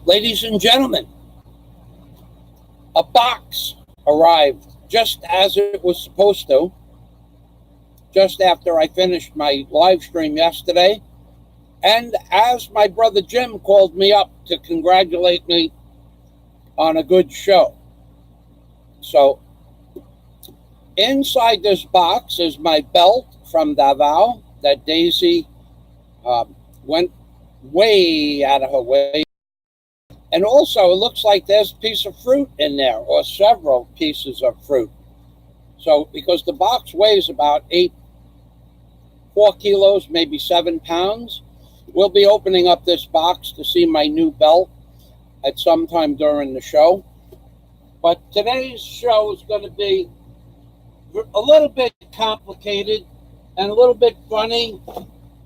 Ladies and gentlemen, a box arrived just as it was supposed to, just after I finished my live stream yesterday, and as my brother Jim called me up to congratulate me on a good show. So inside this box is my belt from Davao that Daisy went way out of her way. And also, it looks like there's a piece of fruit in there, or several pieces of fruit. So, because the box weighs about 4 kilos, maybe 7 pounds, we'll be opening up this box to see my new belt at some time during the show. But today's show is going to be a little bit complicated and a little bit funny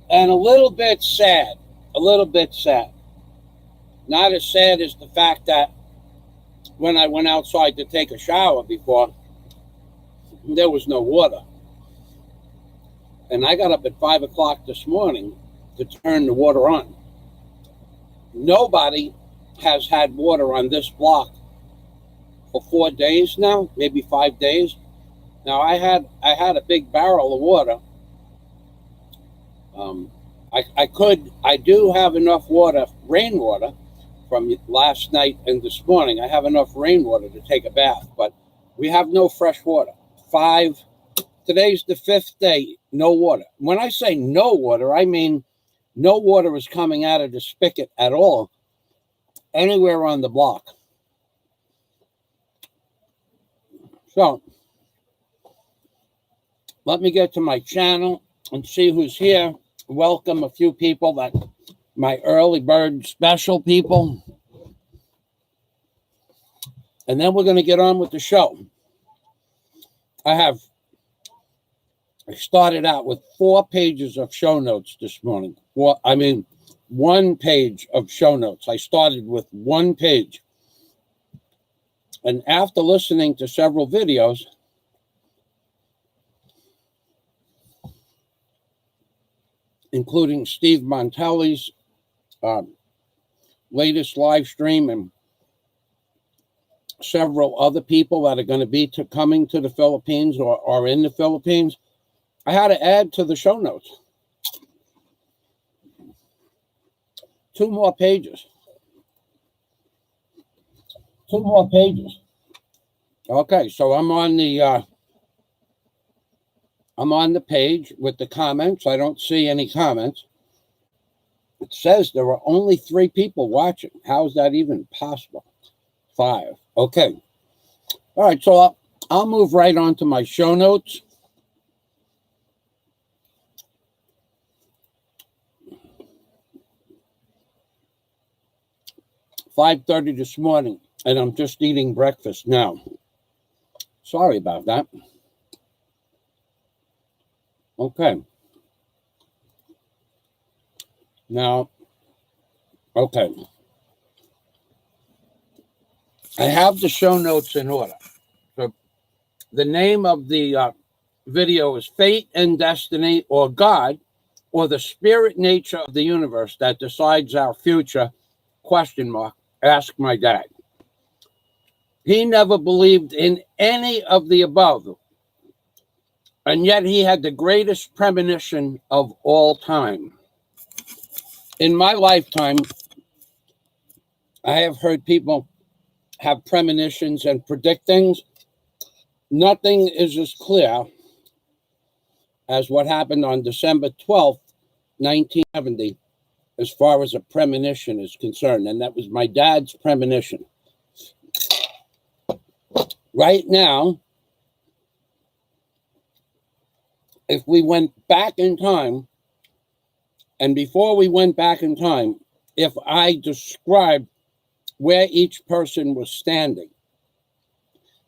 and a little bit sad. A little bit sad. Not as sad as the fact that when I went outside to take a shower before, there was no water. And I got up at 5 o'clock this morning to turn the water on. Nobody has had water on this block for 4 days now, maybe 5 days. Now I had a big barrel of water. I do have enough water, rainwater, from last night and this morning. I have enough rainwater to take a bath, but we have no fresh water. Today's the 5th day, no water. When I say no water, I mean no water is coming out of the spigot at all, anywhere on the block. So, let me get to my channel and see who's here. Welcome a few people, that my early bird special people. And then we're going to get on with the show. I started out with 4 pages of show notes this morning. 1 page of show notes. I started with 1 page. And after listening to several videos, including Steve Montelli's latest live stream and several other people that are going to be coming to the Philippines or are in the Philippines, I had to add to the show notes 2 more pages. 2 more pages. Okay, so I'm on the page with the comments. I don't see any comments. It says there are only 3 people watching. How is that even possible? 5. Okay. All right, so I'll move right on to my show notes. "5:30 this morning, and I'm just eating breakfast now. Sorry about that. Okay. Now, okay. I have the show notes in order. So the name of the video is Fate and Destiny, or God, or the spirit nature of the universe that decides our future, ? Ask my dad. He never believed in any of the above, and yet he had the greatest premonition of all time. In my lifetime, I have heard people have premonitions and predict things. Nothing is as clear as what happened on December 12th, 1970, as far as a premonition is concerned, and that was my dad's premonition. Right now, if we went back in time, and before we went back in time, if I described where each person was standing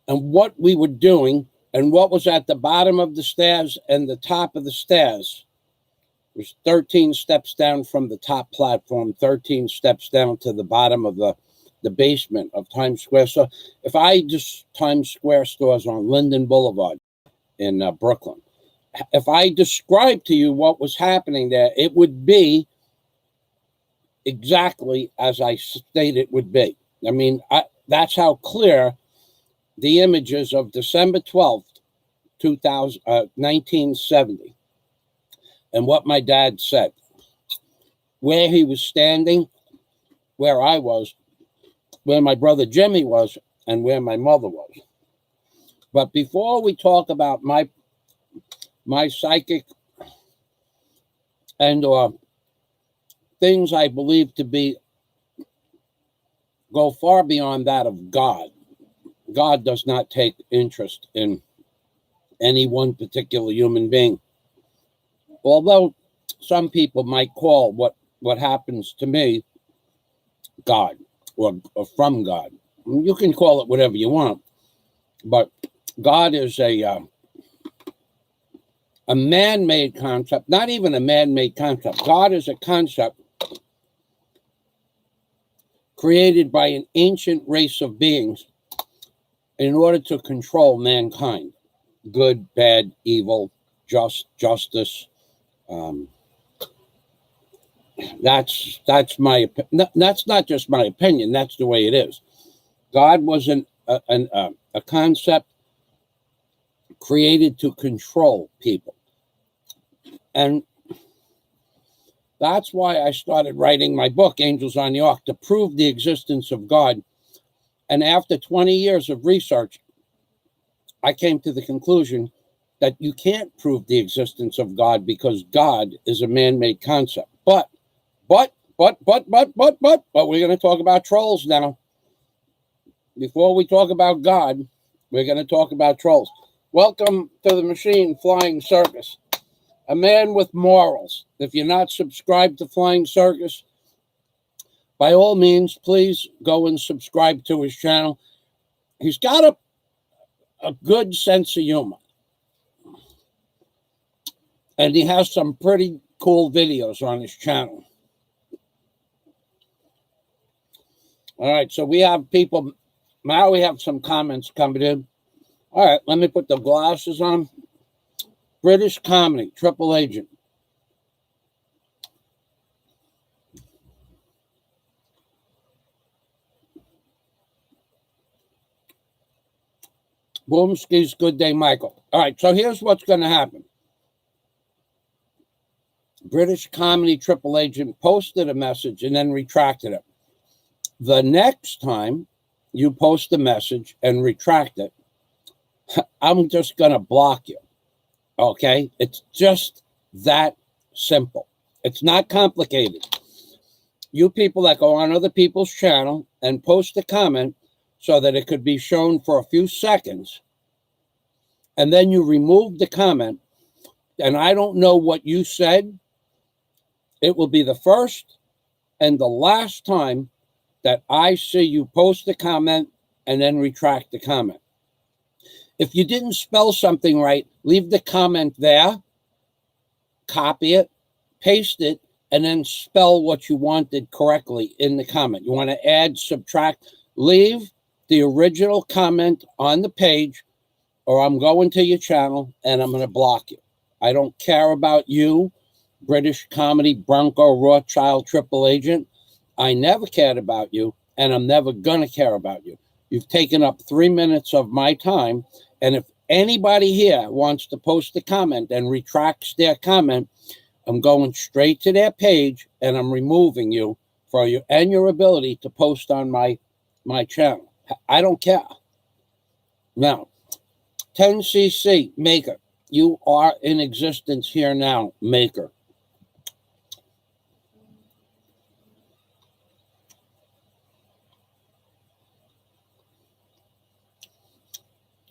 and what we were doing and what was at the bottom of the stairs and the top of the stairs, it was 13 steps down from the top platform, 13 steps down to the bottom of the basement of Times Square. So if I just Times Square stores on Linden Boulevard in Brooklyn, if I described to you what was happening there, it would be exactly as I stated it would be. I mean, that's how clear the images of December 12th, 1970, and what my dad said, where he was standing, where I was, where my brother Jimmy was, and where my mother was. But before we talk about my psychic and things I believe to be go far beyond that of God. God does not take interest in any one particular human being. Although some people might call what happens to me God or from God. You can call it whatever you want, but God is a man-made concept, not even a man-made concept. God is a concept created by an ancient race of beings in order to control mankind. Good, bad, evil, justice. That's not just my opinion. That's the way it is. God was a concept created to control people, and that's why I started writing my book, Angels on the Ark, to prove the existence of God. And after 20 years of research, I came to the conclusion that you can't prove the existence of God because God is a man-made concept. But we're going to talk about trolls now. Before we talk about God, we're going to talk about trolls. Welcome to the Machine Flying Circus, a man with morals. If you're not subscribed to Flying Circus, by all means, please go and subscribe to his channel. He's got a good sense of humor, and he has some pretty cool videos on his channel. All right, so we have people. Now we have some comments coming in. All right, let me put the glasses on. British comedy, Triple Agent. Boomski's Good Day, Michael. All right, so here's what's going to happen. British comedy Triple Agent posted a message and then retracted it. The next time you post a message and retract it, I'm just going to block you. Okay? It's just that simple. It's not complicated. You people that go on other people's channel and post a comment so that it could be shown for a few seconds, and then you remove the comment, and I don't know what you said, it will be the first and the last time that I see you post a comment and then retract the comment. If you didn't spell something right, leave the comment there, copy it, paste it, and then spell what you wanted correctly in the comment. You want to add, subtract, leave the original comment on the page, or I'm going to your channel and I'm going to block you. I don't care about you, British comedy, Bronco, Rothschild, Triple Agent. I never cared about you, and I'm never going to care about you. You've taken up 3 minutes of my time, and if anybody here wants to post a comment and retracts their comment, I'm going straight to their page, and I'm removing you for you and your ability to post on my channel. I don't care. Now, 10cc, Maker. You are in existence here now, Maker.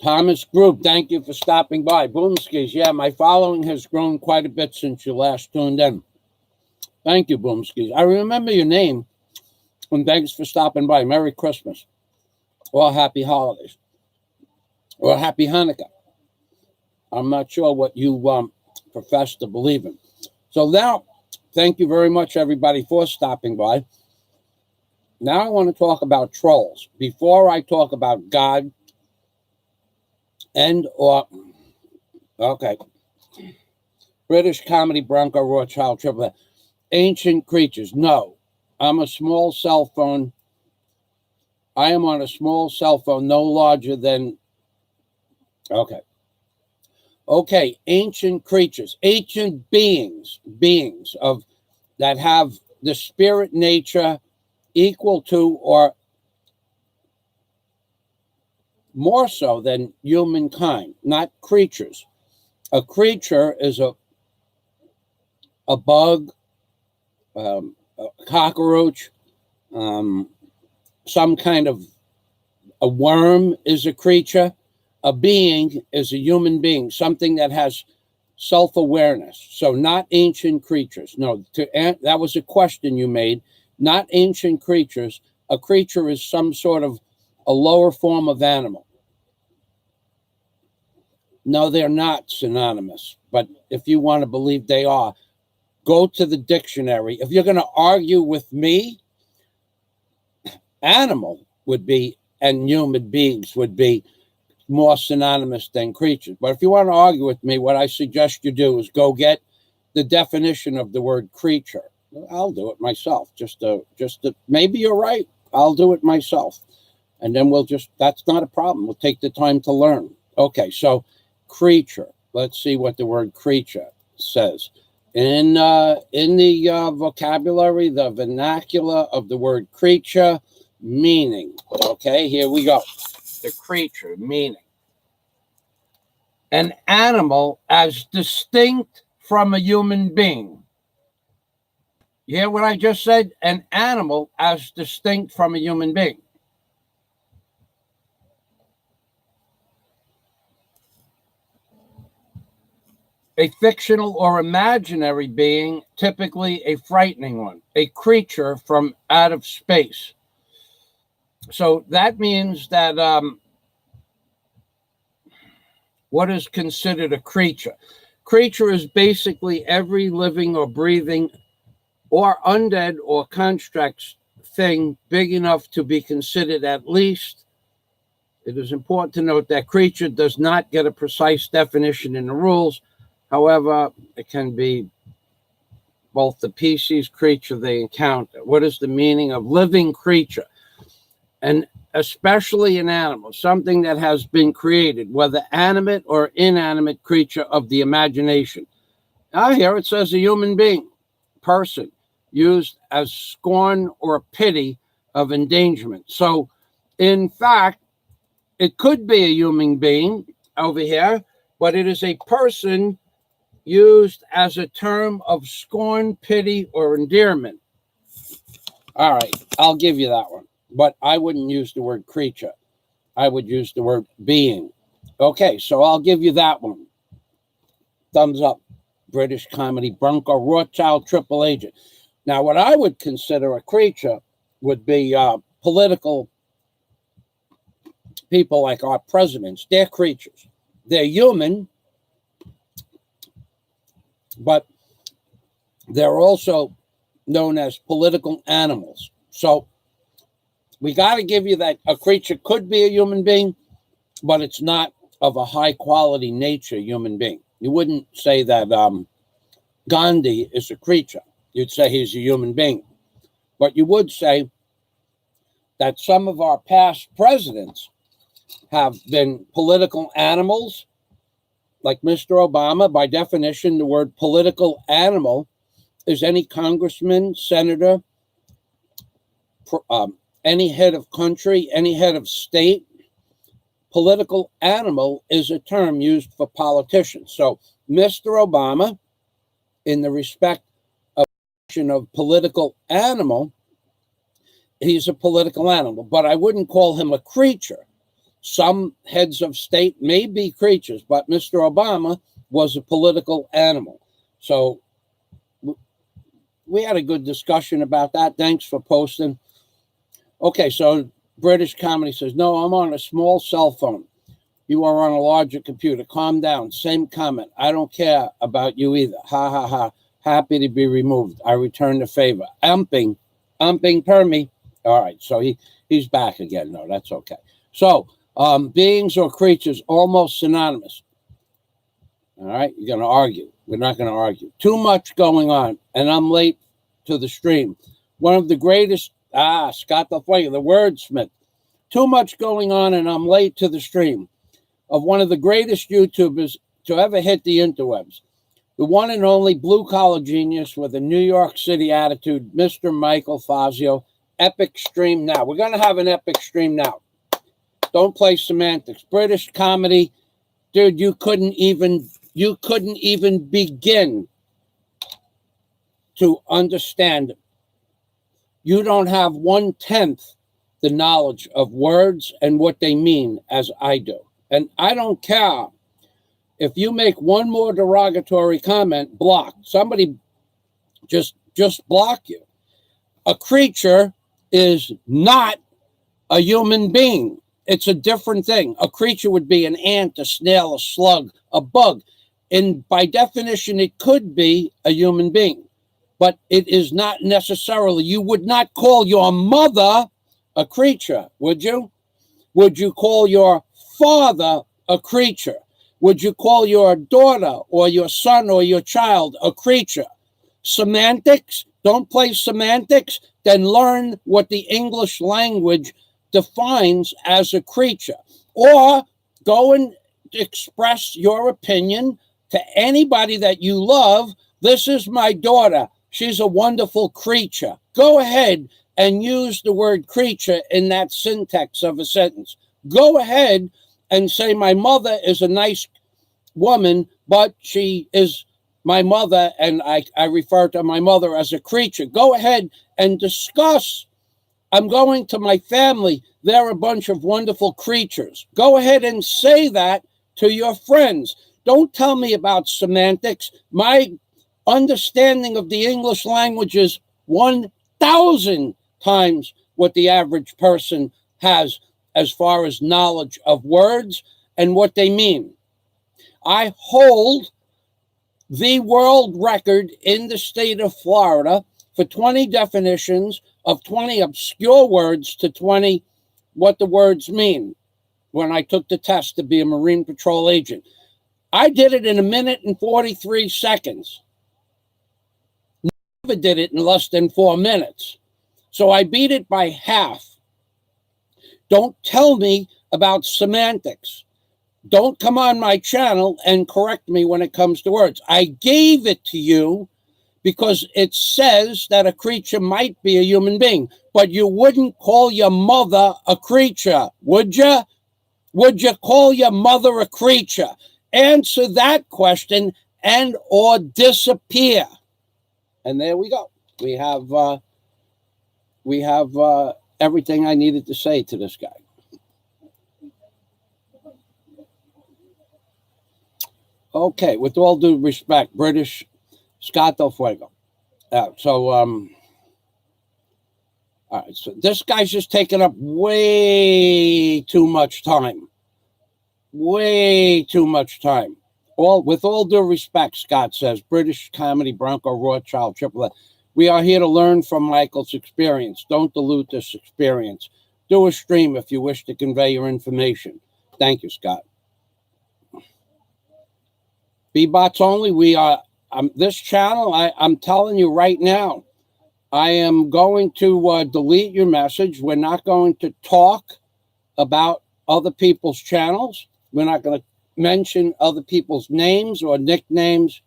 Thomas Group, thank you for stopping by. Boomskis, yeah, my following has grown quite a bit since you last tuned in. Thank you, Boomskis. I remember your name, and thanks for stopping by. Merry Christmas, or Happy Holidays, or Happy Hanukkah. I'm not sure what you profess to believe in. So now, thank you very much, everybody, for stopping by. Now I want to talk about trolls. Before I talk about God okay, British comedy, Bronco, Rothschild, Triple A. Ancient creatures. No, I'm a small cell phone. I am on a small cell phone, no larger than, okay. Okay, ancient creatures, ancient beings of that have the spirit nature equal to or more so than humankind, not creatures. A creature is a bug, a cockroach, some kind of a worm is a creature. A being is a human being, something that has self-awareness. So not ancient creatures. No, that was a question you made. Not ancient creatures. A creature is some sort of a lower form of animal. No, they're not synonymous. But if you want to believe they are, go to the dictionary. If you're going to argue with me, animal would be, and human beings would be more synonymous than creatures. But if you want to argue with me, what I suggest you do is go get the definition of the word creature. I'll do it myself. Just to maybe you're right. I'll do it myself. And then that's not a problem. We'll take the time to learn. Okay, so creature. Let's see what the word creature says. In the vocabulary, the vernacular of the word creature, meaning. Okay, here we go. The creature, meaning. An animal as distinct from a human being. You hear what I just said? An animal as distinct from a human being. A fictional or imaginary being, typically a frightening one. A creature from out of space. So that means that what is considered a creature? Creature is basically every living or breathing or undead or construct thing big enough to be considered at least. It is important to note that creature does not get a precise definition in the rules. However, it can be both the species creature they encounter. What is the meaning of living creature? And especially an animal, something that has been created, whether animate or inanimate creature of the imagination. Now here it says a human being, person, used as scorn or pity of endangerment. So, in fact, it could be a human being over here, but it is a person used as a term of scorn, pity, or endearment. All right, I'll give you that one. But I wouldn't use the word creature. I would use the word being. Okay, so I'll give you that one. Thumbs up. British comedy, Bronco Rothschild, triple agent. Now, what I would consider a creature would be political people like our presidents. They're creatures. They're human, but they're also known as political animals. So we got to give you that a creature could be a human being, but it's not of a high quality nature human being. You wouldn't say that Gandhi is a creature. You'd say he's a human being. But you would say that some of our past presidents have been political animals, like Mr. Obama. By definition, the word political animal is any congressman, senator, any head of country, any head of state. Political animal is a term used for politicians. So Mr. Obama, in the respect of political animal, he's a political animal, but I wouldn't call him a creature. Some heads of state may be creatures, but Mr. Obama was a political animal. So we had a good discussion about that. Thanks for posting. Okay, so British comedy says, no, I'm on a small cell phone. You are on a larger computer. Calm down. Same comment. I don't care about you either. Ha, ha, ha. Happy to be removed. I return the favor. Umping per me. All right, so he's back again. No, that's okay. So beings or creatures, almost synonymous. All right, you're going to argue. We're not going to argue. Too much going on, and I'm late to the stream. One of the greatest, Scott the Fuego, the wordsmith. Too much going on and I'm late to the stream of one of the greatest YouTubers to ever hit the interwebs. The one and only blue-collar genius with a New York City attitude, Mr. Michael Fazio. Epic stream now. We're going to have an epic stream now. Don't play semantics. British comedy, dude, you couldn't even begin to understand it. You don't have 1/10 the knowledge of words and what they mean as I do. And I don't care if you make one more derogatory comment, block. Somebody just block you. A creature is not a human being. It's a different thing. A creature would be an ant, a snail, a slug, a bug. And by definition, it could be a human being. But it is not necessarily. You would not call your mother a creature, would you? Would you call your father a creature? Would you call your daughter or your son or your child a creature? Semantics? Don't play semantics. Then learn what the English language defines as a creature. Or go and express your opinion to anybody that you love. This is my daughter. She's a wonderful creature. Go ahead and use the word creature in that syntax of a sentence. Go ahead and say my mother is a nice woman, but she is my mother, and I refer to my mother as a creature. Go ahead and discuss. I'm going to my family. They're a bunch of wonderful creatures. Go ahead and say that to your friends. Don't tell me about semantics. My understanding of the English language is 1,000 times what the average person has as far as knowledge of words and what they mean. I hold the world record in the state of Florida for 20 definitions of 20 obscure words to 20 what the words mean when I took the test to be a Marine Patrol agent. I did it in 1 minute and 43 seconds. Never did it in less than 4 minutes. So I beat it by half. Don't tell me about semantics. Don't come on my channel and correct me when it comes to words. I gave it to you because it says that a creature might be a human being, but you wouldn't call your mother a creature, would you? Would you call your mother a creature? Answer that question and or disappear. And there we go. We have everything I needed to say to this guy. Okay, with all due respect, British Scott Del Fuego. All right, so this guy's just taking up way too much time. Way too much time. With all due respect, Scott says, British comedy, Bronco, Rothschild, Triple A. We are here to learn from Michael's experience. Don't dilute this experience. Do a stream if you wish to convey your information. Thank you, Scott. B-Bots only. We are this channel. I'm telling you right now, I am going to delete your message. We're not going to talk about other people's channels. We're not going to mention other people's names or nicknames.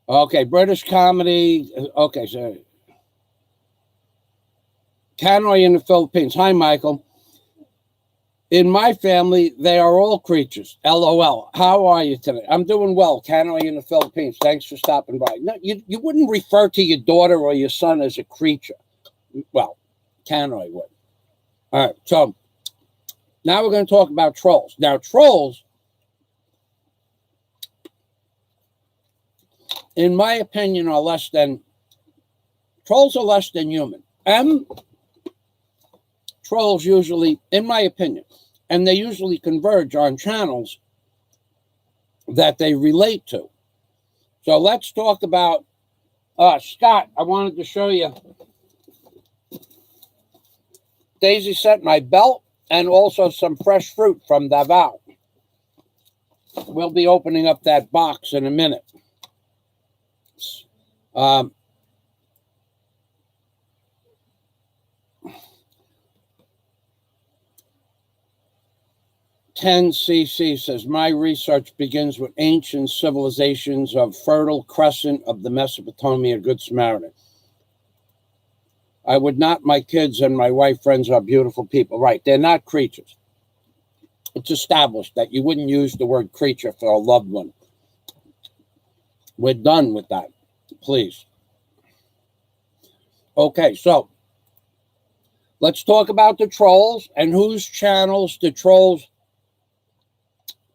Okay, British comedy. Okay, so Canoy in the Philippines. Hi, Michael. In my family, they are all creatures. LOL. How are you today? I'm doing well. Canoy in the Philippines. Thanks for stopping by. No, you wouldn't refer to your daughter or your son as a creature. Well, Canoy would. All right, so now we're going to talk about trolls. Now, trolls, in my opinion, are less than human. Trolls usually, in my opinion, and they usually converge on channels that they relate to. So let's talk about Scott. I wanted to show you. Daisy sent my belt and also some fresh fruit from Davao. We'll be opening up that box in a minute. Um, 10cc says, my research begins with ancient civilizations of Fertile Crescent of the Mesopotamia, Good Samaritan. I would not, my kids and my wife friends are beautiful people. Right, they're not creatures. It's established that you wouldn't use the word creature for a loved one. We're done with that, please. Okay, so let's talk about the trolls and whose channels the trolls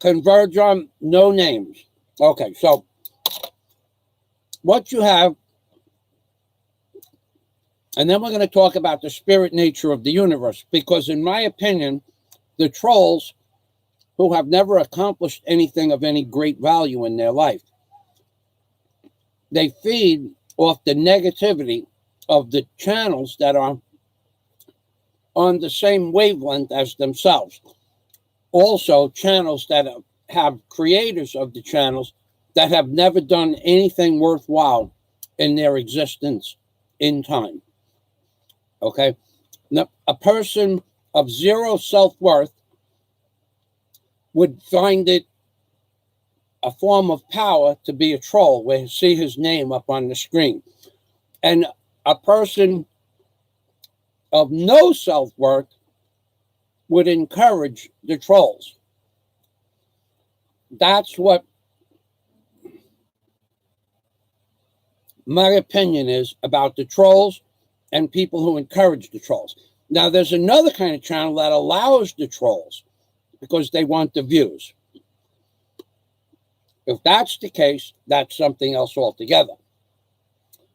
converge on. No names. Okay, so what you have, and then we're going to talk about the spirit nature of the universe, because in my opinion, the trolls who have never accomplished anything of any great value in their life, they feed off the negativity of the channels that are on the same wavelength as themselves. Also, channels that have creators of the channels that have never done anything worthwhile in their existence in time. Okay? Now, a person of zero self-worth would find it a form of power to be a troll, where you see his name up on the screen. And a person of no self-worth would encourage the trolls. That's what my opinion is about the trolls and people who encourage the trolls. Now, there's another kind of channel that allows the trolls because they want the views. If that's the case, that's something else altogether.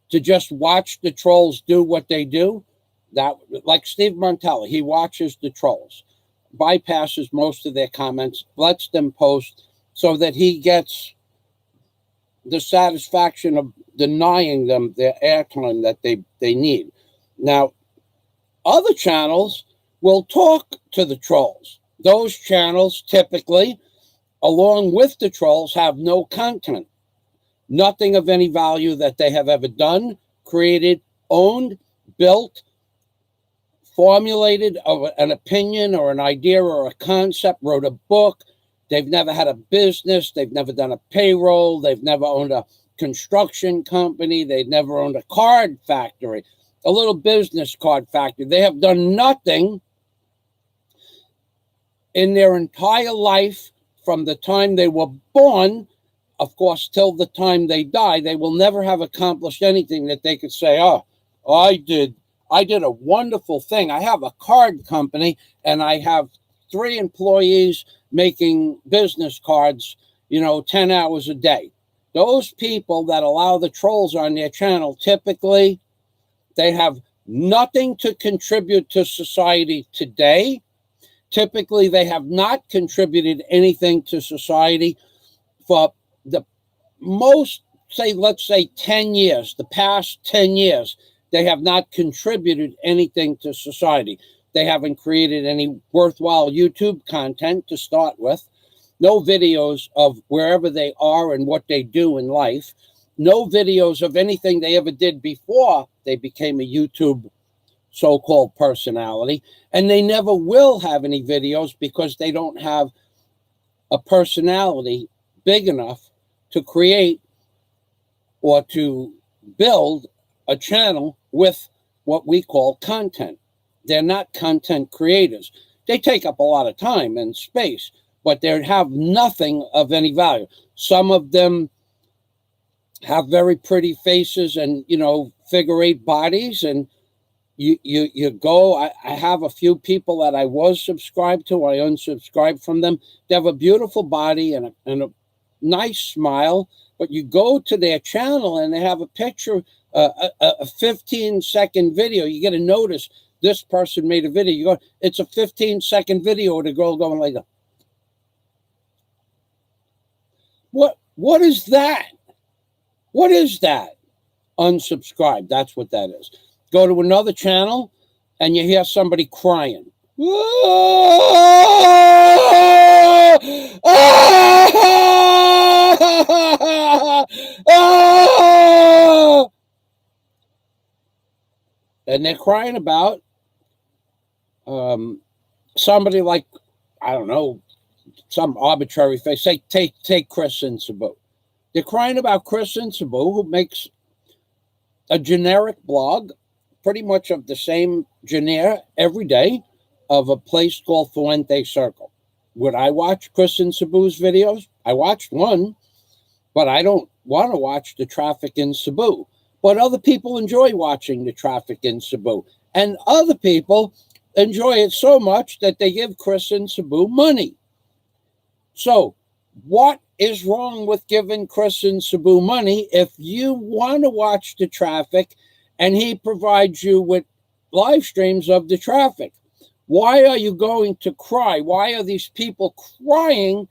To just watch the trolls do what they do, that, like Steve Martella, he watches the trolls, bypasses most of their comments, lets them post so that he gets the satisfaction of denying them their airtime that they need. Now, other channels will talk to the trolls. Those channels typically, along with the trolls, have no content, nothing of any value that they have ever done, created, owned, built, formulated an opinion or an idea or a concept, wrote a book. They've never had a business. They've never done a payroll. They've never owned a construction company. They've never owned a card factory, a little business card factory. They have done nothing in their entire life from the time they were born, of course, till the time they die. They will never have accomplished anything that they could say, oh, I did a wonderful thing. I have a card company and I have 3 employees making business cards, 10 hours a day. Those people that allow the trolls on their channel, typically, they have nothing to contribute to society today. Typically, they have not contributed anything to society for the most, let's say 10 years, the past 10 years. They have not contributed anything to society. They haven't created any worthwhile YouTube content to start with. No videos of wherever they are and what they do in life. No videos of anything they ever did before they became a YouTube so-called personality. And they never will have any videos because they don't have a personality big enough to create or to build a channel with what we call content. They're not content creators. They take up a lot of time and space, but they have nothing of any value. Some of them have very pretty faces and, figure 8 bodies. And you go, I have a few people that I was subscribed to. I unsubscribed from them. They have a beautiful body and a nice smile, but you go to their channel and they have a picture, a 15-second video. You get to notice this person made a video. You go, it's a 15-second video with a girl going like that. What is that? What is that? Unsubscribe. That's what that is. Go to another channel and you hear somebody crying. And they're crying about somebody like, I don't know, some arbitrary face. Say, take Chris and Sabu. They're crying about Chris and Sabu, who makes a generic blog, pretty much of the same genre every day, of a place called Fuente Circle. Would I watch Chris and Sabu's videos? I watched one, but I don't want to watch the traffic in Cebu. But other people enjoy watching the traffic in Cebu. And other people enjoy it so much that they give Chris and Sabu money. So what is wrong with giving Chris and Sabu money if you want to watch the traffic and he provides you with live streams of the traffic? Why are you going to cry? Why are these people crying?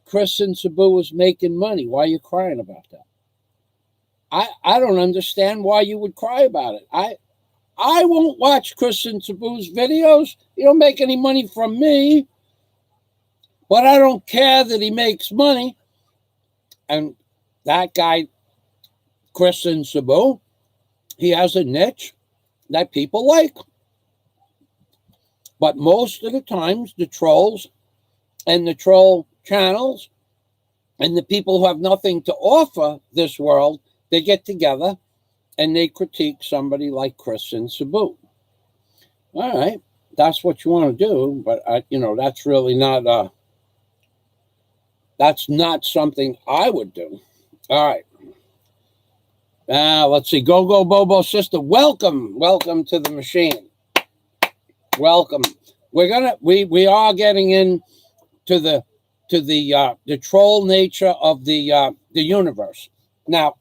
Chris and Sabu was making money. Why are you crying about that? I don't understand why you would cry about it. I won't watch Chris and Sabu's videos. He don't make any money from me. But I don't care that he makes money. And that guy, Chris and Sabu, he has a niche that people like. But most of the times, the trolls and the troll channels and the people who have nothing to offer this world, they get together and they critique somebody like Chris and Sabu. All right, that's what you want to do, but that's really not that's not something I would do. All right. Let's see. Go Bobo sister. Welcome to the machine. Welcome. We are getting into the troll nature of the universe. Now,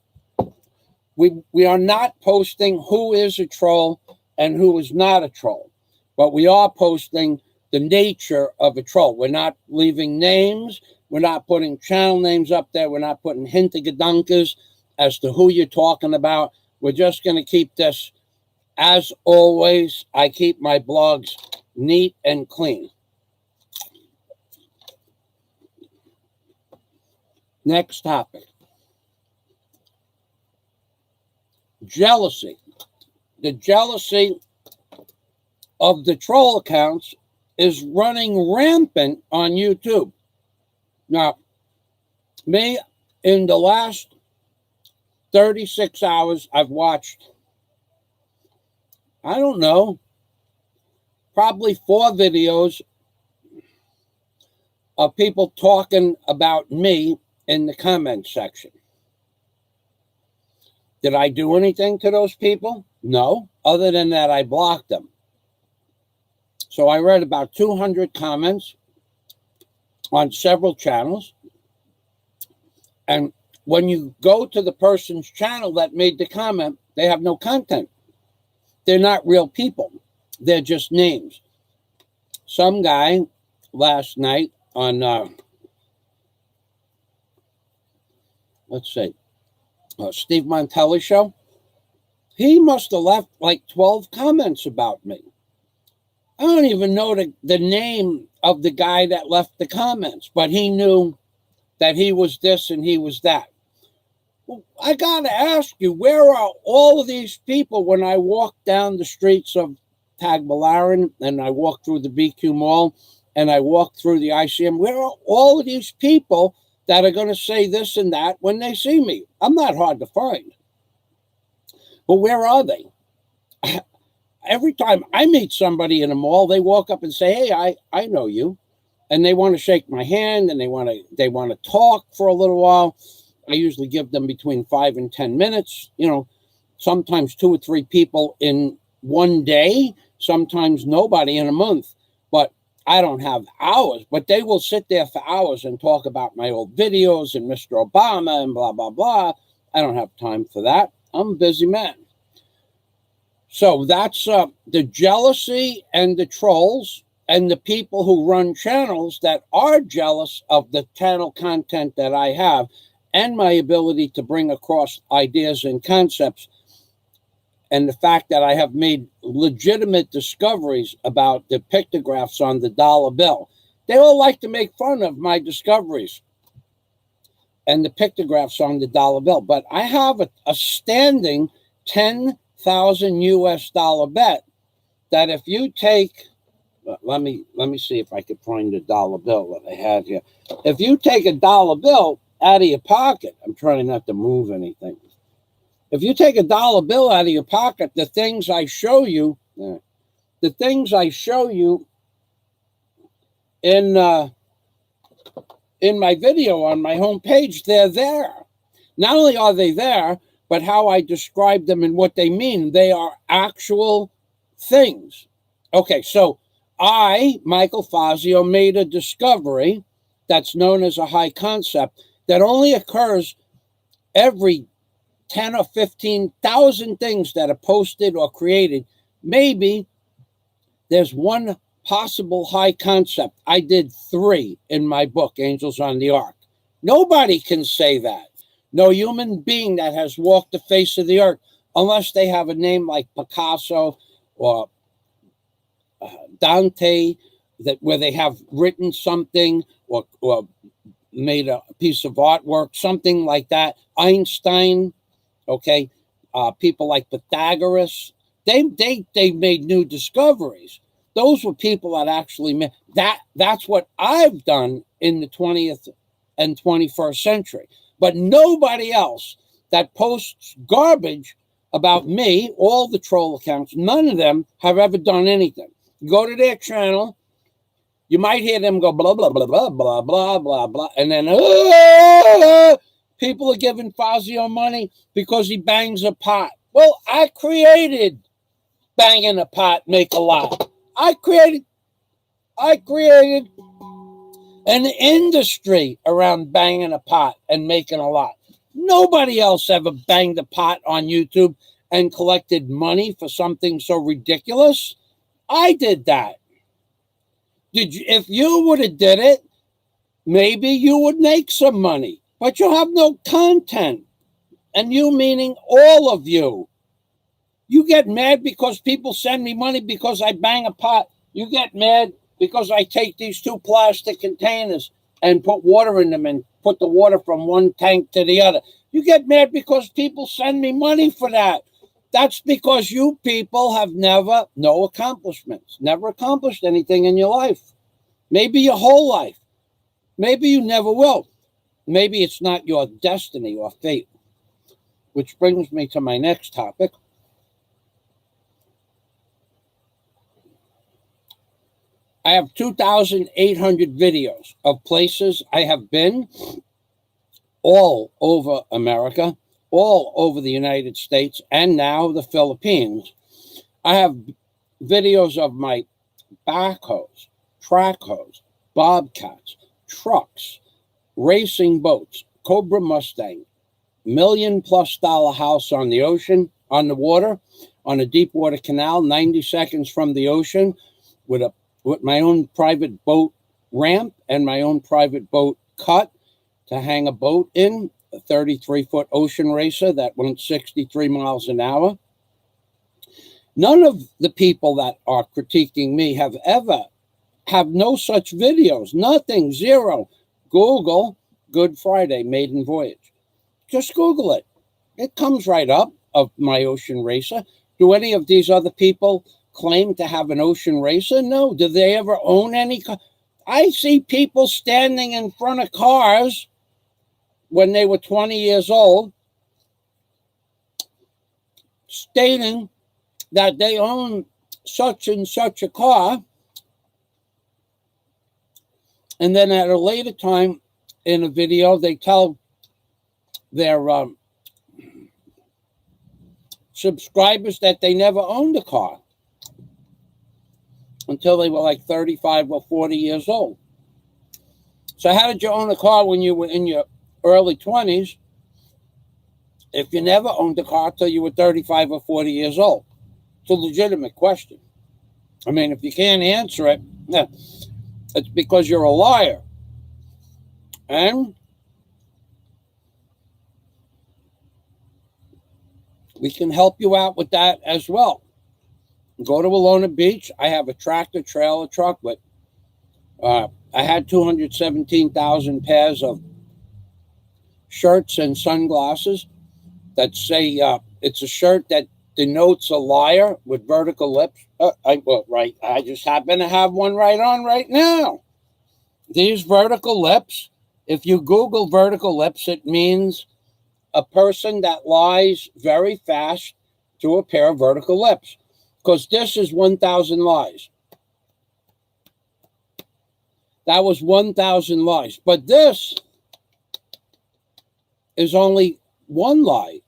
we are not posting who is a troll and who is not a troll, but we are posting the nature of a troll. We're not leaving names. We're not putting channel names up there. We're not putting hintigadunkers as to who you're talking about. We're just going to keep this, as always, I keep my blogs neat and clean. Next topic. Jealousy. The jealousy of the troll accounts is running rampant on YouTube. Now, me, in the last 36 hours, I've watched, I don't know, probably 4 videos of people talking about me in the comment section. Did I do anything to those people? No, other than that I blocked them. So I read about 200 comments on several channels. And when you go to the person's channel that made the comment, they have no content. They're not real people. They're just names. Some guy last night on, let's see, Steve Montelli's show, he must have left like 12 comments about me. I don't even know the name of the guy that left the comments, but he knew that he was this and he was that. Well, I got to ask you, where are all of these people when I walk down the streets of Tagbilaran and I walk through the BQ Mall and I walk through the ICM? Where are all of these people that are going to say this and that when they see me? I'm not hard to find. But where are they? Every time I meet somebody in a mall, they walk up and say, hey, I know you. And they want to shake my hand and they want to talk for a little while. I usually give them between 5 and 10 minutes, sometimes 2 or 3 people in one day, sometimes nobody in a month. But I don't have hours, but they will sit there for hours and talk about my old videos and Mr. Obama and blah, blah, blah. I don't have time for that. I'm a busy man. So that's the jealousy and the trolls and the people who run channels that are jealous of the channel content that I have and my ability to bring across ideas and concepts, and the fact that I have made legitimate discoveries about the pictographs on the dollar bill. They all like to make fun of my discoveries. and the pictographs on the dollar bill. But I have a standing 10,000 US dollar bet that if you take, let me see if I could find the dollar bill that I had here. If you take a dollar bill out of your pocket, I'm trying not to move anything. If you take a dollar bill out of your pocket, the things I show you in my video on my homepage, they're there. Not only are they there, but how I describe them and what they mean. They are actual things. Okay, so I, Michael Fazio, made a discovery that's known as a high concept that only occurs every 10 or 15,000 things that are posted or created. Maybe there's one possible high concept. I did 3 in my book, Angels on the Ark. Nobody can say that. No human being that has walked the face of the earth, unless they have a name like Picasso or Dante, that where they have written something or made a piece of artwork, something like that. Einstein, okay, people like Pythagoras, they made new discoveries. Those were people that actually made that. That's what I've done in the 20th and 21st century. But nobody else that posts garbage about me, all the troll accounts, none of them have ever done anything. Go to their channel, you might hear them go blah, blah, blah, blah, blah, blah, blah, blah, and then people are giving Fazio money because he bangs a pot. Well, I created banging a pot, make a lot. I created an industry around banging a pot and making a lot. Nobody else ever banged a pot on YouTube and collected money for something so ridiculous. I did that. If you would have did it, maybe you would make some money, but you have no content. And you meaning all of you. You get mad because people send me money because I bang a pot. You get mad because I take these 2 plastic containers and put water in them and put the water from one tank to the other. You get mad because people send me money for that. That's because you people have no accomplishments, never accomplished anything in your life. Maybe your whole life. Maybe you never will. Maybe it's not your destiny or fate. Which brings me to my next topic. I have 2,800 videos of places I have been all over America, all over the United States, and now the Philippines. I have videos of my backhoes, track hoes, bobcats, trucks, racing boats, Cobra Mustang, $1 million+ house on the ocean, on the water, on a deep water canal, 90 seconds from the ocean, with my own private boat ramp and my own private boat cut to hang a boat in, a 33-foot ocean racer that went 63 miles an hour. None of the people that are critiquing me have no such videos. Nothing, zero. Google Good Friday maiden voyage. Just Google it. It comes right up of my ocean racer. Do any of these other people claim to have an ocean racer? No. Do they ever own any? I see people standing in front of cars when they were 20 years old, stating that they own such and such a car. And then at a later time in a video, they tell their subscribers that they never owned a car until they were like 35 or 40 years old. So how did you own a car when you were in your early 20s if you never owned a car till you were 35 or 40 years old? It's a legitimate question. I mean, if you can't answer it, it's because you're a liar. And we can help you out with that as well. Go to Alona Beach. I have a tractor trailer truck, but I had 217,000 pairs of shirts and sunglasses that say it's a shirt that denotes a liar with vertical lips. I just happen to have one right on right now. These vertical lips, if you Google vertical lips, it means a person that lies very fast to a pair of vertical lips. Because this is 1,000 lies. That was 1,000 lies. But this is only one lie.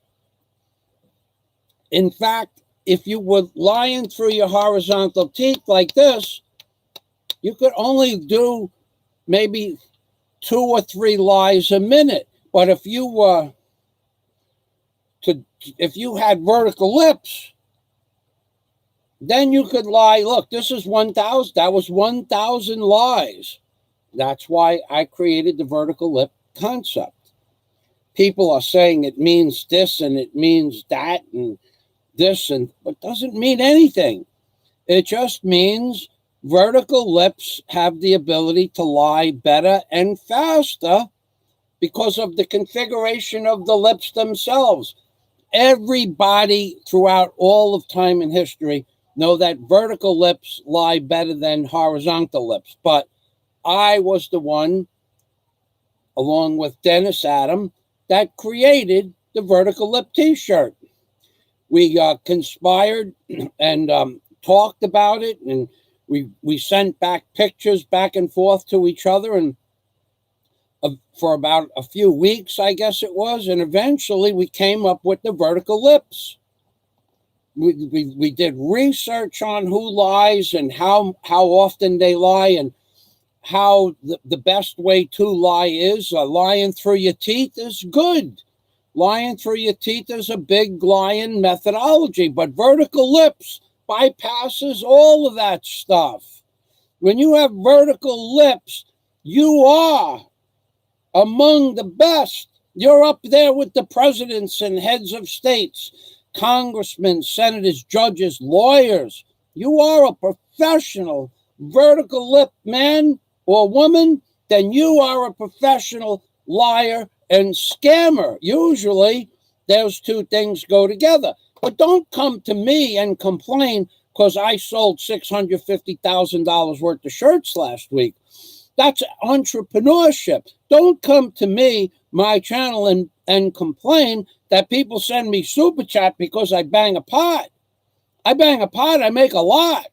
In fact, if you were lying through your horizontal teeth like this, you could only do maybe 2 or 3 lies a minute. But if you had vertical lips, then you could lie. Look, this is 1,000. That was 1,000 lies. That's why I created the vertical lip concept. People are saying it means this and it means that and this, and it doesn't mean anything. It just means vertical lips have the ability to lie better and faster because of the configuration of the lips themselves. Everybody throughout all of time and history know that vertical lips lie better than horizontal lips. But I was the one, along with Dennis Adam, that created the vertical lip t-shirt. We conspired and talked about it, and we sent back pictures back and forth to each other, and for about a few weeks, I guess it was, and eventually we came up with the vertical lips. We did research on who lies and how often they lie, and how the best way to lie is. Lying through your teeth is good. Lying through your teeth is a big lying methodology, but vertical lips bypasses all of that stuff. When you have vertical lips, you are among the best. You're up there with the presidents and heads of states, congressmen, senators, judges, lawyers. You are a professional vertical lip man or woman, then you are a professional liar and scammer. Usually, those two things go together. But don't come to me and complain because I sold $650,000 worth of shirts last week. That's entrepreneurship. Don't come to me, my channel, and complain that people send me super chat because I bang a pot. I bang a pot, I make a lot.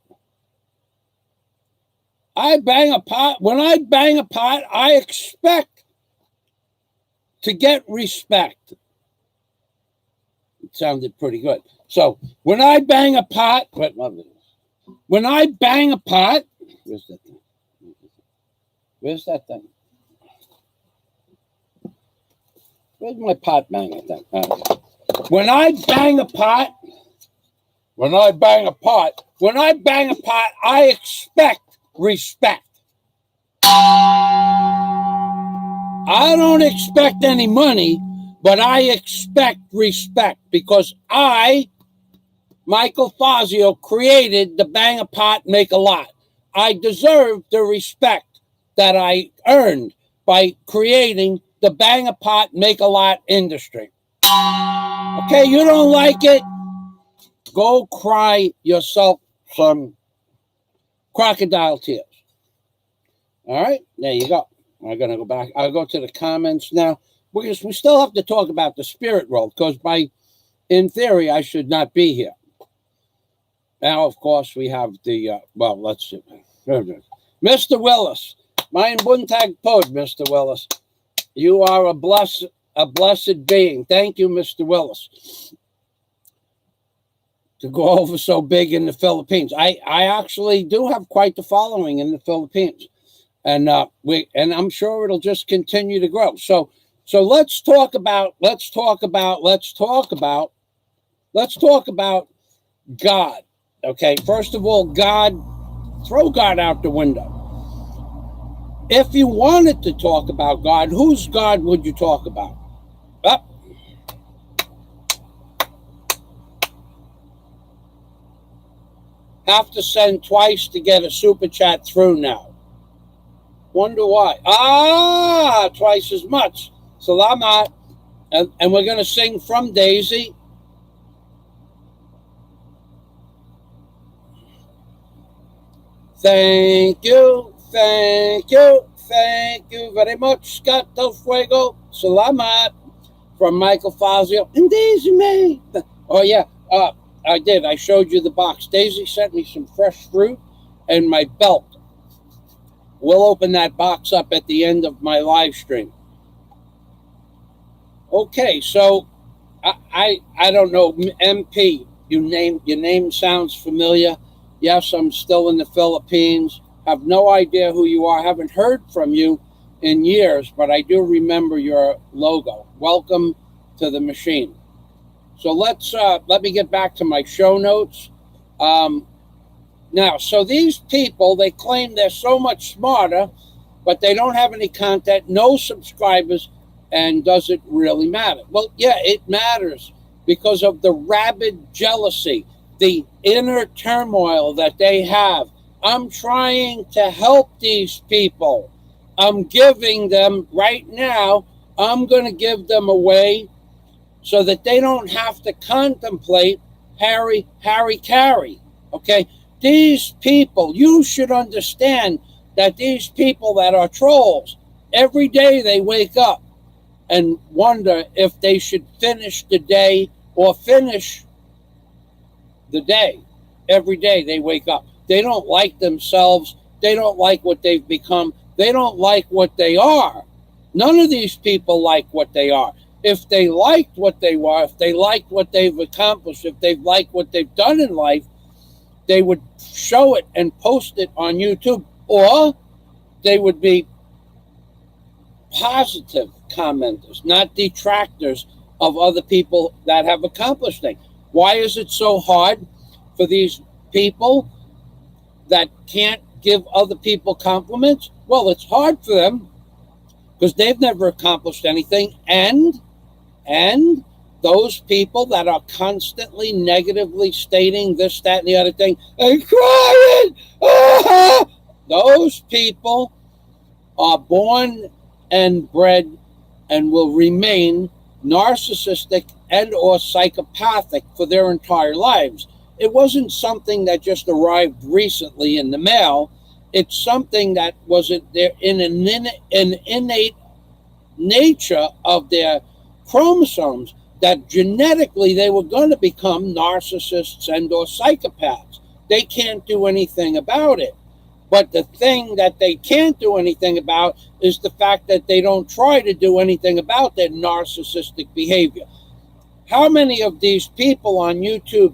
I bang a pot. When I bang a pot, I expect to get respect. It sounded pretty good. So when I bang a pot, when I bang a pot, where's that thing? Where's that thing? Where's my pot banger thing? When I bang a pot, I expect respect. I don't expect any money, but I expect respect because I, Michael Fazio, created the bang a pot, make a lot. I deserve the respect that I earned by creating the bang a pot, make a lot industry. Okay, you don't like it? Go cry yourself some crocodile tears. All right, there you go. I'm going to go back. I'll go to the comments now. We still have to talk about the spirit world because in theory, I should not be here. Now, of course, we have the, let's see. Mr. Willis, mein Buntag Pod, Mr. Willis. You are a blessed being. Thank you, Mr. Willis. To go over so big in the Philippines. I actually do have quite the following in the Philippines. And I'm sure it'll just continue to grow. So let's talk about God. Okay, first of all, God, throw God out the window. If you wanted to talk about God, whose God would you talk about? Up. Have to send twice to get a super chat through now. Wonder why. Twice as much. Salamat. And we're going to sing from Daisy. Thank you, thank you, thank you very much. Gato Fuego, Salamat, from Michael Fazio and Daisy May. Oh, yeah, I did. I showed you the box. Daisy sent me some fresh fruit and my belt. We'll open that box up at the end of my live stream. Okay, so I don't know, MP. Your name sounds familiar. Yes, I'm still in the Philippines. Have no idea who you are. Haven't heard from you in years, but I do remember your logo. Welcome to the machine. So let me get back to my show notes. Now, so these people, they claim they're so much smarter, but they don't have any content, no subscribers, and does it really matter? Well, yeah, it matters because of the rabid jealousy, the inner turmoil that they have. I'm trying to help these people. I'm giving them right now, I'm going to give them away so that they don't have to contemplate Harry, carry. Okay? These people, you should understand that these people that are trolls, every day they wake up and wonder if they should finish the day or finish the day. Every day they wake up. They don't like themselves. They don't like what they've become. They don't like what they are. None of these people like what they are. If they liked what they were, if they liked what they've accomplished, if they liked what they've done in life, they would show it and post it on YouTube, or they would be positive commenters, not detractors of other people that have accomplished things. Why is it so hard for these people that can't give other people compliments? Well, it's hard for them because they've never accomplished anything, and those people that are constantly negatively stating this, that, and the other thing, and crying, those people are born and bred and will remain narcissistic and or psychopathic for their entire lives. It wasn't something that just arrived recently in the mail. It's something that was in an innate nature of their chromosomes, that genetically they were going to become narcissists and or psychopaths. They can't do anything about it. But the thing that they can't do anything about is the fact that they don't try to do anything about their narcissistic behavior. How many of these people on YouTube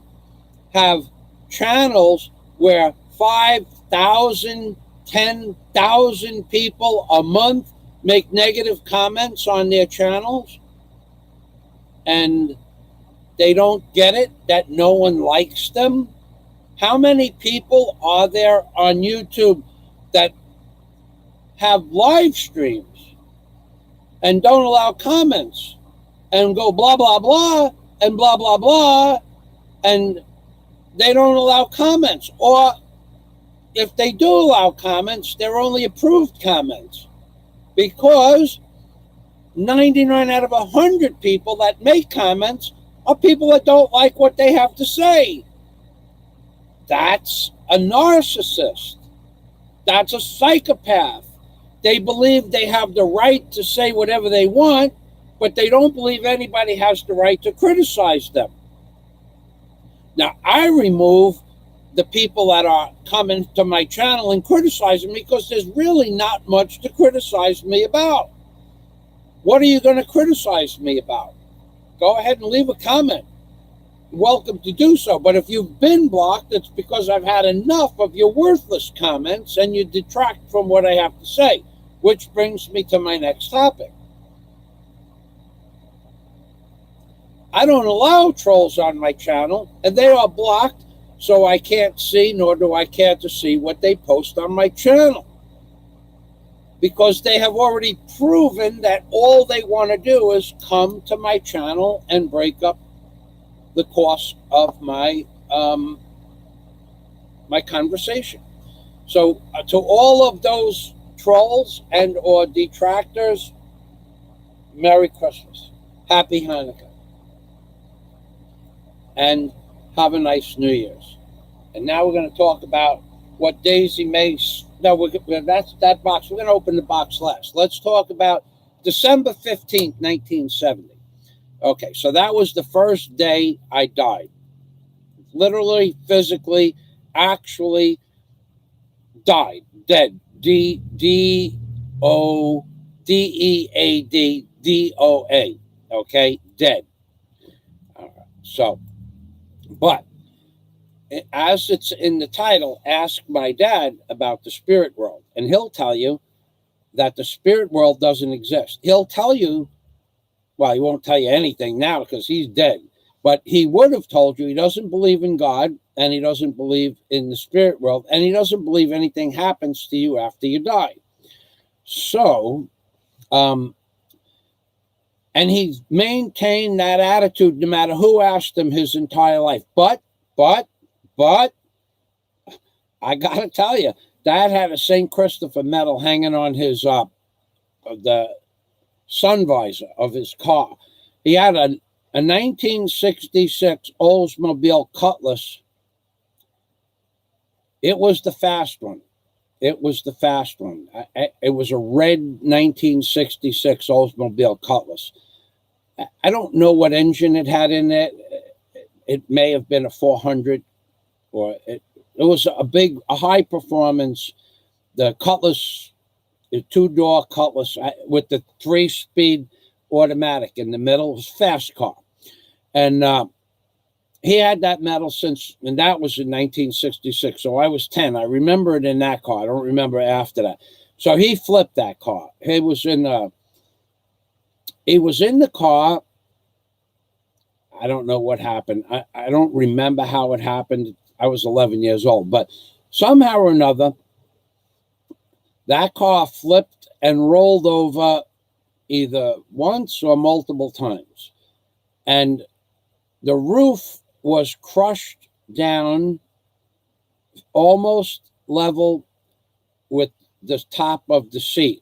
have channels where 5,000, 10,000 people a month make negative comments on their channels? And they don't get it that no one likes them? How many people are there on YouTube that have live streams and don't allow comments and go blah, blah, blah, and blah, blah, blah, and they don't allow comments? Or if they do allow comments, they're only approved comments, because 99 out of 100 people that make comments are people that don't like what they have to say. That's a narcissist. That's a psychopath. They believe they have the right to say whatever they want, but they don't believe anybody has the right to criticize them. Now, I remove the people that are coming to my channel and criticizing me because there's really not much to criticize me about. What are you going to criticize me about? Go ahead and leave a comment. Welcome to do so. But if you've been blocked, it's because I've had enough of your worthless comments and you detract from what I have to say, which brings me to my next topic. I don't allow trolls on my channel, and they are blocked, so I can't see, nor do I care to see what they post on my channel, because they have already proven that all they want to do is come to my channel and break up the course of my my conversation. So to all of those trolls and or detractors, Merry Christmas. Happy Hanukkah. And have a nice New Year's. And now we're going to talk about what Daisy makes. No, that's that box. We're going to open the box last. Let's talk about December 15th, 1970. Okay, so that was the first day I died. Literally, physically, actually died. Dead. Deadoa. Okay, dead. All right. So, but as it's in the title, ask my dad about the spirit world, and he'll tell you that the spirit world doesn't exist. He'll tell you, well, he won't tell you anything now because he's dead, but he would have told you he doesn't believe in God, and he doesn't believe in the spirit world, and he doesn't believe anything happens to you after you die. So, and he's maintained that attitude no matter who asked him his entire life. But, I gotta tell you, Dad had a St. Christopher medal hanging on his the sun visor of his car. He had a 1966 Oldsmobile Cutlass. It was the fast one. It was the fast one. It was a red 1966 Oldsmobile Cutlass. I don't know what engine it had in it. It may have been a 400, or it was a high performance. The Cutlass, the two-door Cutlass with the 3-speed automatic in the middle. It was a fast car. And he had that medal since, and that was in 1966. So I was 10. I remember it in that car. I don't remember after that. So he flipped that car. He was in the car. I don't know what happened. I don't remember how it happened. I was 11 years old. But somehow or another, that car flipped and rolled over either once or multiple times. And the roof was crushed down almost level with the top of the seat.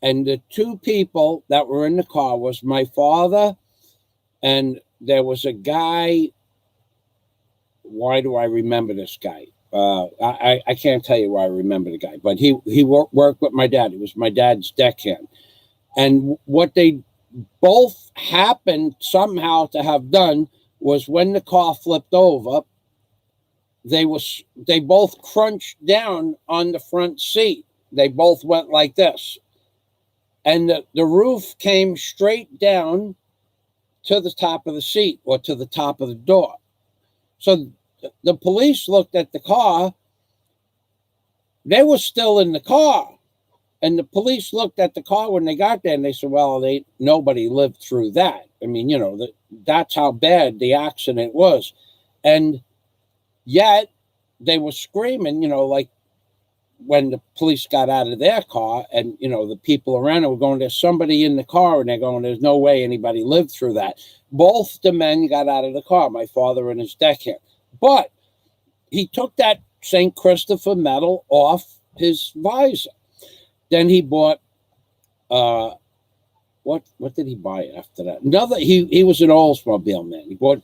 And the two people that were in the car was my father, and there was a guy. Why do I remember this guy? I can't tell you why I remember the guy, but he worked with my dad. He was my dad's deckhand. And what they both happened somehow to have done was when the car flipped over, they both crunched down on the front seat. They both went like this. And the roof came straight down to the top of the seat, or to the top of the door. So the police looked at the car. They were still in the car. And the police looked at the car when they got there, and they said, well, nobody lived through that. I mean, that's how bad the accident was. And yet they were screaming, like when the police got out of their car, and, the people around it were going, there's somebody in the car, and they're going, there's no way anybody lived through that. Both the men got out of the car, my father and his deckhand. But he took that St. Christopher medal off his visor. Then he bought, what did he buy after that? He was an Oldsmobile man. He bought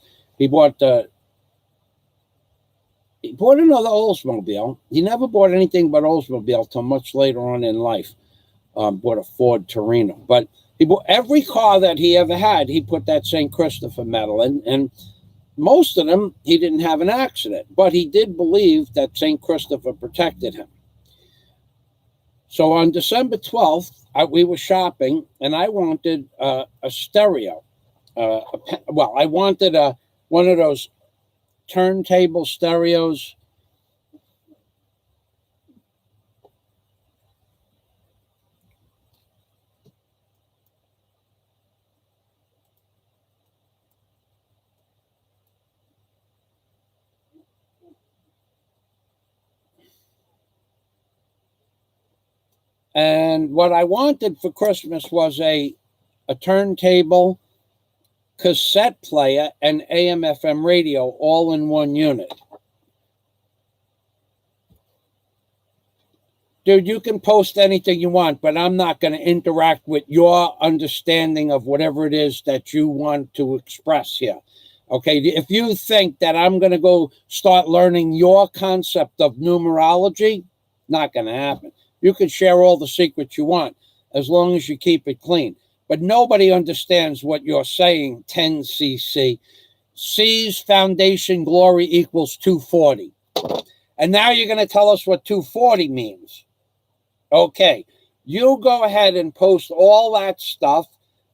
another Oldsmobile. He never bought anything but Oldsmobile till much later on in life. Bought a Ford Torino. But he bought every car that he ever had. He put that St. Christopher medal in, and most of them he didn't have an accident. But he did believe that St. Christopher protected him. So on December 12th, we were shopping, and I wanted a stereo. I wanted one of those turntable stereos. And what I wanted for Christmas was a turntable, cassette player, and AM/FM radio all in one unit. dude, you can post anything you want, but I'm not going to interact with your understanding of whatever it is that you want to express here. Okay, if you think that I'm going to go start learning your concept of numerology, not going to happen. You can share all the secrets you want as long as you keep it clean. But nobody understands what you're saying, 10cc. C's foundation glory equals 240. And now you're going to tell us what 240 means. Okay, you go ahead and post all that stuff.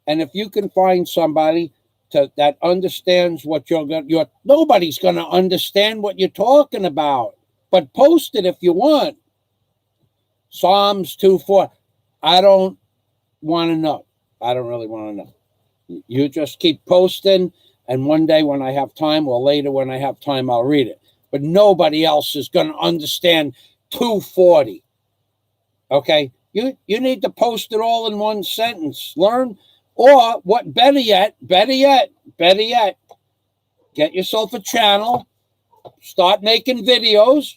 And if you can find somebody that understands what nobody's going to understand what you're talking about. But post it if you want. Psalms 2:4. I don't want to know. I don't really want to know. You just keep posting, and one day when I have time, or later when I have time, I'll read it. But nobody else is going to understand 240. Okay? You need to post it all in one sentence. Learn, or what, better yet, get yourself a channel, start making videos,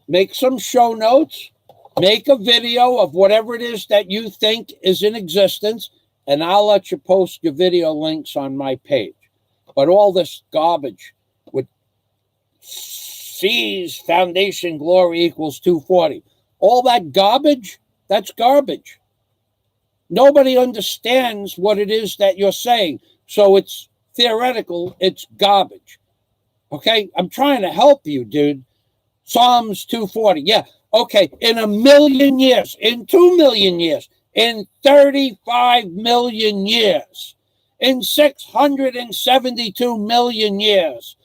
make some show notes, make a video of whatever it is that you think is in existence, and I'll let you post your video links on my page. But all this garbage with C's foundation glory equals 240, all that garbage, that's garbage. Nobody understands what it is that you're saying. So it's theoretical, it's garbage. Okay? I'm trying to help you, dude. Psalms 240. Yeah. Okay. In 1 million years, in 2 million years, in 35 million years, in 672 million years,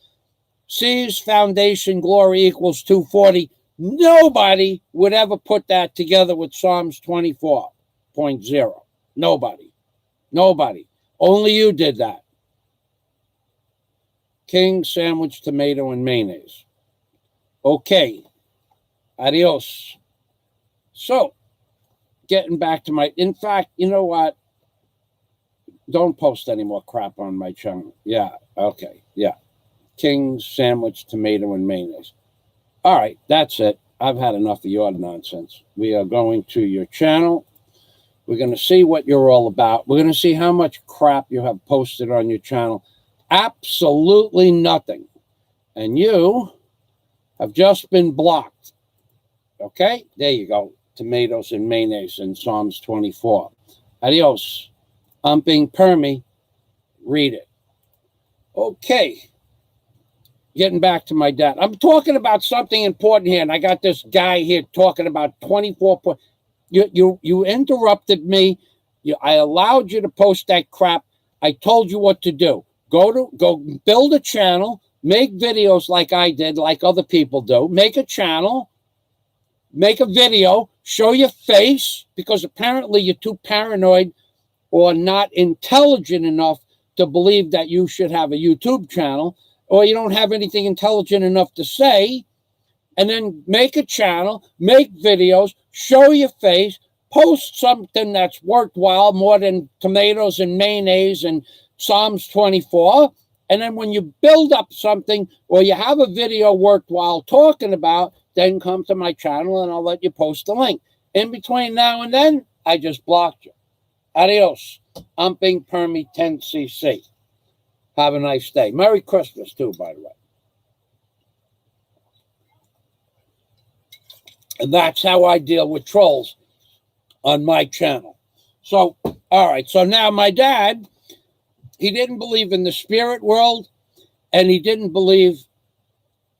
C's foundation glory equals 240. Nobody would ever put that together with Psalms 24.0. Nobody. Only you did that. King sandwich, tomato, and mayonnaise. Okay. Adios. So, getting back to in fact, you know what? Don't post any more crap on my channel. Yeah. Okay. Yeah. King sandwich, tomato, and mayonnaise. All right. That's it. I've had enough of your nonsense. We are going to your channel. We're going to see what you're all about. We're going to see how much crap you have posted on your channel. Absolutely nothing. And you have just been blocked. Okay? There you go. Tomatoes and mayonnaise in Psalms 24. Adios. Umping Permy. Read it. Okay. Getting back to my dad. I'm talking about something important here, and I got this guy here talking about 24 points. You interrupted me. I allowed you to post that crap. I told you what to do. Go build a channel, make videos like I did, like other people do. Make a channel, make a video, show your face, because apparently you're too paranoid or not intelligent enough to believe that you should have a YouTube channel, or you don't have anything intelligent enough to say. And then make a channel, make videos, show your face, post something that's worthwhile more than tomatoes and mayonnaise and Psalms 24. And then when you build up something or you have a video worthwhile talking about, then come to my channel and I'll let you post the link. In between now and then, I just blocked you. Adios. Umping Permy 10cc. Have a nice day. Merry Christmas too, by the way. And that's how I deal with trolls on my channel. So, all right. So now my dad, he didn't believe in the spirit world, and he didn't believe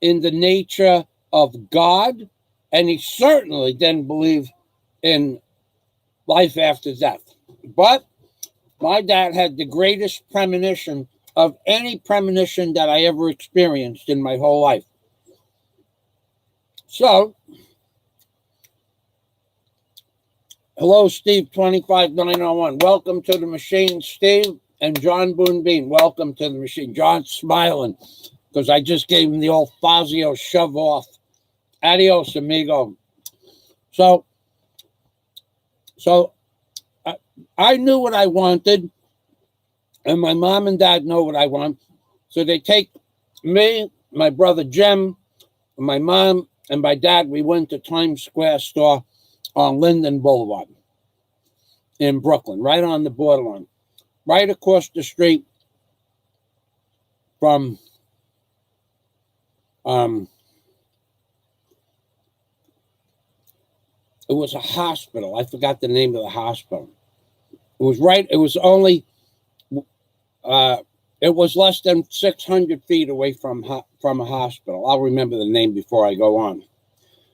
in the nature of God, and he certainly didn't believe in life after death. But my dad had the greatest premonition of any premonition that I ever experienced in my whole life. So, hello, Steve 25901. Welcome to the machine, Steve. And John Boone Bean, welcome to the machine. John's smiling because I just gave him the old Fazio shove off. Adios, amigo. So I knew what I wanted, and my mom and dad know what I want. So they take me, my brother Jim, my mom, and my dad, we went to Times Square store on Linden Boulevard in Brooklyn, right on the borderline, right across the street from it was a hospital. I forgot the name of the hospital. It was right. It was only. It was less than 600 feet away from a hospital. I'll remember the name before I go on.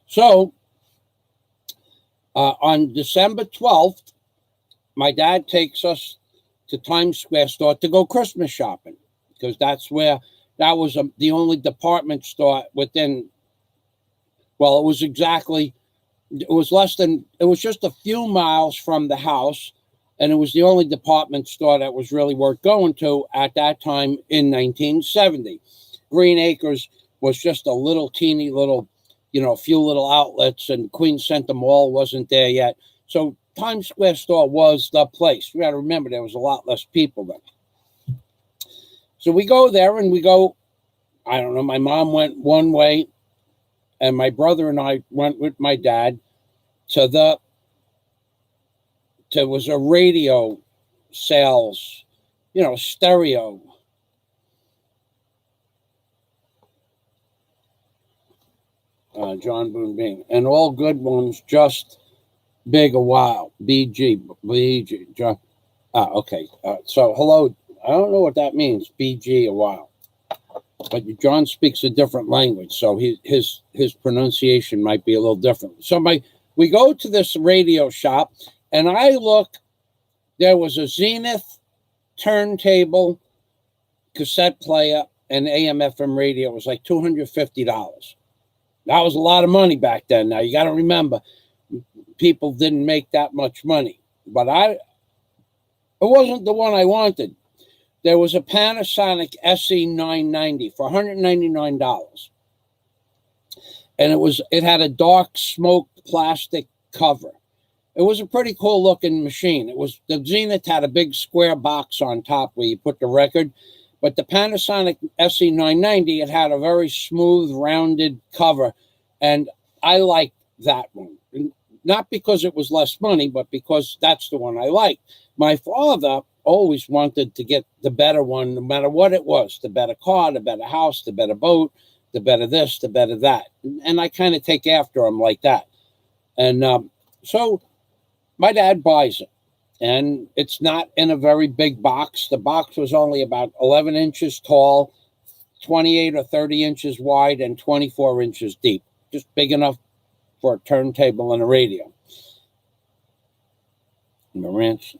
So, on December 12th, my dad takes us to Times Square store to go Christmas shopping, because that was the only department store within. Well, it was just a few miles from the house, and it was the only department store that was really worth going to at that time in 1970. Green Acres was just a little teeny little, a few little outlets, and Queen Center Mall wasn't there yet. So Times Square store was the place. We got to remember there was a lot less people then. So we go there and we go, I don't know, my mom went one way and my brother and I went with my dad there was a radio sales, stereo. John Boone Bing. And all good ones, just big a while. BG, John. Okay. So, hello. I don't know what that means, BG a while. But John speaks a different language, so his pronunciation might be a little different. So we go to this radio shop, and I look, there was a Zenith turntable, cassette player, and AM/FM radio. It was like $250. That was a lot of money back then. Now, you got to remember, people didn't make that much money. But it wasn't the one I wanted. There was a Panasonic SE990 for $199. And it had a dark smoked plastic cover. It was a pretty cool looking machine. The Zenith had a big square box on top where you put the record, but the Panasonic SE990, it had a very smooth, rounded cover, and I liked that one. Not because it was less money, but because that's the one I liked. My father always wanted to get the better one, no matter what it was, the better car, the better house, the better boat, the better this, the better that. And I kind of take after him like that. And so my dad buys it, and it's not in a very big box. The box was only about 11 inches tall, 28 or 30 inches wide, and 24 inches deep, just big enough for a turntable and a radio. Marantz.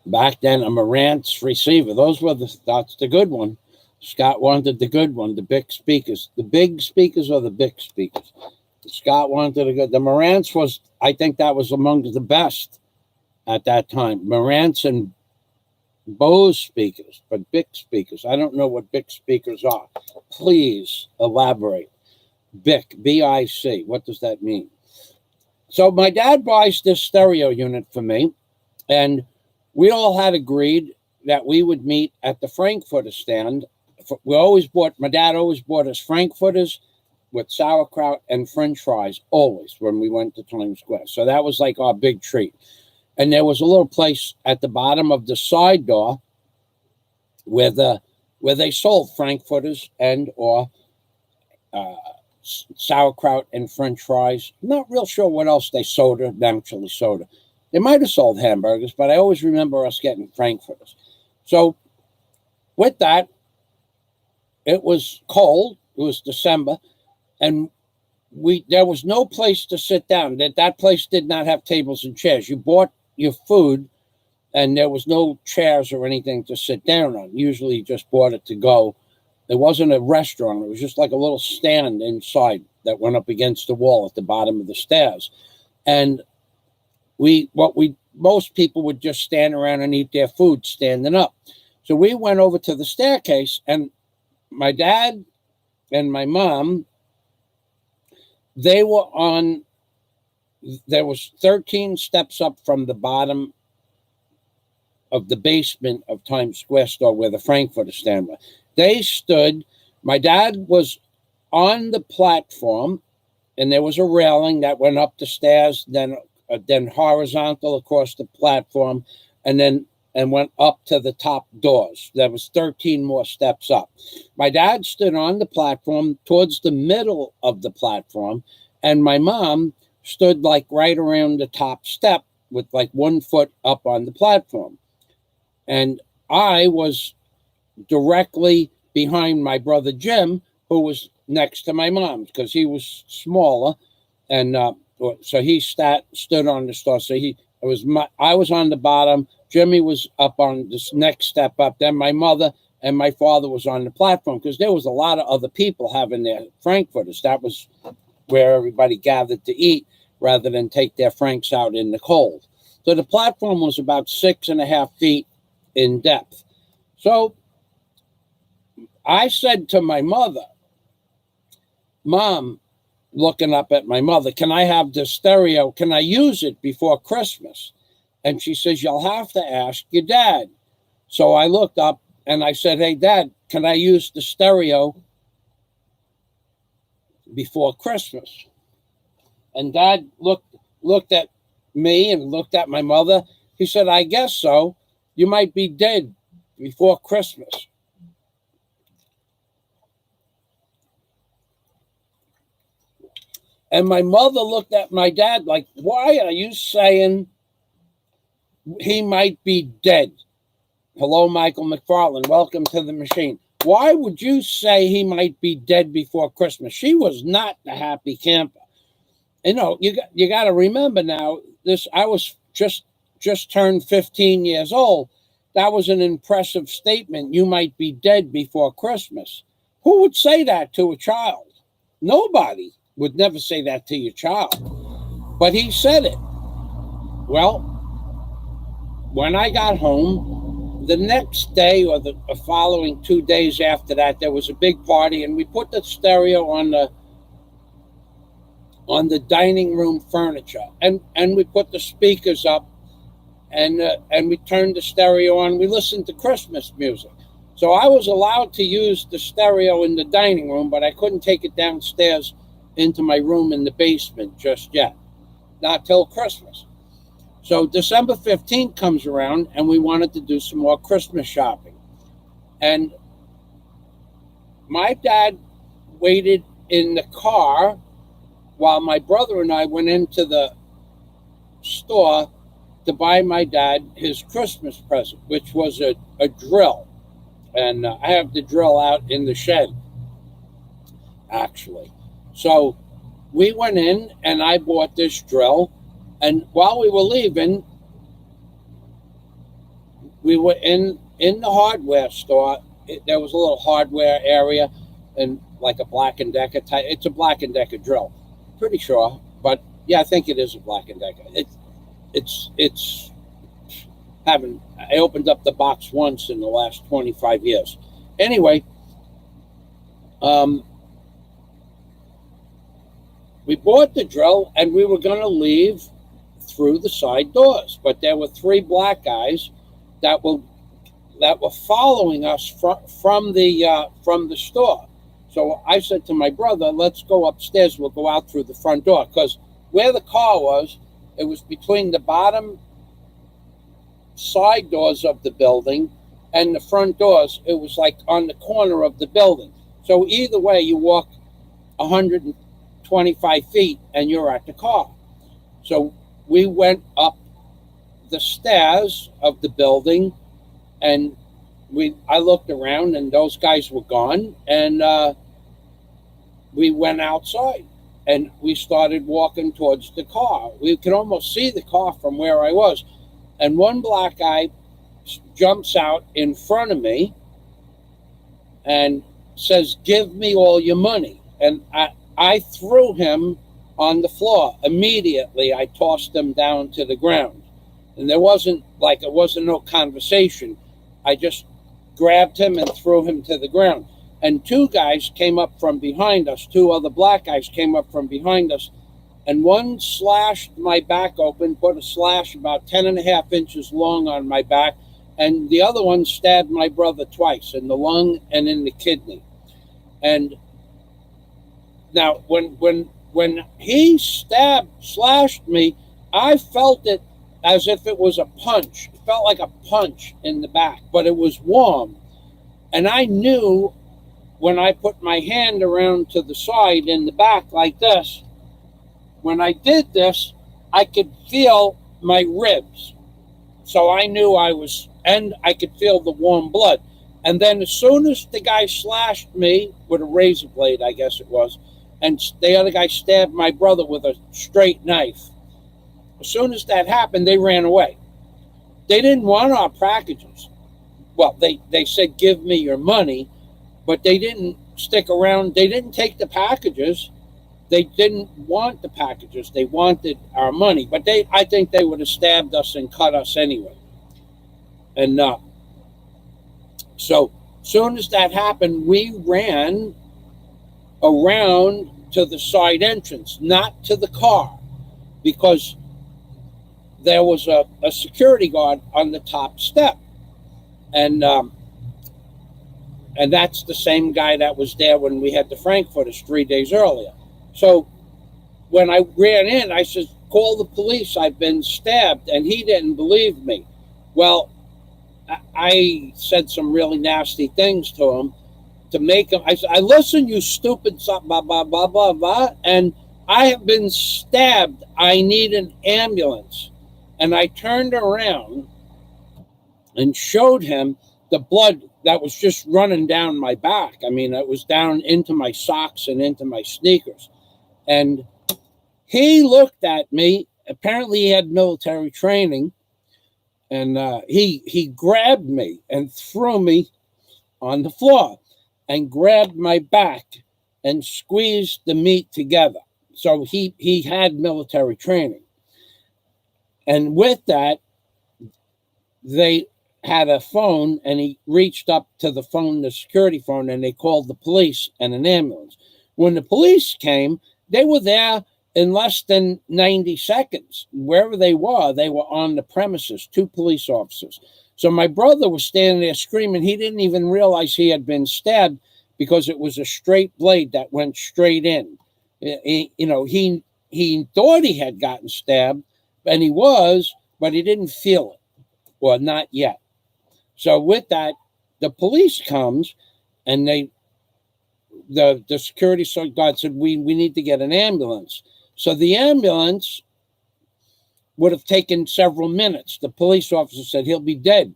Back then, a Marantz receiver. That's the good one. Scott wanted the good one, the big speakers. The big speakers or the big speakers? Scott wanted the Marantz was, I think that was among the best at that time. Marantz and Bose speakers, but big speakers. I don't know what big speakers are. Please elaborate. BIC, B-I-C. What does that mean? So my dad buys this stereo unit for me, and we all had agreed that we would meet at the Frankfurter stand. My dad always bought us Frankfurters with sauerkraut and French fries, always, when we went to Times Square. So that was like our big treat. And there was a little place at the bottom of the side door where they sold Frankfurters or sauerkraut and French fries. I'm not real sure what else they sold. They might have sold hamburgers, but I always remember us getting Frankfurters. So with that, it was cold. It was December, and there was no place to sit down. That place did not have tables and chairs. You bought your food, and there was no chairs or anything to sit down on. Usually you just bought it to go. There wasn't a restaurant. It was just like a little stand inside that went up against the wall at the bottom of the stairs. And most people would just stand around and eat their food standing up. So we went over to the staircase, and my dad and my mom, there was 13 steps up from the bottom of the basement of Times Square store where the Frankfurter stand was. They stood. My dad was on the platform, and there was a railing that went up the stairs, then horizontal across the platform, and went up to the top doors. There was 13 more steps up. My dad stood on the platform towards the middle of the platform, and my mom stood like right around the top step with like 1 foot up on the platform. And I was directly behind my brother Jim, who was next to my mom because he was smaller, and so he stood on the store. So I was on the bottom. Jimmy was up on this next step up. Then my mother and my father was on the platform because there was a lot of other people having their frankfurters. That was where everybody gathered to eat rather than take their franks out in the cold. So the platform was about 6.5 feet in depth. So I said to my mother, Mom, looking up at my mother, can I have the stereo? Can I use it before Christmas? And she says, you'll have to ask your dad. So I looked up and I said, hey, Dad, can I use the stereo before Christmas? And Dad looked at me and looked at my mother. He said, I guess so. You might be dead before Christmas. And my mother looked at my dad like, why are you saying he might be dead? Hello, Michael McFarland. Welcome to the machine. Why would you say he might be dead before Christmas? She was not the happy camper. You know, you got to remember now, I was just turned 15 years old. That was an impressive statement. You might be dead before Christmas. Who would say that to a child? Nobody would never say that to your child. But he said it. Well, when I got home, the next day or the following 2 days after that, there was a big party, and we put the stereo on the dining room furniture, and we put the speakers up, and we turned the stereo on. We listened to Christmas music. So I was allowed to use the stereo in the dining room, but I couldn't take it downstairs into my room in the basement just yet, not till Christmas. So December 15th comes around, and we wanted to do some more Christmas shopping. And my dad waited in the car while my brother and I went into the store to buy my dad his Christmas present, which was a drill. And I have the drill out in the shed, actually. So we went in, and I bought this drill. And while we were leaving, we were in the hardware store. There was a little hardware area, and like a Black & Decker type. It's a Black & Decker drill, pretty sure. But yeah, I think it is a Black & Decker. It's having. I opened up the box once in the last 25 years. Anyway, we bought the drill, and we were going to leave through the side doors, but there were 3 black guys that were following us from the store. So I said to my brother, let's go upstairs. We'll go out through the front door, because where the car was, it was between the bottom side doors of the building and the front doors. It was like on the corner of the building. So either way, you walk 125 feet and you're at the car. So we went up the stairs of the building, and I looked around, and those guys were gone, and we went outside, and we started walking towards the car. We could almost see the car from where I was, and one black guy jumps out in front of me and says, give me all your money. And I threw him on the floor. Immediately, I tossed him down to the ground. And it wasn't no conversation. I just grabbed him and threw him to the ground. And 2 guys came up from behind us. 2 other black guys came up from behind us. And one slashed my back open, put a slash about 10.5 inches long on my back. And the other one stabbed my brother twice, in the lung and in the kidney. And Now, when he slashed me, I felt it as if it was a punch. It felt like a punch in the back, but it was warm. And I knew when I put my hand around to the side in the back like this, when I did this, I could feel my ribs. So I knew I was, and I could feel the warm blood. And then as soon as the guy slashed me with a razor blade, I guess it was, and the other guy stabbed my brother with a straight knife, as soon as that happened, they ran away. They didn't want our packages. Well, they said, give me your money, but they didn't stick around. They didn't take the packages. They didn't want the packages. They wanted our money. But I think they would have stabbed us and cut us anyway. And so soon as that happened, we ran around to the side entrance, not to the car, because there was a security guard on the top step. And that's the same guy that was there when we had the Frankfurters 3 days earlier. So when I ran in, I said, call the police, I've been stabbed. And he didn't believe me. Well, I said some really nasty things to him to make him. I said, listen, you stupid, blah, blah, blah, blah, blah. And I have been stabbed. I need an ambulance. And I turned around and showed him the blood that was just running down my back. I mean, it was down into my socks and into my sneakers. And he looked at me. Apparently he had military training. And he grabbed me and threw me on the floor and grabbed my back and squeezed the meat together. So he had military training. And with that, they had a phone, and he reached up to the phone, the security phone, and they called the police and an ambulance. When the police came, they were there in less than 90 seconds. Wherever they were on the premises, 2 police officers. So my brother was standing there screaming. He didn't even realize he had been stabbed because it was a straight blade that went straight in. He thought he had gotten stabbed, and he was, but he didn't feel it, or not yet. So with that, the police comes, and the security guard said, we need to get an ambulance. So the ambulance would have taken several minutes. The police officer said he'll be dead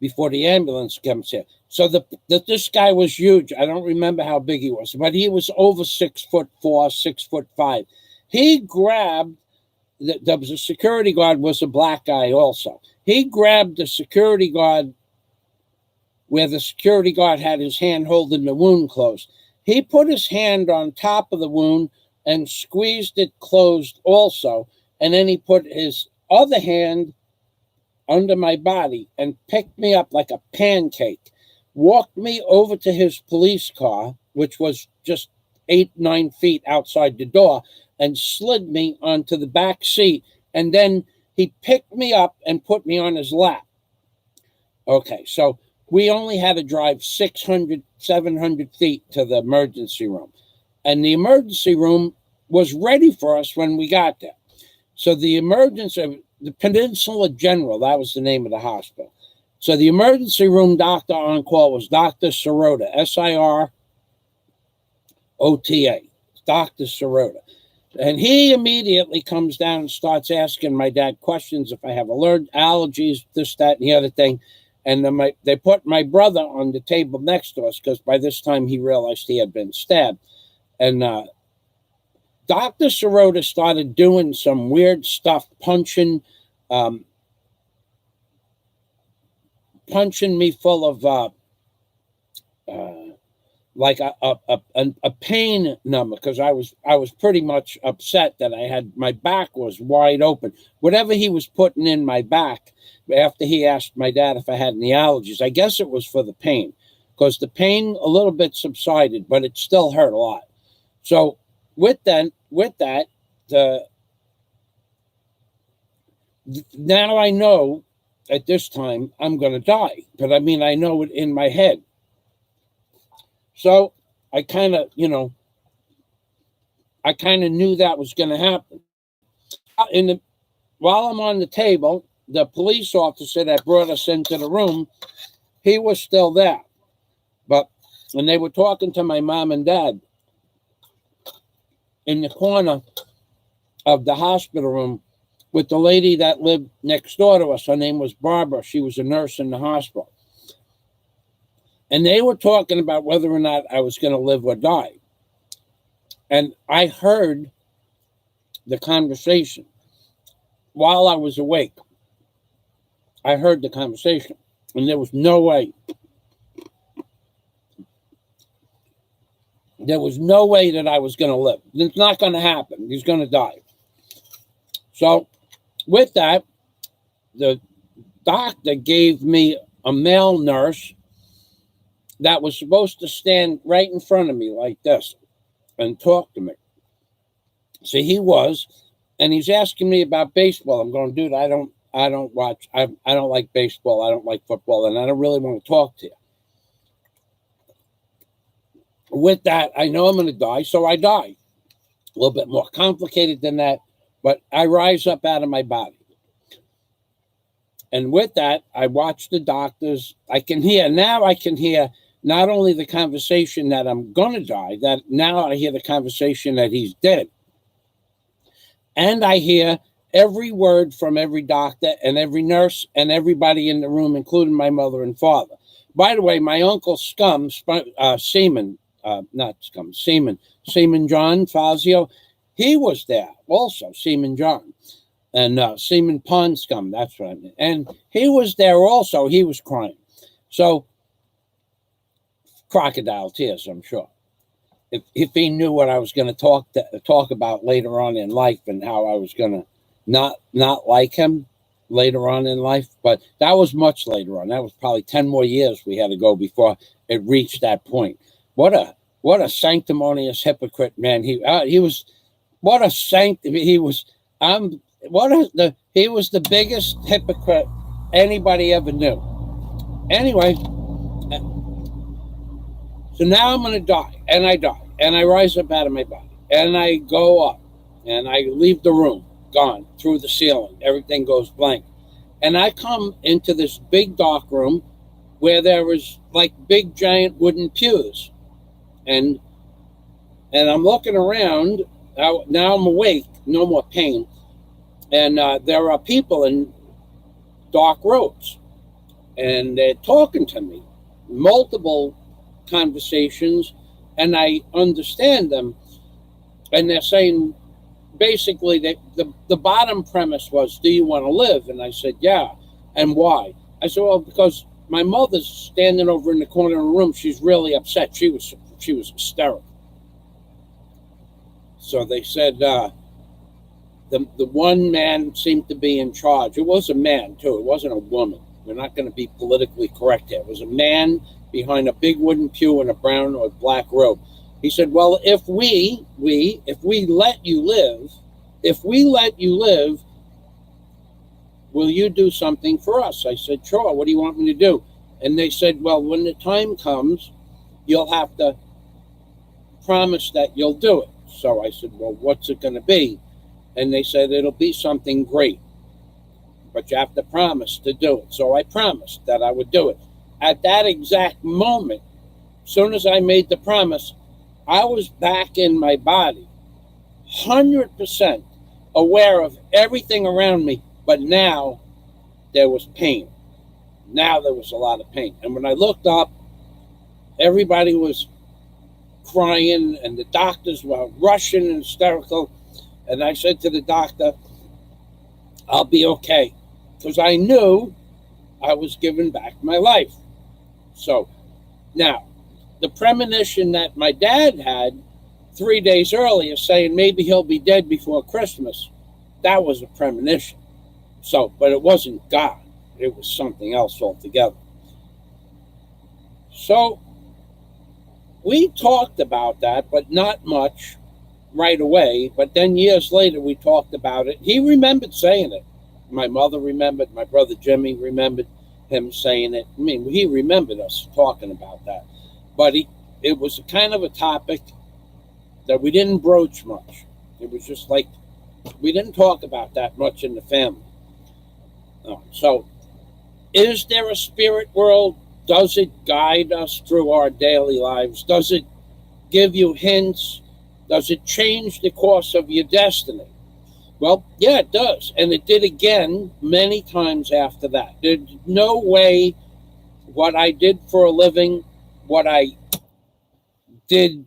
before the ambulance comes here. So this guy was huge. I don't remember how big he was, but he was over 6'4", 6'5". He grabbed, there was a security guard, was a black guy also. He grabbed the security guard where the security guard had his hand holding the wound closed. He put his hand on top of the wound and squeezed it closed also. And then he put his other hand under my body and picked me up like a pancake, walked me over to his police car, which was just 8-9 feet outside the door, and slid me onto the back seat. And then he picked me up and put me on his lap. Okay, so we only had to drive 600, 700 feet to the emergency room. And the emergency room was ready for us when we got there. So the Peninsula General, that was the name of the hospital. So the emergency room doctor on call was Dr. Sirota, Sirota, Dr. Sirota. And he immediately comes down and starts asking my dad questions if I have allergies, this, that, and the other thing. And then they put my brother on the table next to us because by this time he realized he had been stabbed. And Dr. Sirota started doing some weird stuff, punching me full of like a pain number, because I was pretty much upset that I had, my back was wide open. Whatever he was putting in my back after he asked my dad if I had any allergies, I guess it was for the pain, because the pain a little bit subsided, but it still hurt a lot. So with that, now I know at this time I'm going to die, but I mean, I know it in my head. So I kind of, I kind of knew that was going to happen. While I'm on the table, the police officer that brought us into the room, he was still there. But when they were talking to my mom and dad in the corner of the hospital room with the lady that lived next door to us, her name was Barbara. She was a nurse in the hospital. And they were talking about whether or not I was going to live or die. And I heard the conversation while I was awake. I heard the conversation, and there was no way. There was no way that I was going to live. It's not going to happen. He's going to die. So with that, the doctor gave me a male nurse that was supposed to stand right in front of me like this and talk to me. So he was, and he's asking me about baseball. I'm going, dude, I don't watch. I don't like baseball. I don't like football, and I don't really want to talk to you. With that, I know I'm going to die, so I die. A little bit more complicated than that, but I rise up out of my body. And with that, I watch the doctors. I can hear not only the conversation that I'm going to die, that now I hear the conversation that he's dead. And I hear every word from every doctor and every nurse and everybody in the room, including my mother and father. By the way, my uncle Seaman John Fazio, he was there also, Seaman John. And Seaman Pond Scum, that's what I mean. And he was there also. He was crying. So, crocodile tears, I'm sure. If he knew what I was going to talk about later on in life and how I was going to not like him later on in life. But that was much later on. That was probably 10 more years we had to go before it reached that point. What a sanctimonious hypocrite, man. He was the biggest hypocrite anybody ever knew. Anyway, so now I'm going to die, and I die, and I rise up out of my body, and I go up, and I leave the room, gone, through the ceiling. Everything goes blank. And I come into this big dark room where there was like big giant wooden pews. And I'm looking around. Now I'm awake, no more pain. And there are people in dark robes. And they're talking to me. Multiple conversations. And I understand them. And they're saying, basically, the bottom premise was, do you want to live? And I said, yeah. And why? I said, well, because my mother's standing over in the corner of the room. She's really upset. She was hysterical. So they said the one man seemed to be in charge. It was a man, too. It wasn't a woman. We're not going to be politically correct here. It was a man behind a big wooden pew in a brown or black robe. He said, well, if we let you live, will you do something for us? I said, sure. What do you want me to do? And they said, well, when the time comes, you'll have to promise that you'll do it. So I said, well, what's it going to be? And they said, it'll be something great, but you have to promise to do it. So I promised that I would do it. At that exact moment, as soon as I made the promise, I was back in my body, 100% aware of everything around me, but now there was pain. Now there was a lot of pain. And when I looked up, everybody was crying, and the doctors were rushing and hysterical. And I said to the doctor, I'll be okay, because I knew I was giving back my life. So now, the premonition that my dad had 3 days earlier saying maybe he'll be dead before Christmas, that was a premonition. So, but it wasn't God. It was something else altogether. So we talked about that, but not much right away. But then years later, we talked about it. He remembered saying it. My mother remembered. My brother Jimmy remembered him saying it. I mean, he remembered us talking about that. But it was kind of a topic that we didn't broach much. It was just like we didn't talk about that much in the family. So, is there a spirit world? Does it guide us through our daily lives? Does it give you hints? Does it change the course of your destiny? Well, yeah, it does. And it did again many times after that. There's no way what I did for a living, what I did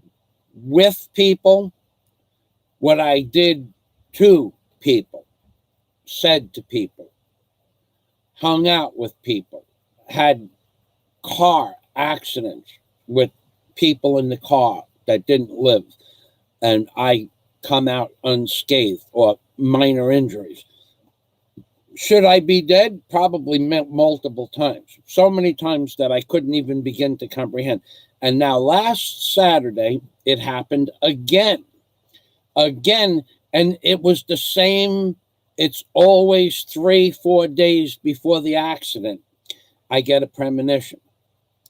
with people, what I did to people, said to people, hung out with people, had car accidents with people in the car that didn't live, and I come out unscathed or minor injuries. Should I be dead? Probably multiple times. So many times that I couldn't even begin to comprehend. And now last Saturday, it happened again. Again, and it was the same. It's always 3-4 days before the accident, I get a premonition.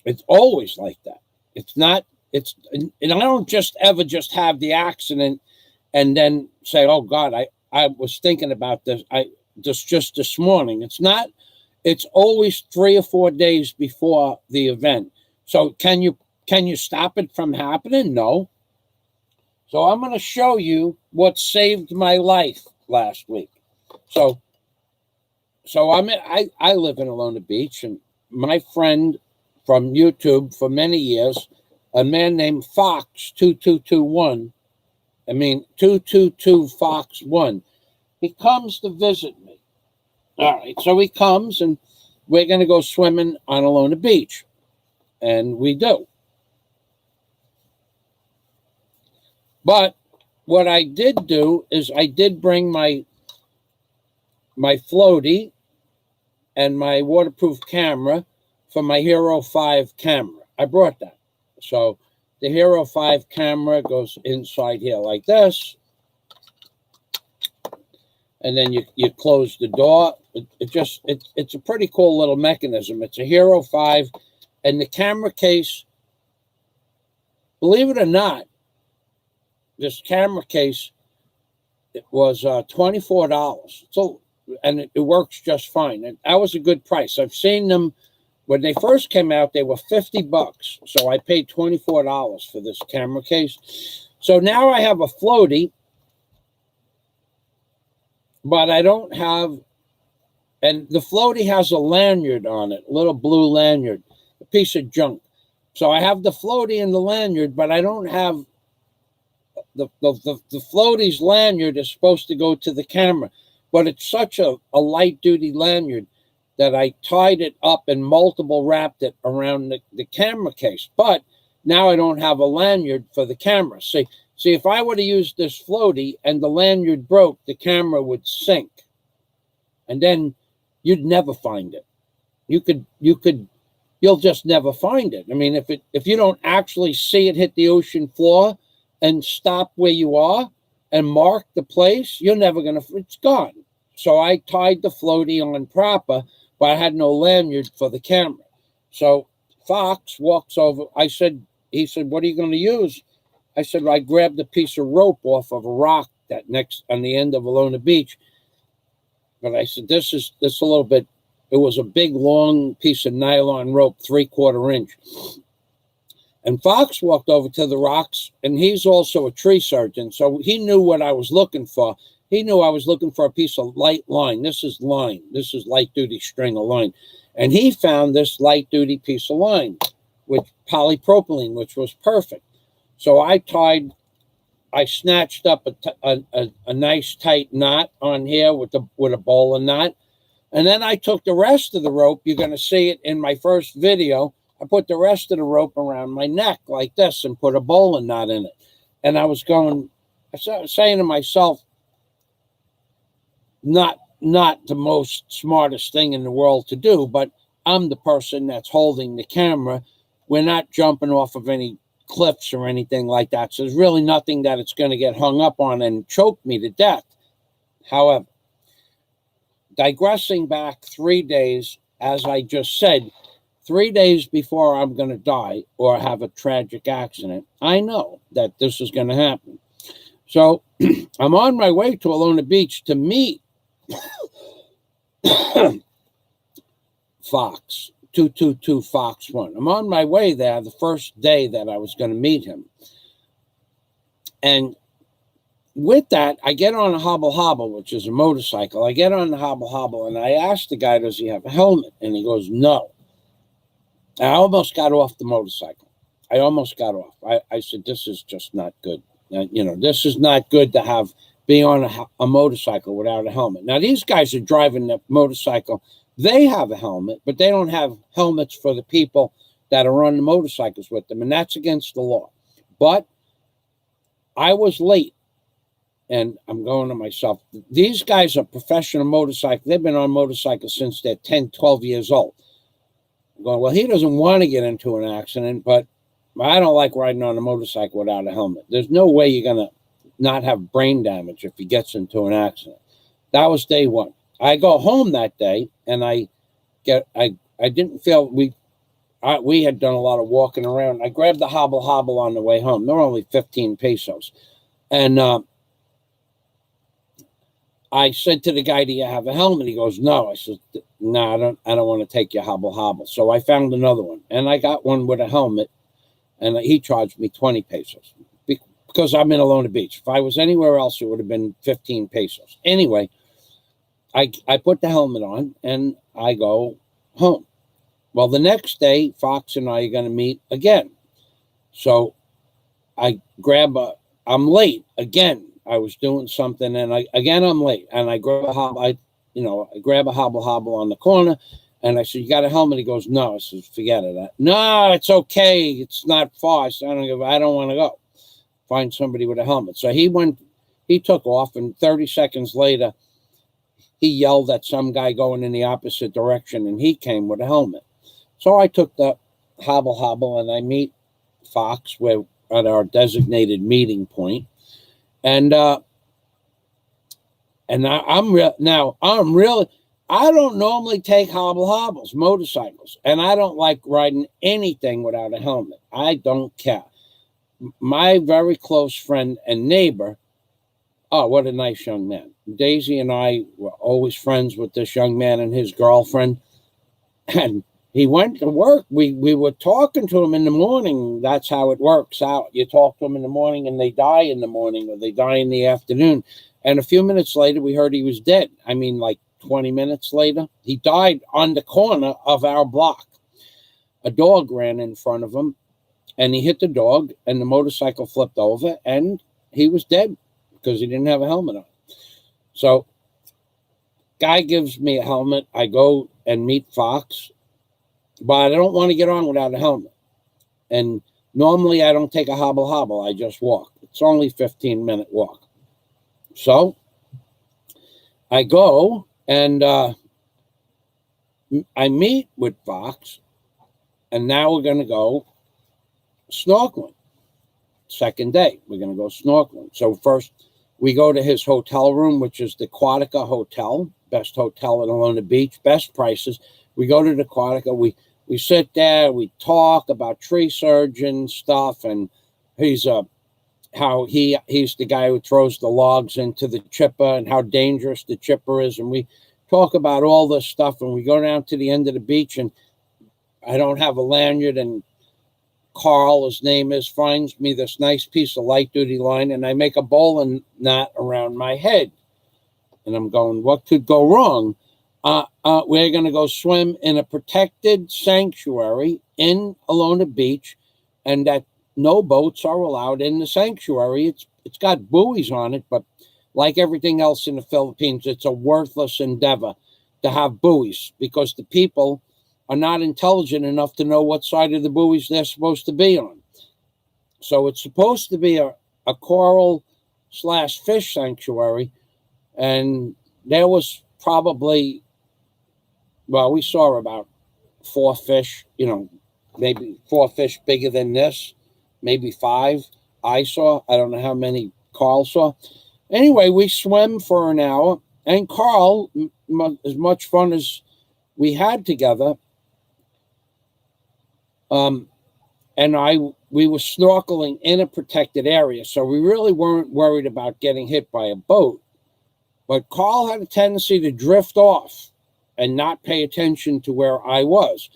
It's always like that. It's not, and I don't just ever just have the accident and then say, oh God, I was thinking about this. Just this morning. It's not, it's always 3 or 4 days before the event. So can you stop it from happening? No. So I'm going to show you what saved my life last week. So I live in Alona Beach, and my friend from YouTube for many years, a man named Fox 2221, 222 Fox 1, he comes to visit me. All right, so he comes, and we're going to go swimming on Alona Beach, and we do. But what I did do is I did bring my floaty and my waterproof camera for my Hero 5 camera. I brought that. So the Hero 5 camera goes inside here like this. And then you close the door. It's a pretty cool little mechanism. It's a Hero 5. And the camera case, believe it or not, this camera case, it was $24. So, and it works just fine. And that was a good price. I've seen them when they first came out, they were $50. So I paid $24 for this camera case. So now I have a floaty, but I don't have, and the floaty has a lanyard on it, a little blue lanyard, a piece of junk. So I have the floaty and the lanyard, but I don't have the floaty's lanyard is supposed to go to the camera, but it's such a light duty lanyard that I tied it up and multiple wrapped it around the camera case. But now I don't have a lanyard for the camera. See, if I were to use this floaty and the lanyard broke, the camera would sink. And then you'd never find it. You'll just never find it. I mean, if you don't actually see it hit the ocean floor and stop where you are and mark the place, you're never going to, it's gone. So I tied the floaty on proper, but I had no lanyard for the camera. So Fox walks over. He said, what are you going to use? I said, well, I grabbed a piece of rope off of a rock that next on the end of Alona Beach. But I said, this a little bit, it was a big, long piece of nylon rope, 3/4 inch. And Fox walked over to the rocks, and he's also a tree surgeon, so he knew what I was looking for. He knew I was looking for a piece of light line. This is line. This is light-duty string of line. And he found this light-duty piece of line with polypropylene, which was perfect. So I snatched up a nice tight knot on here with a bowler knot. And then I took the rest of the rope. You're going to see it in my first video. I put the rest of the rope around my neck like this and put a bowling knot in it. And I was saying to myself, not the most smartest thing in the world to do, but I'm the person that's holding the camera. We're not jumping off of any cliffs or anything like that. So there's really nothing that it's going to get hung up on and choke me to death. However, digressing back 3 days, as I just said, 3 days before I'm going to die or have a tragic accident, I know that this is going to happen. So I'm on my way to Alona Beach to meet Fox, 222 Fox 1. I'm on my way there the first day that I was going to meet him. And with that, I get on a hobble hobble, which is a motorcycle. I get on the hobble hobble and I asked the guy, does he have a helmet? And he goes, no. I almost got off the motorcycle. I almost got off. I said, this is just not good. This is not good to be on a motorcycle without a helmet. Now, these guys are driving the motorcycle. They have a helmet, but they don't have helmets for the people that are on the motorcycles with them, and that's against the law. But I was late, and I'm going to myself, these guys are professional motorcyclists. They've been on motorcycles since they're 10, 12 years old. I'm going, well, he doesn't want to get into an accident, but I don't like riding on a motorcycle without a helmet. There's no way you're going to not have brain damage if he gets into an accident. That was day one. I go home that day, and I didn't feel, we had done a lot of walking around. I grabbed the hobble hobble on the way home. They're only 15 pesos. And I said to the guy, do you have a helmet? He goes, no. I said, no, I don't want to take your hobble hobble. So I found another one, and I got one with a helmet, and he charged me 20 pesos because I'm in Alona Beach. If I was anywhere else, it would have been 15 pesos. Anyway, I put the helmet on, and I go home. Well, the next day, Fox and I are going to meet again. So I I'm late again. I was doing something, and I'm late, and I grab a hobble. I grab a hobble hobble on the corner, and I said, "You got a helmet?" He goes, "No." I said, "Forget it. No, it's okay. It's not far." I said, I don't want to go. Find somebody with a helmet. So he took off, and 30 seconds later, he yelled at some guy going in the opposite direction, and he came with a helmet. So I took the hobble hobble, and I meet Fox at our designated meeting point. And I don't normally take hobble hobbles, motorcycles, and I don't like riding anything without a helmet. I don't care. My very close friend and neighbor, oh, what a nice young man. Daisy and I were always friends with this young man and his girlfriend. And he went to work. We were talking to him in the morning. That's how it works out. You talk to them in the morning and they die in the morning, or they die in the afternoon. And a few minutes later, we heard he was dead. I mean, like 20 minutes later, he died on the corner of our block. A dog ran in front of him, and he hit the dog, and the motorcycle flipped over, and he was dead because he didn't have a helmet on. So guy gives me a helmet. I go and meet Fox, but I don't want to get on without a helmet. And normally I don't take a hobble hobble. I just walk. It's only 15-minute walk. So I go and I meet with Fox, and now we're going to go snorkeling. Second day, we're going to go snorkeling. So first, we go to his hotel room, which is the Aquatica Hotel, best hotel in Alona Beach, best prices. We go to the Aquatica. We sit there. We talk about tree surgeon stuff, and he's the guy who throws the logs into the chipper and how dangerous the chipper is. And we talk about all this stuff, and we go down to the end of the beach, and I don't have a lanyard, and Carl, his name is, finds me this nice piece of light duty line, and I make a bowling knot around my head. And I'm going, what could go wrong? We're going to go swim in a protected sanctuary in Alona Beach, and that no boats are allowed in the sanctuary. It's got buoys on it, but like everything else in the Philippines, it's a worthless endeavor to have buoys because the people are not intelligent enough to know what side of the buoys they're supposed to be on. So it's supposed to be a coral/fish sanctuary, and there was probably, well, we saw about 4 fish, maybe 4 fish bigger than this, maybe 5 I saw. I don't know how many Carl saw. Anyway, we swim for an hour, and Carl, as much fun as we had together, And we were snorkeling in a protected area, so we really weren't worried about getting hit by a boat. But Carl had a tendency to drift off and not pay attention to where I was.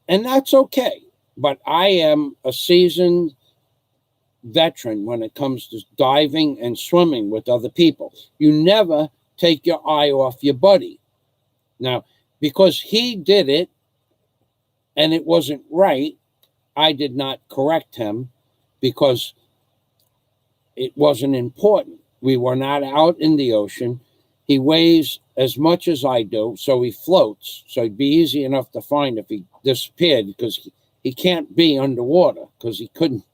And that's okay. But I am a seasoned veteran when it comes to diving and swimming with other people. You never take your eye off your buddy. Now, because he did it and it wasn't right, I did not correct him because it wasn't important. We were not out in the ocean. He weighs as much as I do, so he floats. So it'd be easy enough to find if he disappeared, because he can't be underwater, because he couldn't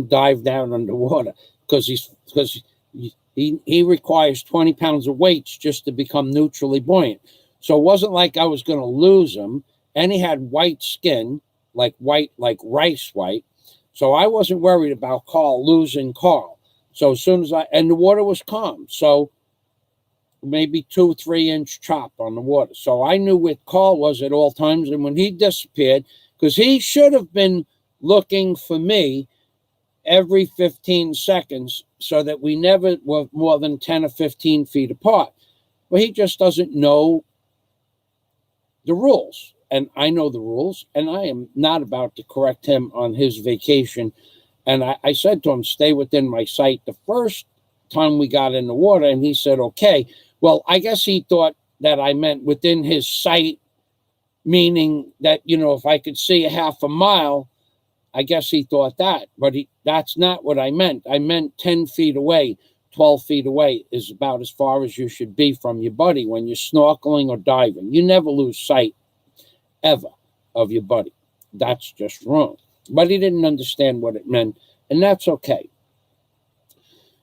dive down underwater, because he requires 20 pounds of weights just to become neutrally buoyant. So it wasn't like I was going to lose him. And he had white skin, like rice white. So I wasn't worried about losing Carl. So as soon as and the water was calm. So maybe 2-3 inch chop on the water. So I knew where Carl was at all times. And when he disappeared, because he should have been looking for me every 15 seconds so that we never were more than 10 or 15 feet apart. But he just doesn't know the rules. And I know the rules, and I am not about to correct him on his vacation. And I said to him, stay within my sight the first time we got in the water, and he said, okay. Well, I guess he thought that I meant within his sight, meaning that, if I could see a half a mile, I guess he thought that. But that's not what I meant. I meant 10 feet away, 12 feet away is about as far as you should be from your buddy when you're snorkeling or diving. You never lose sight ever of your buddy. That's just wrong. But he didn't understand what it meant, and that's okay.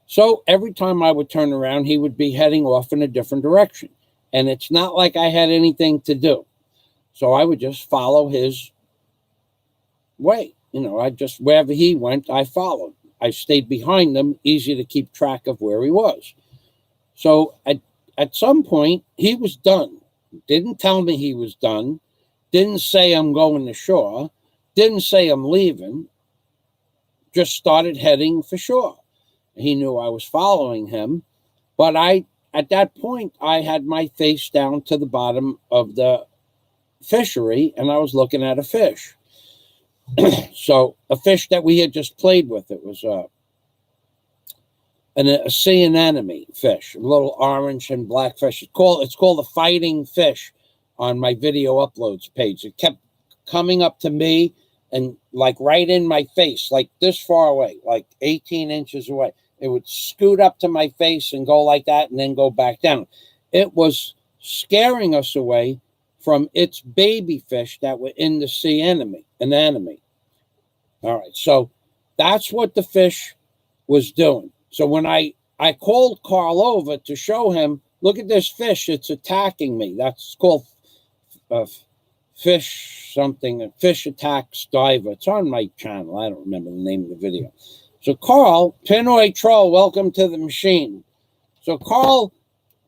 So every time I would turn around, he would be heading off in a different direction. And it's not like I had anything to do. So I would just follow his way. I just, wherever he went, I followed. I stayed behind him, easy to keep track of where he was. So at some point, he was done. Didn't tell me he was done. Didn't say I'm going to shore. Didn't say I'm leaving. Just started heading for shore. He knew I was following him. But at that point, I had my face down to the bottom of the fishery, and I was looking at a fish. So a fish that we had just played with. It was a sea anemone fish, a little orange and black fish. It's called a fighting fish on my video uploads page. It kept coming up to me and like right in my face, like this far away, like 18 inches away. It would scoot up to my face and go like that and then go back down. It was scaring us away from its baby fish that were in the sea anemone. All right, so that's what the fish was doing. So when I called Carl over to show him, look at this fish, it's attacking me. That's called fish attacks diver. It's on my channel. I don't remember the name of the video. So Carl, Pinoy Troll, welcome to the machine. So Carl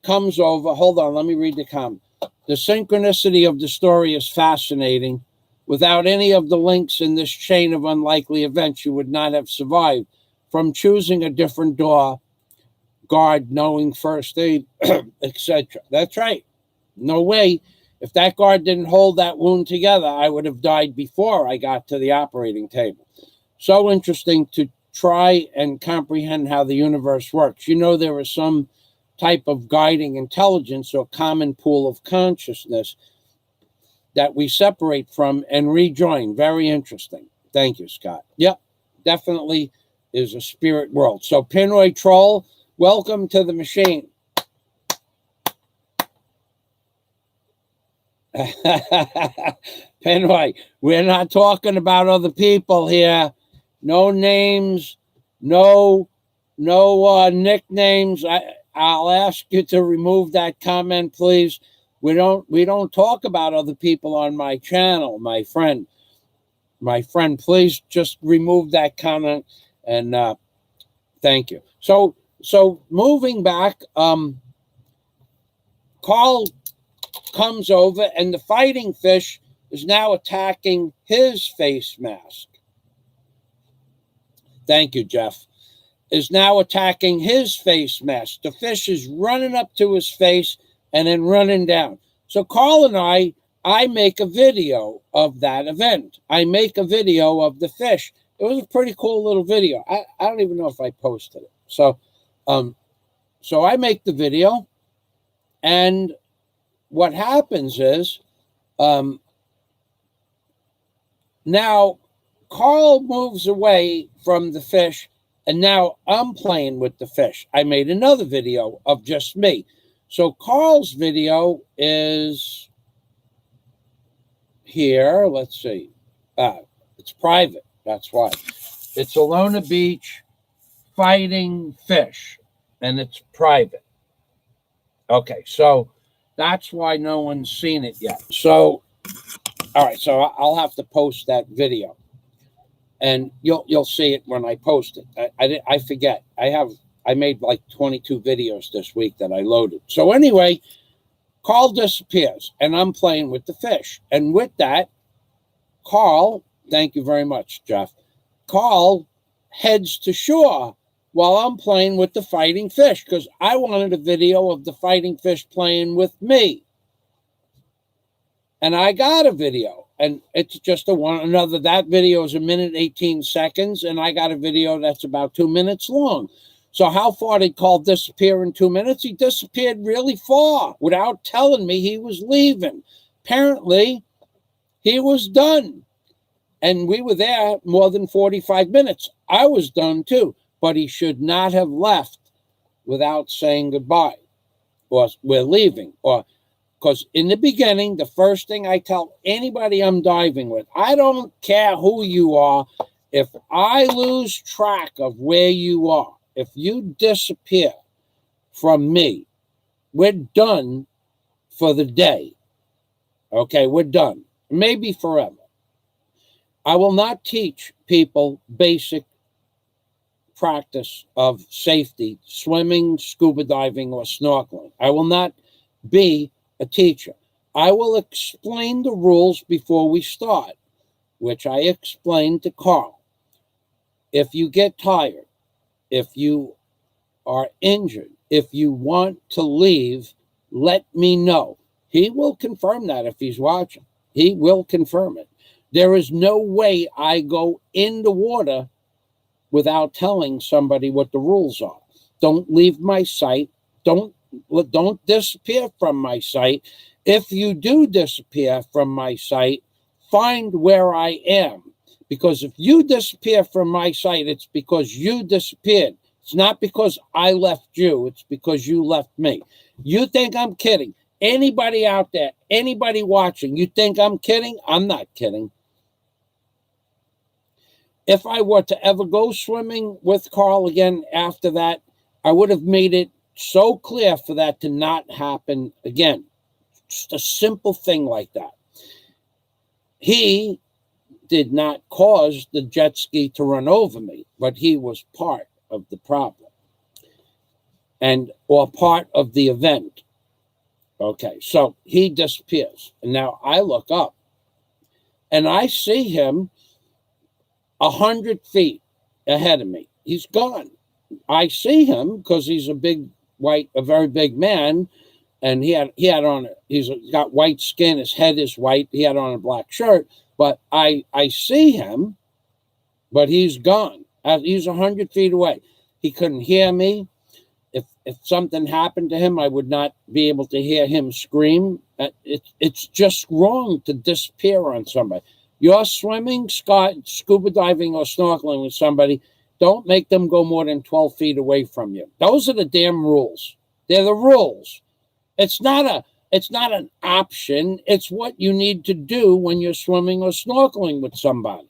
comes over. Hold on, let me read the comment. The synchronicity of the story is fascinating. Without any of the links in this chain of unlikely events, you would not have survived. From choosing a different guard, knowing first aid, etc. That's right. No way. If that guard didn't hold that wound together, I would have died before I got to the operating table. So interesting to try and comprehend how the universe works. There is some type of guiding intelligence or common pool of consciousness that we separate from and rejoin. Very interesting. Thank you, Scott. Yep, definitely is a spirit world. So Pinoy Troll, welcome to the machine. Pinoy, we're not talking about other people here. No names, no nicknames. I'll ask you to remove that comment, please. We don't talk about other people on my channel, my friend. Please just remove that comment, and thank you. So moving back, Carl comes over, and the fighting fish is now attacking his face mask. Thank you, Jeff. Is now attacking his face mask. The fish is running up to his face and then running down. So Carl and I make a video of that event. I make a video of the fish. It was a pretty cool little video. I don't even know if I posted it. So I make the video, and what happens is now Carl moves away from the fish, and now I'm playing with the fish. I made another video of just me. So Carl's video is here. Let's see. It's private. That's why. It's Alona Beach fighting fish, and it's private. Okay, so that's why no one's seen it yet. So, all right, so I'll have to post that video, and you'll see it when I post it. I forget. I made like 22 videos this week that I loaded. So anyway, Carl disappears, and I'm playing with the fish. And with that, Carl, thank you very much, Jeff. Carl heads to shore while I'm playing with the fighting fish, because I wanted a video of the fighting fish playing with me. And I got a video, and it's just that video is 1:18, and I got a video that's about 2 minutes long. So how far did Carl disappear in 2 minutes? He disappeared really far without telling me he was leaving. Apparently, he was done. And we were there more than 45 minutes. I was done too, but he should not have left without saying goodbye, or we're leaving, or because in the beginning, the first thing I tell anybody I'm diving with, I don't care who you are. If I lose track of where you are, if you disappear from me, we're done for the day. Okay, we're done. Maybe forever. I will not teach people basic practice of safety, swimming, scuba diving, or snorkeling. I will not be a teacher. I will explain the rules before we start, which I explained to Carl. If you get tired, if you are injured, if you want to leave, let me know. He will confirm that if he's watching. He will confirm it. There is no way I go in the water without telling somebody what the rules are. Don't leave my site. Don't disappear from my site. If you do disappear from my site, find where I am. Because if you disappear from my site, it's because you disappeared. It's not because I left you. It's because you left me. You think I'm kidding. Anybody out there, anybody watching, you think I'm kidding? I'm not kidding. If I were to ever go swimming with Carl again after that, I would have made it so clear for that to not happen again. Just a simple thing like that. He did not cause the jet ski to run over me, but he was part of the problem or part of the event. Okay, so he disappears. And now I look up and I see him 100 feet ahead of me. He's gone. I see him because he's a very big man, and he's got white skin. His head is white. He had on a black shirt, but I see him, but he's gone. He's 100 feet away. He couldn't hear me. If something happened to him, I would not be able to hear him scream. It's just wrong to disappear on somebody. You're swimming, scuba diving, or snorkeling with somebody, don't make them go more than 12 feet away from you. Those are the damn rules. They're the rules. It's not an option. It's what you need to do when you're swimming or snorkeling with somebody.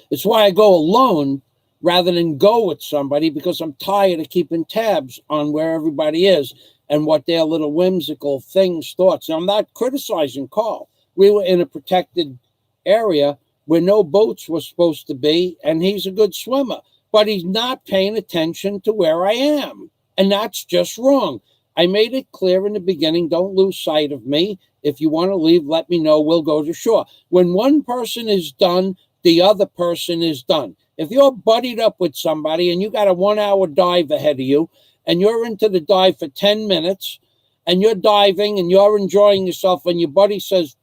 It's why I go alone rather than go with somebody, because I'm tired of keeping tabs on where everybody is and what their little whimsical thoughts. And I'm not criticizing Carl. We were in a protected area where no boats were supposed to be, and he's a good swimmer, but he's not paying attention to where I am. And that's just wrong. I made it clear in the beginning, don't lose sight of me. If you want to leave, let me know. We'll go to shore. When one person is done, the other person is done. If you're buddied up with somebody and you got a 1 hour dive ahead of you and you're into the dive for 10 minutes and you're diving and you're enjoying yourself and your buddy says,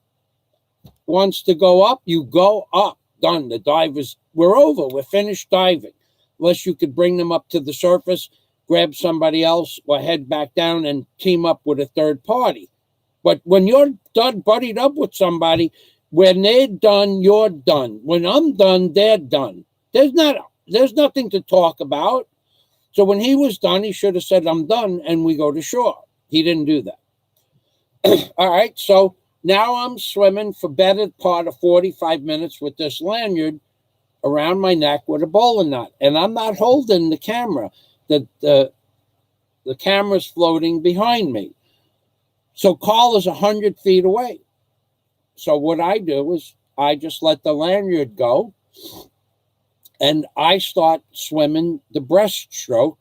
wants to go up, you go up. Done. The dive is, we're over. We're finished diving. Unless you could bring them up to the surface, grab somebody else, or head back down and team up with a third party. But when you're done, buddied up with somebody, when they're done, you're done. When I'm done, they're done. There's nothing to talk about. So when he was done, he should have said, I'm done, and we go to shore. He didn't do that. All right, so now I'm swimming for better part of 45 minutes with this lanyard around my neck with a bowling knot. And I'm not holding the camera. The camera's floating behind me. So Carl is 100 feet away. So what I do is I just let the lanyard go and I start swimming the breaststroke,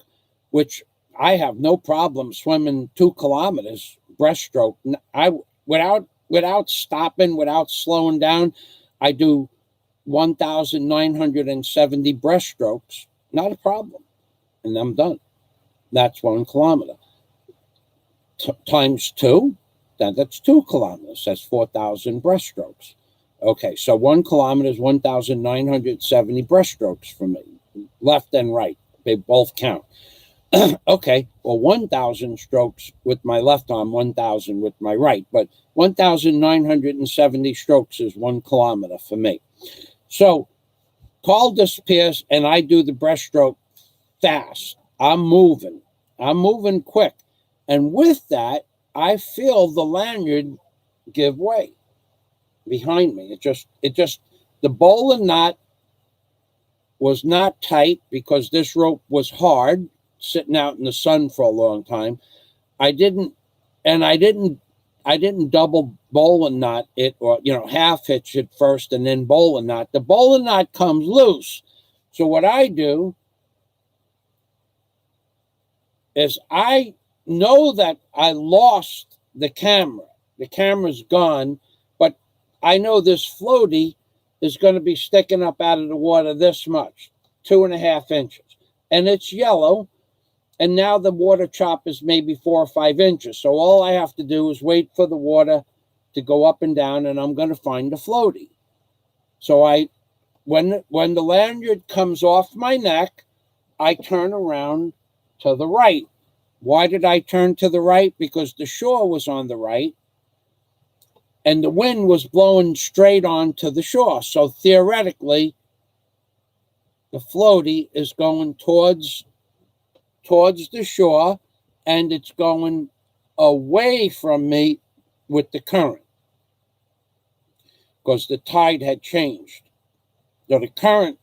which I have no problem swimming 2 kilometers breaststroke. Without stopping, without slowing down, I do 1,970 breaststrokes. Not a problem. And I'm done. That's 1 kilometer. Times 2, that's 2 kilometers. That's 4,000 breaststrokes. Okay, so 1 kilometer is 1,970 breaststrokes for me, left and right. They both count. Okay, well, 1,000 strokes with my left arm, 1,000 with my right, but 1,970 strokes is 1 kilometer for me. So Carl disappears and I do the breaststroke fast. I'm moving quick. And with that, I feel the lanyard give way behind me. It just, the bowling knot was not tight because this rope was hard, sitting out in the sun for a long time. I didn't double bowling knot it, or half hitch it first and then bowling knot. The bowling knot comes loose. So what I do is I know that I lost the camera. The camera's gone, but I know this floaty is going to be sticking up out of the water this much, 2.5 inches. And it's yellow. And now the water chop is maybe 4 or 5 inches. So all I have to do is wait for the water to go up and down, and I'm going to find the floaty. So when the lanyard comes off my neck, I turn around to the right. Why did I turn to the right? Because the shore was on the right, and the wind was blowing straight onto the shore. So theoretically, the floaty is going towards the shore, and it's going away from me with the current because the tide had changed. So the current,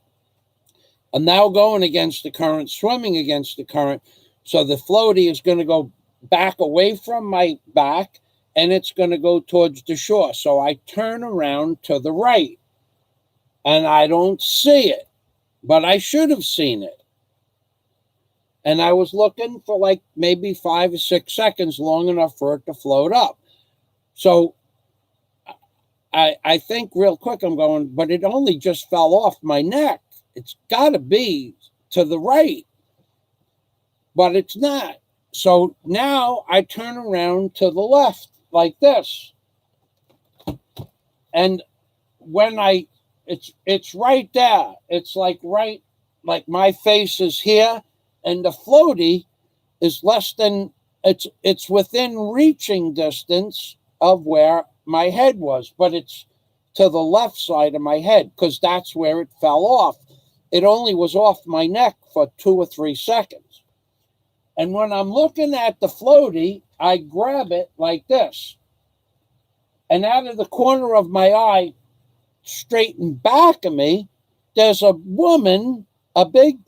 I'm now going against the current, swimming against the current. So the floaty is going to go back away from my back, and it's going to go towards the shore. So I turn around to the right, and I don't see it, but I should have seen it. And I was looking for like maybe 5 or 6 seconds, long enough for it to float up. So I think real quick, I'm going, but it only just fell off my neck. It's got to be to the right, but it's not. So now I turn around to the left like this. And when it's right there. It's like my face is here. And the floaty is less than, it's within reaching distance of where my head was, but it's to the left side of my head because that's where it fell off. It only was off my neck for 2 or 3 seconds. And when I'm looking at the floaty, I grab it like this. And out of the corner of my eye, straight in back of me, there's a woman, a big,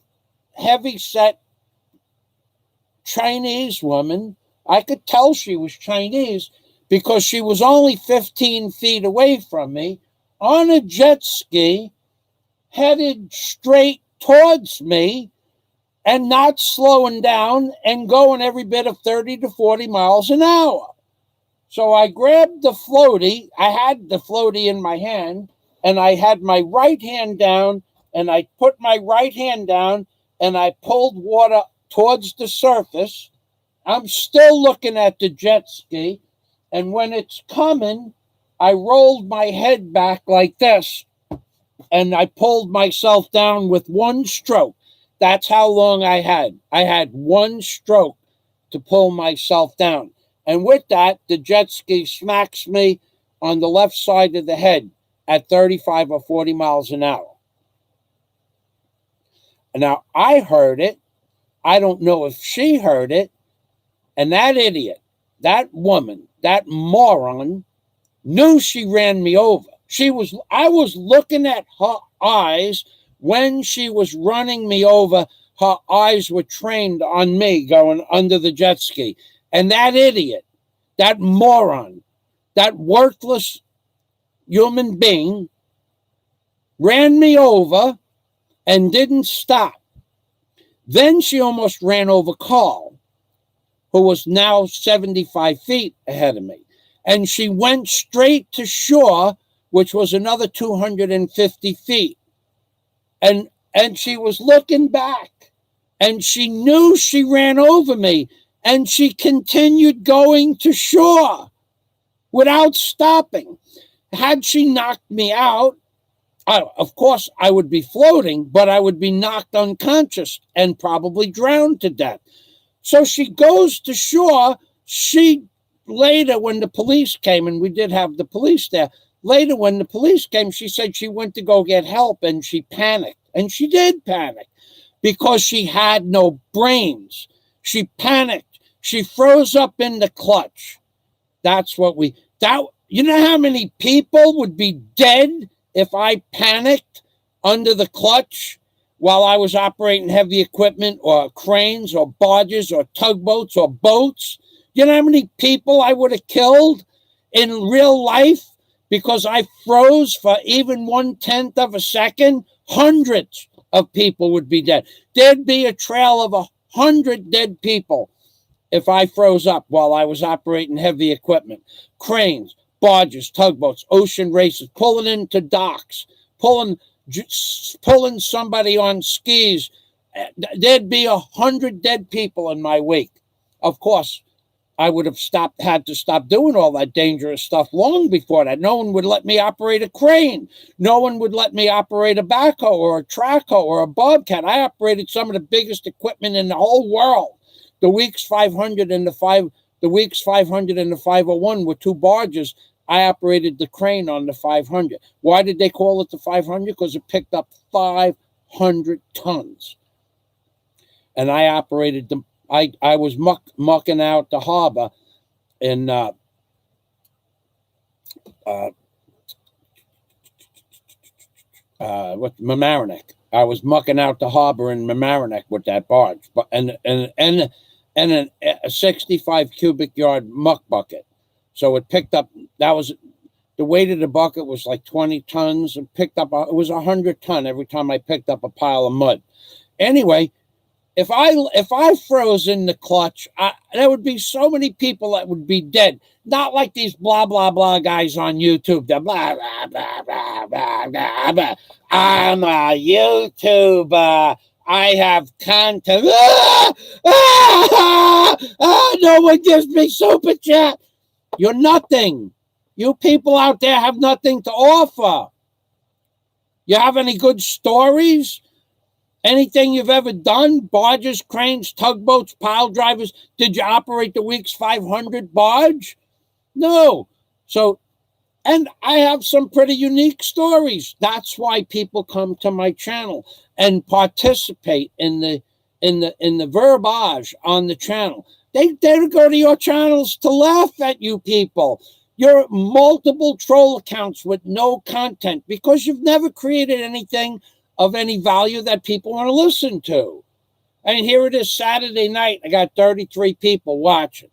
heavy-set Chinese woman. I could tell she was Chinese because she was only 15 feet away from me on a jet ski headed straight towards me and not slowing down and going every bit of 30 to 40 miles an hour. So I grabbed the floaty. I had the floaty in my hand, and I had my right hand down, and I put my right hand down, and I pulled water towards the surface. I'm still looking at the jet ski, and when it's coming, I rolled my head back like this, and I pulled myself down with one stroke. That's how long I had. I had one stroke to pull myself down. And with that, the jet ski smacks me on the left side of the head at 35 or 40 miles an hour. Now, I heard it. I don't know if she heard it. And that idiot, that woman, that moron, knew she ran me over. I was looking at her eyes when she was running me over. Her eyes were trained on me going under the jet ski. And that idiot, that moron, that worthless human being ran me over and didn't stop. Then she almost ran over Carl, who was now 75 feet ahead of me. And she went straight to shore, which was another 250 feet. And she was looking back, and she knew she ran over me, and she continued going to shore without stopping. Had she knocked me out, of course, I would be floating, but I would be knocked unconscious and probably drowned to death. So she goes to shore. Later, when the police came, and we did have the police there, later when the police came, she said she went to go get help, and she panicked. And she did panic because she had no brains. She panicked. She froze up in the clutch. You know how many people would be dead if I panicked under the clutch while I was operating heavy equipment or cranes or barges or tugboats or boats? You know how many people I would have killed in real life because I froze for even 1/10 of a second? Hundreds of people would be dead. There'd be a trail of 100 dead people if I froze up while I was operating heavy equipment. Cranes, barges, tugboats, ocean races, pulling into docks, pulling somebody on skis. There'd be 100 dead people in my wake. Of course, I would have had to stop doing all that dangerous stuff long before that. No one would let me operate a crane. No one would let me operate a backhoe or a track hoe or a bobcat. I operated some of the biggest equipment in the whole world. The Weeks 500 and the 501 were two barges. I operated the crane on the 500. Why did they call it the 500? Because it picked up 500 tons. And I operated them. I was mucking out the harbor in Mamaroneck. I was mucking out the harbor in Mamaroneck with that barge, and a 65 cubic yard muck bucket. So it picked up. That was the weight of the bucket was like 20 tons. It picked up. It was 100 ton every time I picked up a pile of mud. Anyway. If I froze in the clutch, there would be so many people that would be dead. Not like these blah, blah, blah guys on YouTube. They're blah, blah, blah, blah, blah, blah, blah. I'm a YouTuber. I have content. No one gives me super chat. You're nothing. You people out there have nothing to offer. You have any good stories? Anything you've ever done? Barges, cranes, tugboats, pile drivers? Did you operate the Weeks 500 barge? No. So, and I have some pretty unique stories. That's why people come to my channel and participate in the verbiage on the channel. They go to your channels to laugh at you people. Your multiple troll accounts with no content because you've never created anything of any value that people want to listen to. And here it is Saturday night. I got 33 people watching.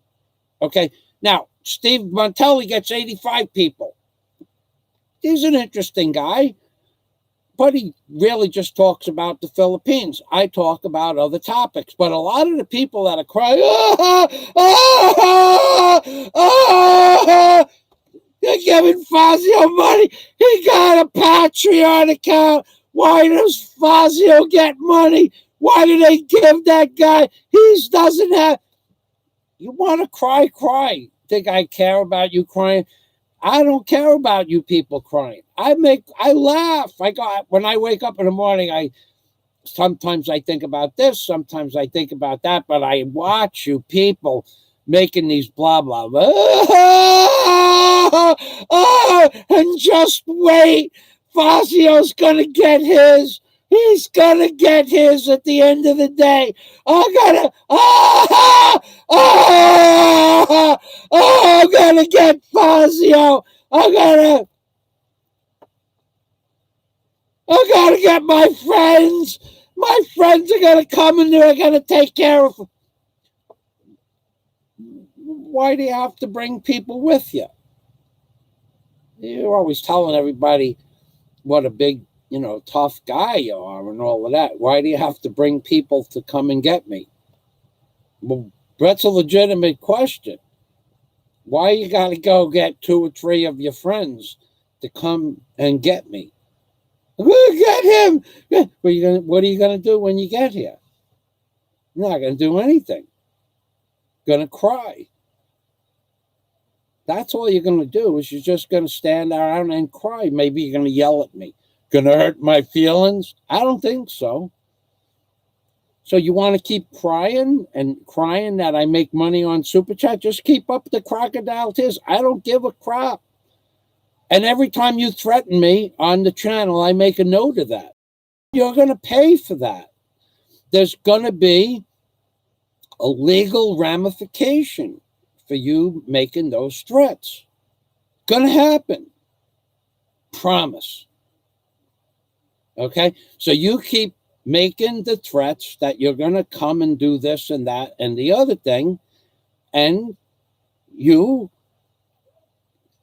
Okay. Now, Steve Montelli gets 85 people. He's an interesting guy. Putty really just talks about the Philippines. I talk about other topics. But a lot of the people that are crying, they're giving Fazio money. He got a Patreon account. Why does Fazio get money? Why do they give that guy? He doesn't have. You want to cry, cry. Think I care about you crying? I don't care about you people crying. I laugh. When I wake up in the morning, sometimes I think about this, sometimes I think about that, but I watch you people making these blah blah blah. And just wait. Fazio's gonna get his. He's gonna get his at the end of the day. I'm gonna get Fazio. I'm gonna get my friends. My friends are gonna come and they're gonna take care of. Why do you have to bring people with you? You're always telling everybody what a big, tough guy you are and all of that. Why do you have to bring people to come and get me? Well, that's a legitimate question. Why you got to go get 2 or 3 of your friends to come and get me? We'll get him. What are you gonna do when you get here? You're not gonna do anything. Gonna cry. That's all you're gonna do. Is you're just gonna stand around and cry. Maybe you're gonna yell at me. Gonna hurt my feelings? I don't think so. So you want to keep crying and crying that I make money on Super Chat? Just keep up the crocodile tears. I don't give a crap. And every time you threaten me on the channel, I make a note of that. You're going to pay for that. There's going to be a legal ramification for you making those threats. Going to happen. Promise. Okay? So you keep making the threats that you're going to come and do this and that and the other thing, and you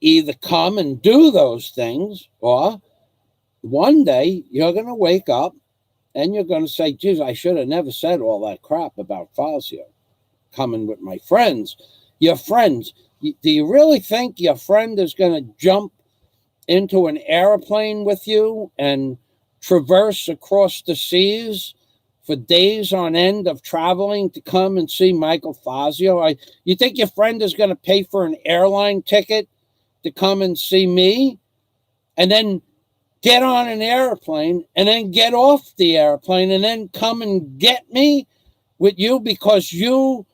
either come and do those things, or one day you're going to wake up and you're going to say, geez, I should have never said all that crap about Fazio coming with my friends. Your friends, do you really think your friend is going to jump into an airplane with you and traverse across the seas for days on end of traveling to come and see Michael Fazio? You think your friend is going to pay for an airline ticket to come and see me and then get on an airplane and then get off the airplane and then come and get me with you because you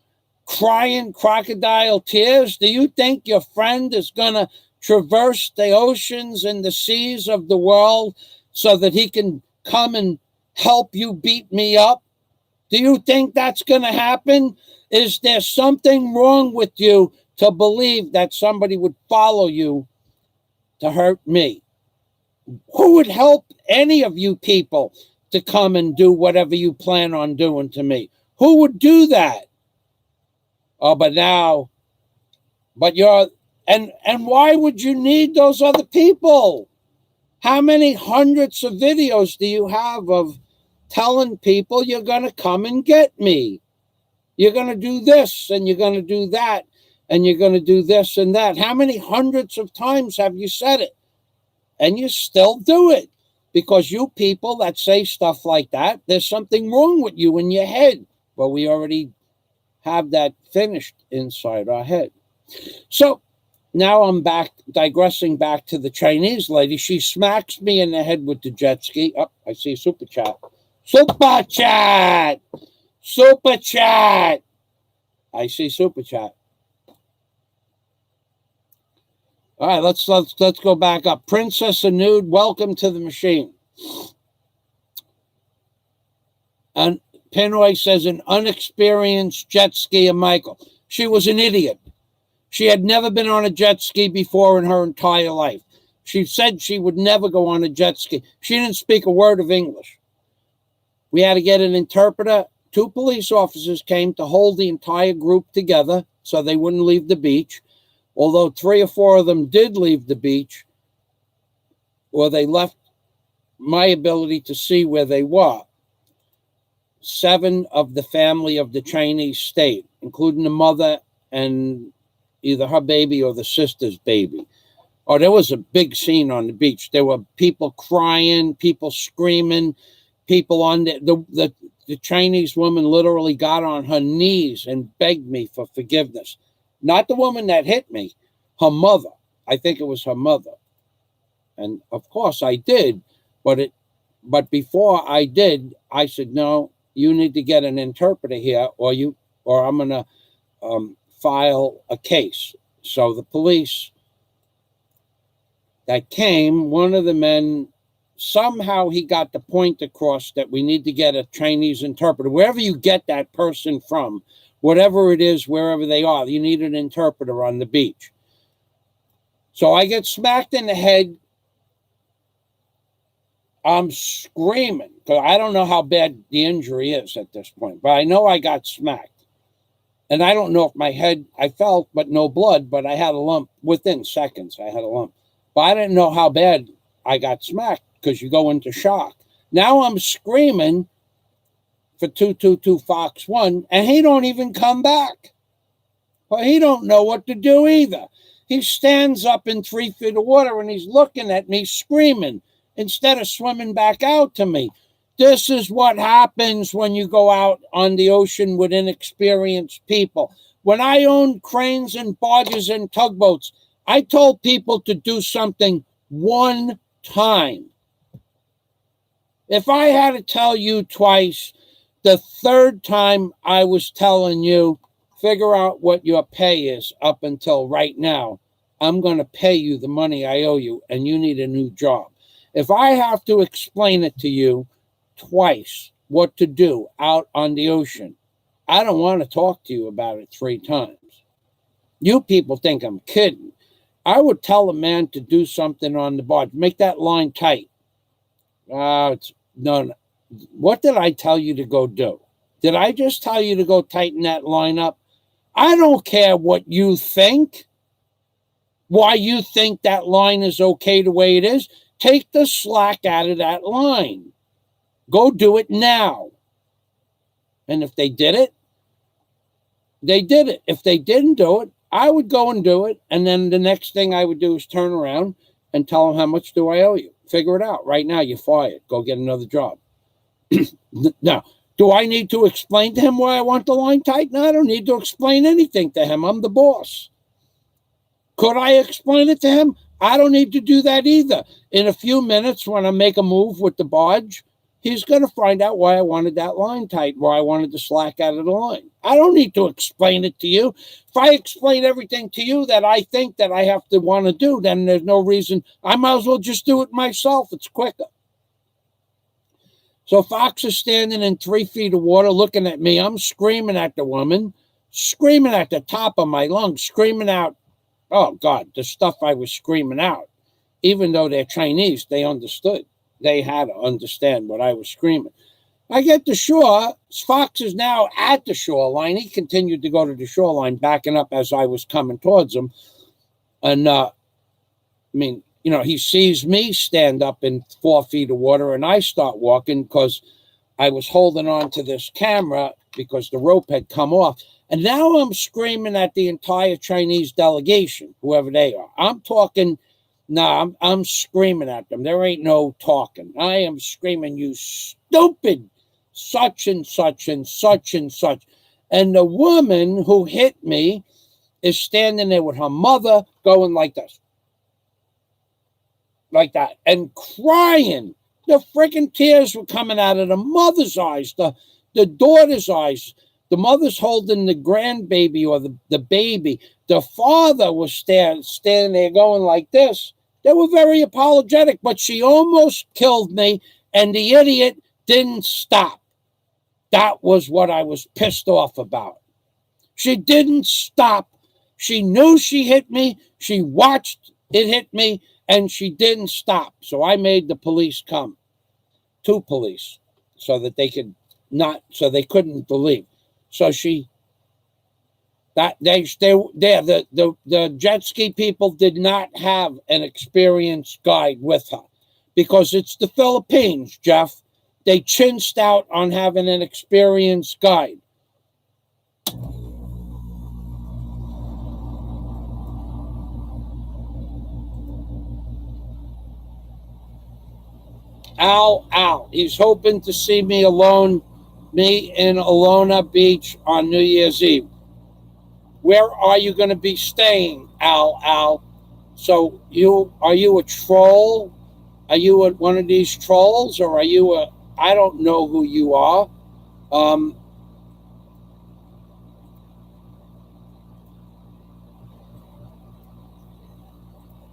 crying crocodile tears? Do you think your friend is going to traverse the oceans and the seas of the world so that he can come and help you beat me up? Do you think that's going to happen? Is there something wrong with you to believe that somebody would follow you to hurt me? Who would help any of you people to come and do whatever you plan on doing to me? Who would do that? Oh, but you're, and why would you need those other people? How many hundreds of videos do you have of telling people you're going to come and get me? You're going to do this and you're going to do that and you're going to do this and that. How many hundreds of times have you said it? And you still do it because you people that say stuff like that, there's something wrong with you in your head. Well, we already have that finished inside our head. So now I'm digressing back to the Chinese lady. She smacks me in the head with the jet ski. Oh, I see a super chat. Super chat! Super chat! I see super chat. All right, let's go back up. Princess Anud, welcome to the machine. And Pinoy says an unexperienced jet skier, Michael. She was an idiot. She had never been on a jet ski before in her entire life. She said she would never go on a jet ski. She didn't speak a word of English. We had to get an interpreter. 2 police officers came to hold the entire group together so they wouldn't leave the beach. Although 3 or 4 of them did leave the beach, or they left my ability to see where they were. 7 of the family of the Chinese state, including the mother and either her baby or the sister's baby. Oh, there was a big scene on the beach. There were people crying, people screaming, people on the Chinese woman literally got on her knees and begged me for forgiveness. Not the woman that hit me, her mother. I think it was her mother. And of course I did, but before I did, I said, no, you need to get an interpreter here, or I'm gonna file a case. So the police that came, one of the men, somehow he got the point across that we need to get a Chinese interpreter. Wherever you get that person from, whatever it is, wherever they are, you need an interpreter on the beach. So I get smacked in the head. I'm screaming because I don't know how bad the injury is at this point, but I know I got smacked. And I don't know if my head, I felt, but no blood, but I had a lump within seconds. I had a lump. But I didn't know how bad I got smacked because you go into shock. Now I'm screaming for 222 Fox 1, and he don't even come back. But he don't know what to do either. He stands up in 3 feet of water, and he's looking at me screaming instead of swimming back out to me. This is what happens when you go out on the ocean with inexperienced people. When I owned cranes and barges and tugboats, I told people to do something one time. If I had to tell you twice, the third time I was telling you, figure out what your pay is up until right now. I'm going to pay you the money I owe you, and you need a new job. If I have to explain it to you twice what to do out on the ocean, I don't want to talk to you about it 3 times. You people think I'm kidding. I would tell a man to do something on the barge. Make that line tight. No. What did I tell you to go do? Did I just tell you to go tighten that line up? I don't care what you think. Why you think that line is okay the way it is. Take the slack out of that line. Go do it now. And if they did it, they did it. If they didn't do it, I would go and do it. And then the next thing I would do is turn around and tell them, how much do I owe you? Figure it out. Right now, you're fired. Go get another job. Now, do I need to explain to him why I want the line tight? No, I don't need to explain anything to him. I'm the boss. Could I explain it to him? I don't need to do that either. In a few minutes, when I make a move with the barge, he's going to find out why I wanted that line tight, why I wanted the slack out of the line. I don't need to explain it to you. If I explain everything to you that I think that I have to want to do, then there's no reason. I might as well just do it myself. It's quicker. So Fox is standing in 3 feet of water looking at me. I'm screaming at the woman, screaming at the top of my lungs, screaming out, oh, God, the stuff I was screaming out. Even though they're Chinese, they understood. They had to understand what I was screaming. I get to shore. Fox is now at the shoreline. He continued to go to the shoreline, backing up as I was coming towards him. And, he sees me stand up in 4 feet of water, and I start walking because I was holding on to this camera because the rope had come off. And now I'm screaming at the entire Chinese delegation, whoever they are. I'm talking, I'm screaming at them. There ain't no talking. I am screaming, you stupid, such and such and such and such. And the woman who hit me is standing there with her mother going like this. Like that, and crying. The freaking tears were coming out of the mother's eyes, the daughter's eyes. The mother's holding the grandbaby or the baby. The father was standing there going like this. They were very apologetic, but she almost killed me, and the idiot didn't stop. That was what I was pissed off about. She didn't stop. She knew she hit me. She watched it hit me. And she didn't stop. So I made the police come. 2 police. So that they could not, so they couldn't believe. So the jet ski people did not have an experienced guide with her. because it's the Philippines, Jeff. They chinched out on having an experienced guide. Al. He's hoping to see me in Alona Beach on New Year's Eve. Where are you going to be staying, Al? So are you a troll? Are you one of these trolls, or are you I don't know who you are. Um,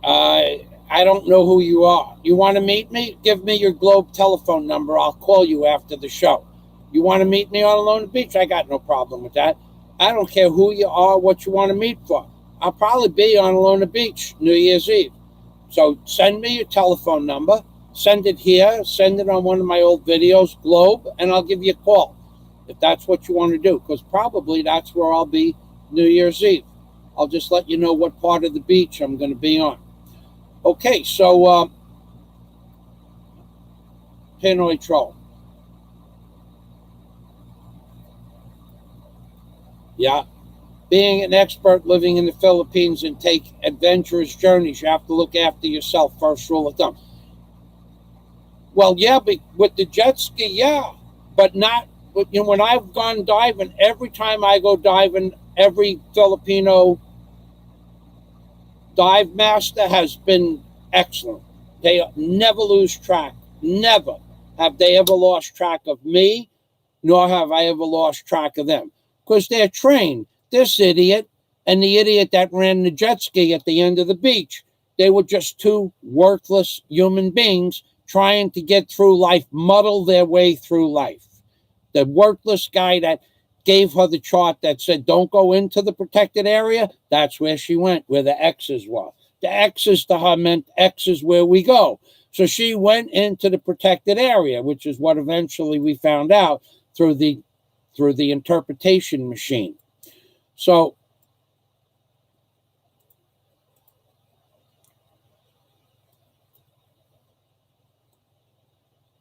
I don't know who you are. You want to meet me? Give me your Globe telephone number. I'll call you after the show. You want to meet me on Alona Beach? I got no problem with that. I don't care who you are, what you want to meet for. I'll probably be on Alona Beach New Year's Eve. So send me your telephone number. Send it here. Send it on one of my old videos, Globe, and I'll give you a call if that's what you want to do, because probably that's where I'll be New Year's Eve. I'll just let you know what part of the beach I'm going to be on. Okay, so Pinoy Troll. Yeah. Being an expert living in the Philippines and take adventurous journeys, you have to look after yourself, first rule of thumb. Well, yeah, but with the jet ski, yeah, but not. When I've gone diving, every time I go diving, every Filipino dive master has been excellent. They never lose track. Never have they ever lost track of me, nor have I ever lost track of them, because they're trained. This idiot and the idiot that ran the jet ski at the end of the beach, they were just two worthless human beings trying to get through life, muddle their way through life. The worthless guy that gave her the chart that said, don't go into the protected area, that's where she went, where the X's were. The X's to her meant X is where we go. So she went into the protected area, which is what eventually we found out through the interpretation machine. So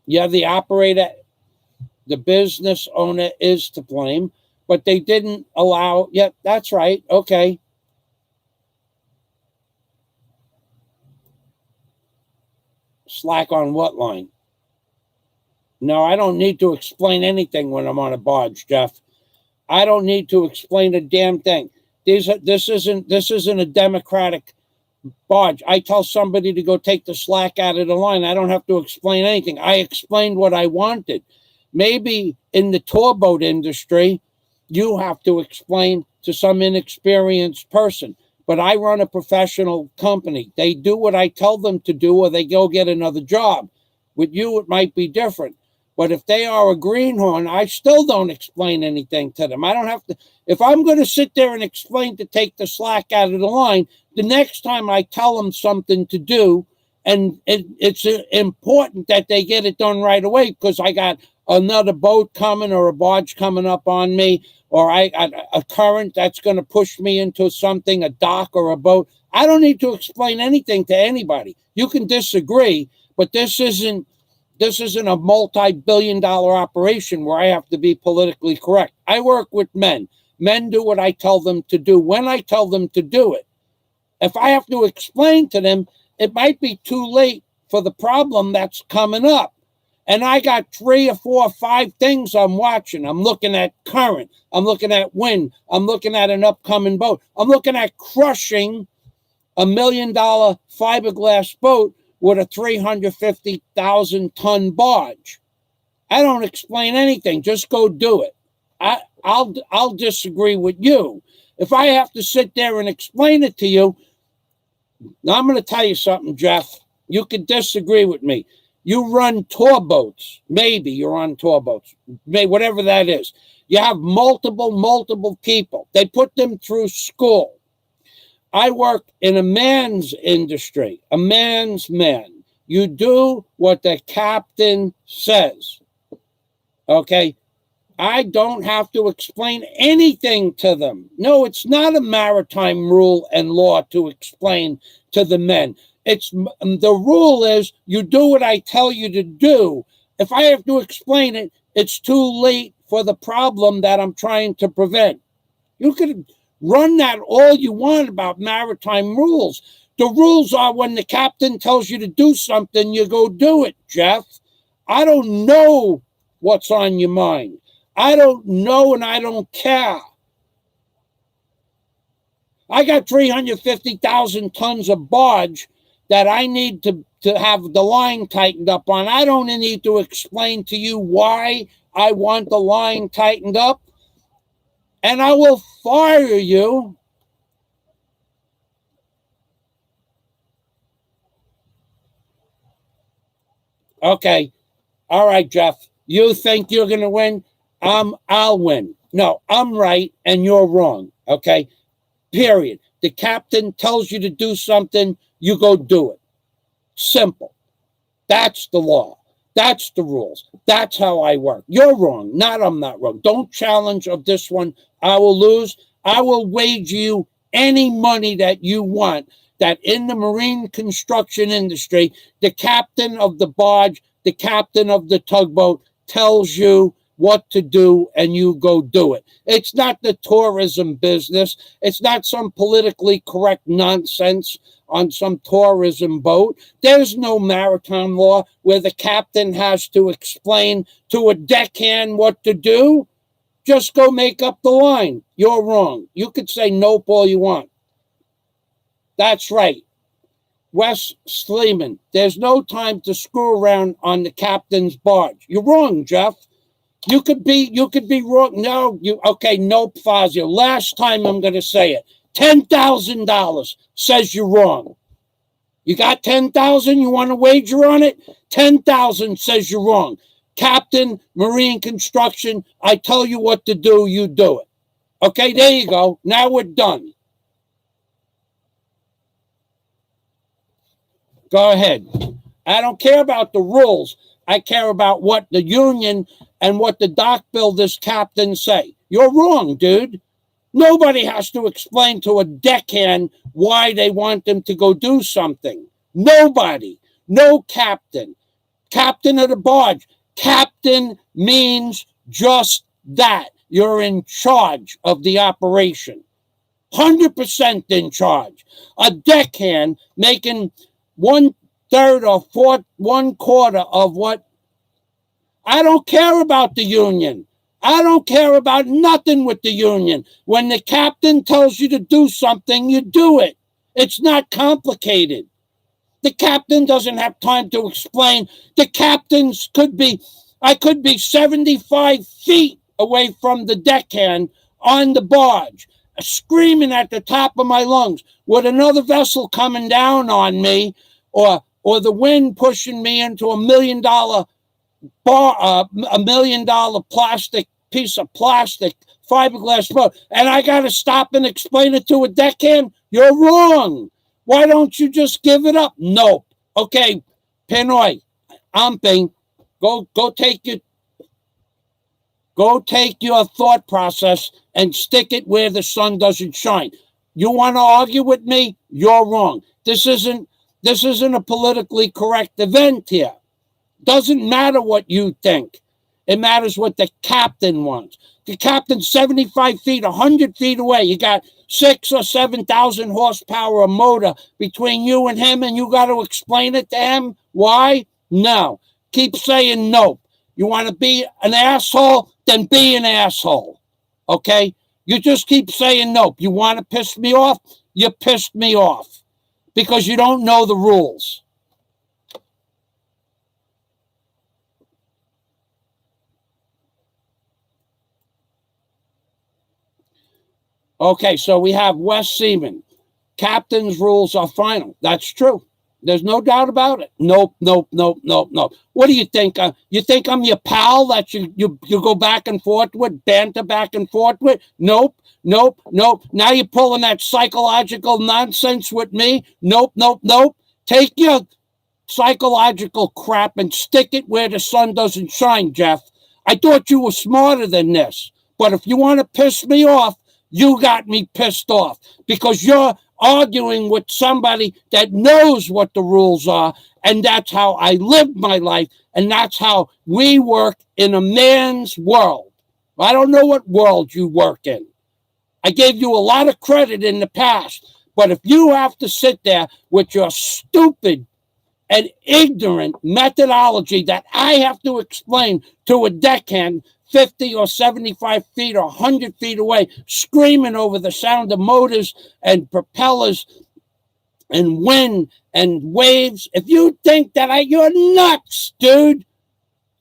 yeah, the operator, the business owner is to blame, but they didn't allow. Yeah, that's right. Okay. Slack on what line? No, I don't need to explain anything when I'm on a barge, Jeff. I don't need to explain a damn thing. This isn't a democratic barge. I tell somebody to go take the slack out of the line. I don't have to explain anything. I explained what I wanted. Maybe in the tour boat industry, you have to explain to some inexperienced person. But I run a professional company. They do what I tell them to do, or they go get another job. With you, it might be different. But if they are a greenhorn, I still don't explain anything to them. I don't have to. If I'm going to sit there and explain to take the slack out of the line, the next time I tell them something to do, and it's important that they get it done right away, because I got another boat coming or a barge coming up on me, or I got a current that's going to push me into something, a dock or a boat. I don't need to explain anything to anybody. You can disagree, but this isn't a multi-billion-dollar operation where I have to be politically correct. I work with men. Men do what I tell them to do when I tell them to do it. If I have to explain to them, it might be too late for the problem that's coming up. And I got 3 or 4 or 5 things I'm watching. I'm looking at current. I'm looking at wind. I'm looking at an upcoming boat. I'm looking at crushing $1 million fiberglass boat with a 350,000 ton barge. I don't explain anything. Just go do it. I'll disagree with you. If I have to sit there and explain it to you, now I'm going to tell you something, Jeff. You could disagree with me. You run tour boats. Maybe you're on tour boats. Maybe whatever that is. You have multiple people. They put them through school. I work in a man's industry, a man's man. You do what the captain says. Okay? I don't have to explain anything to them. No, it's not a maritime rule and law to explain to the men. The rule is you do what I tell you to do. If I have to explain it, it's too late for the problem that I'm trying to prevent. You can run that all you want about maritime rules. The rules are when the captain tells you to do something, you go do it, Jeff. I don't know what's on your mind. I don't know and I don't care. I got 350,000 tons of barge that I need to have the line tightened up on. I don't need to explain to you why I want the line tightened up. And I will fire you. Okay. All right, Jeff. You think you're going to win? I'll win. No, I'm right and you're wrong. Okay. Period. The captain tells you to do something, you go do it. Simple. That's the law. That's the rules. That's how I work. You're wrong. I'm not wrong. Don't challenge of this one. I will lose. I will wage you any money that you want that in the marine construction industry, the captain of the barge, the captain of the tugboat tells you what to do and you go do it. It's not the tourism business. It's not some politically correct nonsense on some tourism boat. There's no maritime law where the captain has to explain to a deckhand what to do. Just go make up the line. You're wrong. You could say nope all you want. That's right. Wes Sleeman, there's no time to screw around on the captain's barge. You're wrong, Jeff. You could be wrong. No, okay, nope, Fazio. Last time I'm going to say it. $10,000 says you're wrong. You got 10,000, you want to wager on it? 10,000 says you're wrong. Captain, marine construction, I tell you what to do, you do it. Okay, there you go. Now we're done. Go ahead. I don't care about the rules. I care about what the union and what the dock builders captains say. You're wrong, dude. Nobody has to explain to a deckhand why they want them to go do something. Nobody. No captain. Captain of the barge. Captain means just that. You're in charge of the operation. 100% in charge. A deckhand making 1/3 or 1/4 of what. I don't care about the union. I don't care about nothing with the union. When the captain tells you to do something, you do it. It's not complicated. The captain doesn't have time to explain. The captains I could be 75 feet away from the deckhand on the barge, screaming at the top of my lungs with another vessel coming down on me or the wind pushing me into $1 million $1 million piece of plastic fiberglass boat, and I got to stop and explain it to a deckhand? You're wrong. Why don't you just give it up? Nope. Okay, Pinoy, Amping, go take your thought process and stick it where the sun doesn't shine. You want to argue with me? You're wrong. This isn't a politically correct event here. Doesn't matter what you think. It matters what the captain wants. The captain's 75 feet, 100 feet away. You got 6,000 or 7,000 horsepower of motor between you and him, and you got to explain it to him. Why? No. Keep saying nope. You want to be an asshole? Then be an asshole. Okay? You just keep saying nope. You want to piss me off? You pissed me off because you don't know the rules. Okay, so we have Wes Seaman. Captain's rules are final. That's true. There's no doubt about it. Nope. What do you think? You think I'm your pal that you go back and forth with, banter back and forth with? Nope. Now you're pulling that psychological nonsense with me? Nope. Take your psychological crap and stick it where the sun doesn't shine, Jeff. I thought you were smarter than this. But if you want to piss me off, you got me pissed off because you're arguing with somebody that knows what the rules are, and that's how I live my life, and that's how we work in a man's world. I don't know what world you work in. I gave you a lot of credit in the past, but if you have to sit there with your stupid and ignorant methodology that I have to explain to a deckhand 50 or 75 feet or 100 feet away, screaming over the sound of motors and propellers and wind and waves, if you think that you're nuts, dude.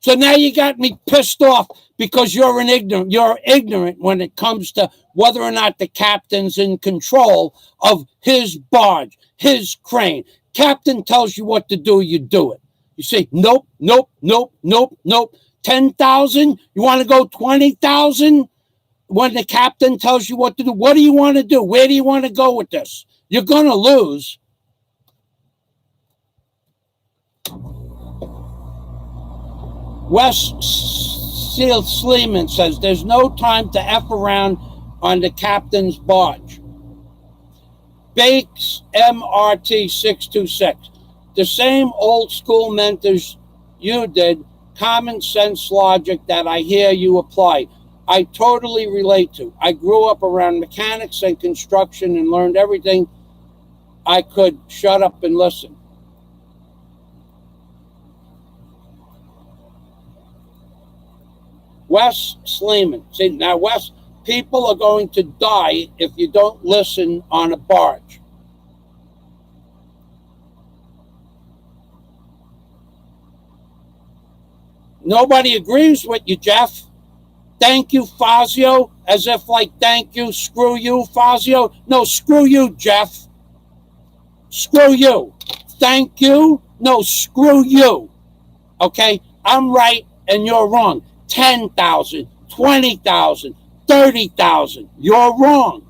So now you got me pissed off because you're ignorant when it comes to whether or not the captain's in control of his barge, his crane. Captain tells you what to do, you do it. You say, nope, nope, nope, nope, nope. 10,000? You want to go 20,000? When the captain tells you what to do, what do you want to do? Where do you want to go with this? You're going to lose. Wes Sleeman says, there's no time to F around on the captain's barge. Bakes MRT 626. The same old school mentors you did, common sense logic that I hear you apply. I totally relate to. I grew up around mechanics and construction and learned everything I could. Shut up and listen. Wes Sleeman. See, now, Wes, people are going to die if you don't listen on a barge. Nobody agrees with you, Jeff. Thank you, Fazio, as if like, thank you, screw you, Fazio. No, screw you, Jeff. Screw you. Thank you. No, screw you. Okay? I'm right and you're wrong. 10,000, 20,000, 30,000. You're wrong.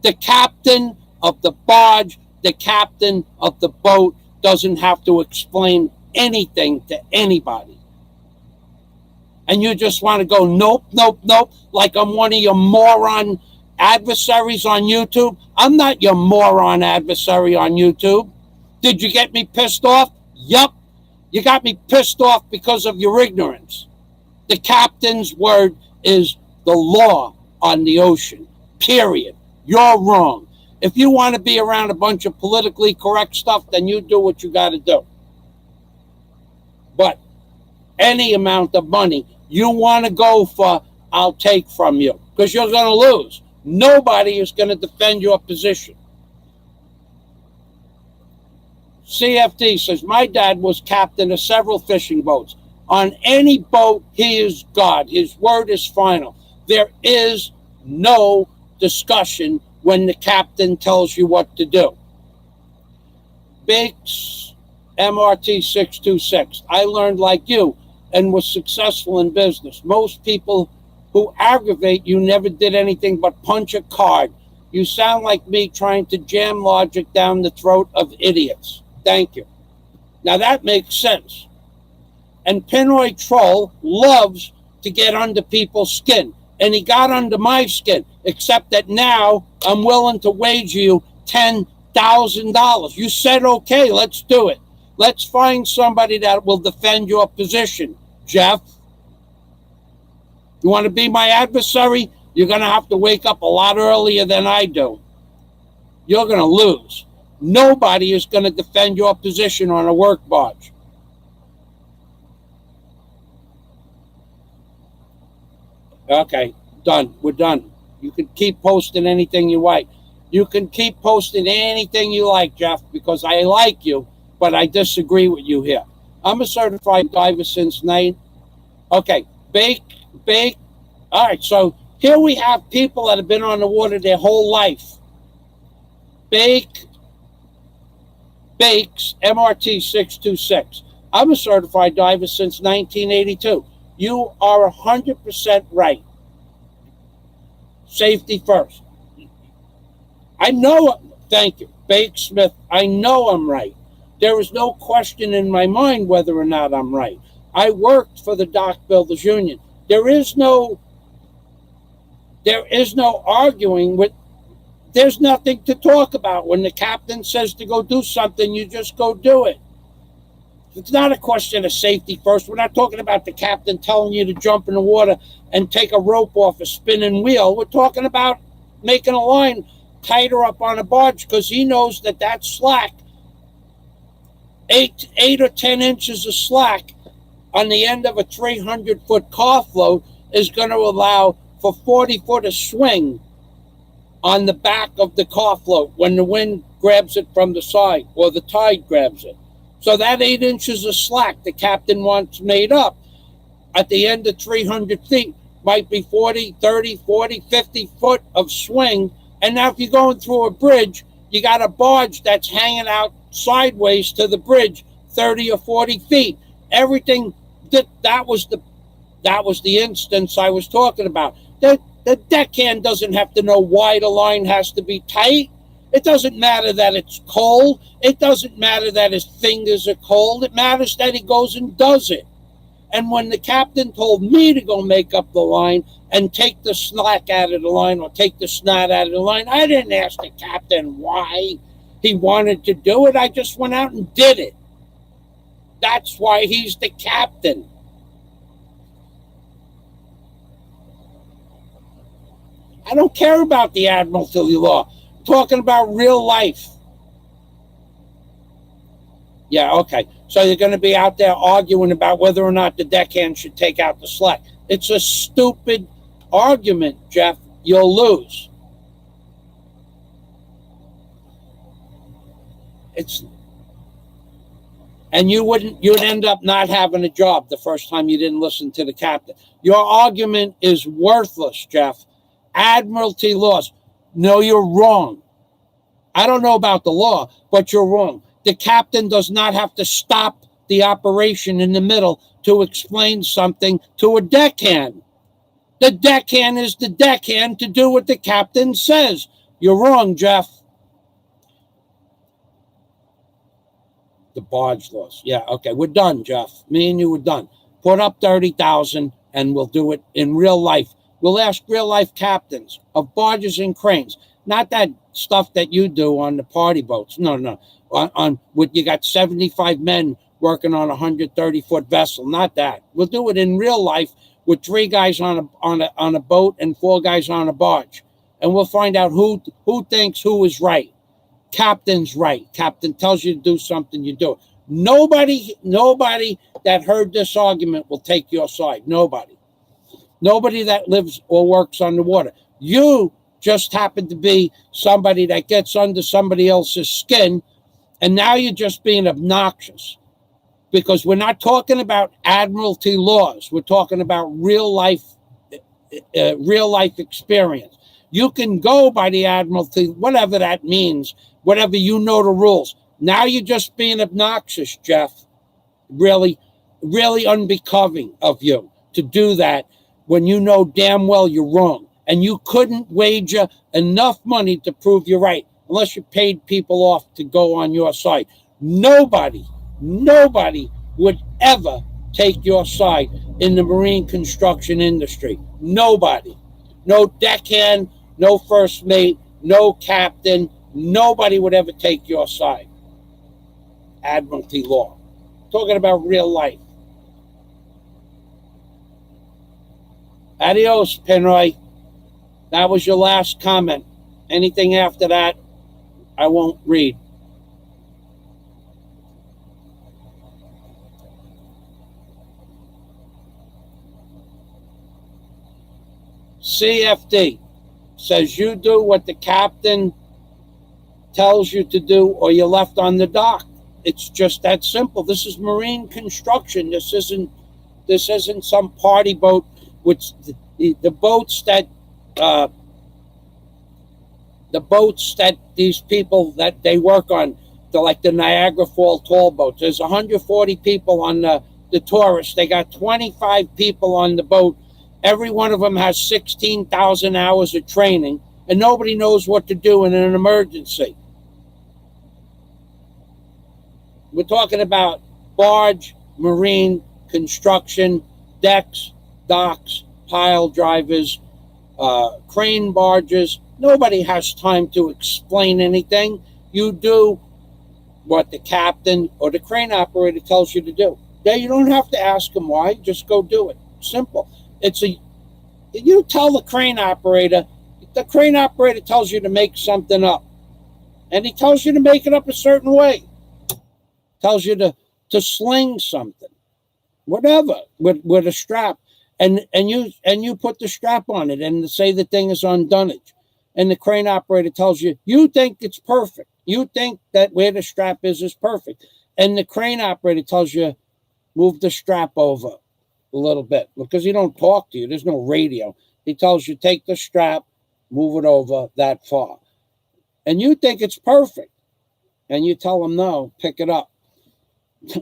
The captain of the barge, the captain of the boat doesn't have to explain anything to anybody. And you just want to go, nope, nope, nope, like I'm one of your moron adversaries on YouTube. I'm not your moron adversary on YouTube. Did you get me pissed off? Yup. You got me pissed off because of your ignorance. The captain's word is the law on the ocean, period. You're wrong. If you want to be around a bunch of politically correct stuff, then you do what you got to do. But any amount of money you want to go for, I'll take from you, because you're going to lose. Nobody is going to defend your position. CFD says, my dad was captain of several fishing boats. On any boat, he is God. His word is final. There is no discussion when the captain tells you what to do. Bakes MRT 626. I learned like you and was successful in business. Most people who aggravate you never did anything but punch a card. You sound like me trying to jam logic down the throat of idiots. Thank you. Now that makes sense. And Pinoy Troll loves to get under people's skin. And he got under my skin, except that now I'm willing to wager you $10,000. You said, okay, let's do it. Let's find somebody that will defend your position, Jeff. You want to be my adversary? You're going to have to wake up a lot earlier than I do. You're going to lose. Nobody is going to defend your position on a work barge. Okay, done. We're done. You can keep posting anything you like. You can keep posting anything you like, Jeff, because I like you, but I disagree with you here. I'm a certified diver since 9. Okay, bake. All right, so here we have people that have been on the water their whole life. Bakes, MRT 626. I'm a certified diver since 1982. You are 100% right. Safety first. I know, thank you, Bake Smith, I know I'm right. There is no question in my mind whether or not I'm right. I worked for the Dock Builders Union. There is no arguing with There's nothing to talk about. When the captain says to go do something, you just go do it. It's not a question of safety first. We're not talking about the captain telling you to jump in the water and take a rope off a spinning wheel. We're talking about making a line tighter up on a barge because he knows that that slack, eight or 10 inches of slack on the end of a 300-foot car float is going to allow for 40-foot of swing on the back of the car float when the wind grabs it from the side or the tide grabs it. So that 8 inches of slack the captain wants made up at the end of 300 feet might be 40, 30, 40, 50 foot of swing. And now if you're going through a bridge, you got a barge that's hanging out sideways to the bridge 30 or 40 feet. Everything that was the instance I was talking about. The deckhand doesn't have to know why the line has to be tight. It doesn't matter that it's cold. It doesn't matter that his fingers are cold. It matters that he goes and does it. And when the captain told me to go make up the line and take the slack out of the line or take the snot out of the line, I didn't ask the captain why he wanted to do it. I just went out and did it. That's why he's the captain. I don't care about the Admiralty law. I'm talking about real life. Yeah, okay. So you're going to be out there arguing about whether or not the deckhand should take out the slack. It's a stupid argument, Jeff. You'll lose. And you'd end up not having a job the first time you didn't listen to the captain. Your argument is worthless, Jeff. Admiralty laws. No, you're wrong. I don't know about the law, but you're wrong. The captain does not have to stop the operation in the middle to explain something to a deckhand. The deckhand is the deckhand to do what the captain says. You're wrong, Jeff. The barge laws. Yeah, okay, we're done, Jeff. Me and you were done. Put up 30,000 and we'll do it in real life. We'll ask real life captains of barges and cranes, not that stuff that you do on the party boats. No. On what you got 75 men working on a 130-foot vessel. Not that. We'll do it in real life with 3 guys on a boat and 4 guys on a barge, and we'll find out who thinks who is right. Captain's right. Captain tells you to do something, you do it. Nobody that heard this argument will take your side. Nobody that lives or works on the water. You just happen to be somebody that gets under somebody else's skin, and now you're just being obnoxious because we're not talking about admiralty laws. We're talking about real life experience. You can go by the admiralty, whatever that means, whatever you know the rules. Now you're just being obnoxious, Jeff. Really, really unbecoming of you to do that when you know damn well you're wrong. And you couldn't wager enough money to prove you're right unless you paid people off to go on your side. Nobody would ever take your side in the marine construction industry. Nobody. No deckhand, no first mate, no captain. Nobody would ever take your side. Admiralty law. Talking about real life. Adios, Penroy. That was your last comment. Anything after that, I won't read. CFD says you do what the captain tells you to do or you're left on the dock. It's just that simple. This is marine construction. This isn't some party boat, which the boats that these people that they work on, they're like the Niagara Fall tall boats. There's 140 people on the Taurus. They got 25 people on the boat. Every one of them has 16,000 hours of training, and nobody knows what to do in an emergency. We're talking about barge, marine, construction, decks, docks, pile drivers, crane barges. Nobody has time to explain anything. You do what the captain or the crane operator tells you to do. Yeah, you don't have to ask them why. Just go do it. Simple. You tell the crane operator. The crane operator tells you to make something up, and he tells you to make it up a certain way. Tells you to sling something, whatever, with a strap, and you put the strap on it and say the thing is on dunnage, and the crane operator tells you think it's perfect. You think that where the strap is perfect, and the crane operator tells you move the strap over a little bit because he don't talk to you. There's no radio. He tells you take the strap, move it over that far, and you think it's perfect, and you tell him no, pick it up.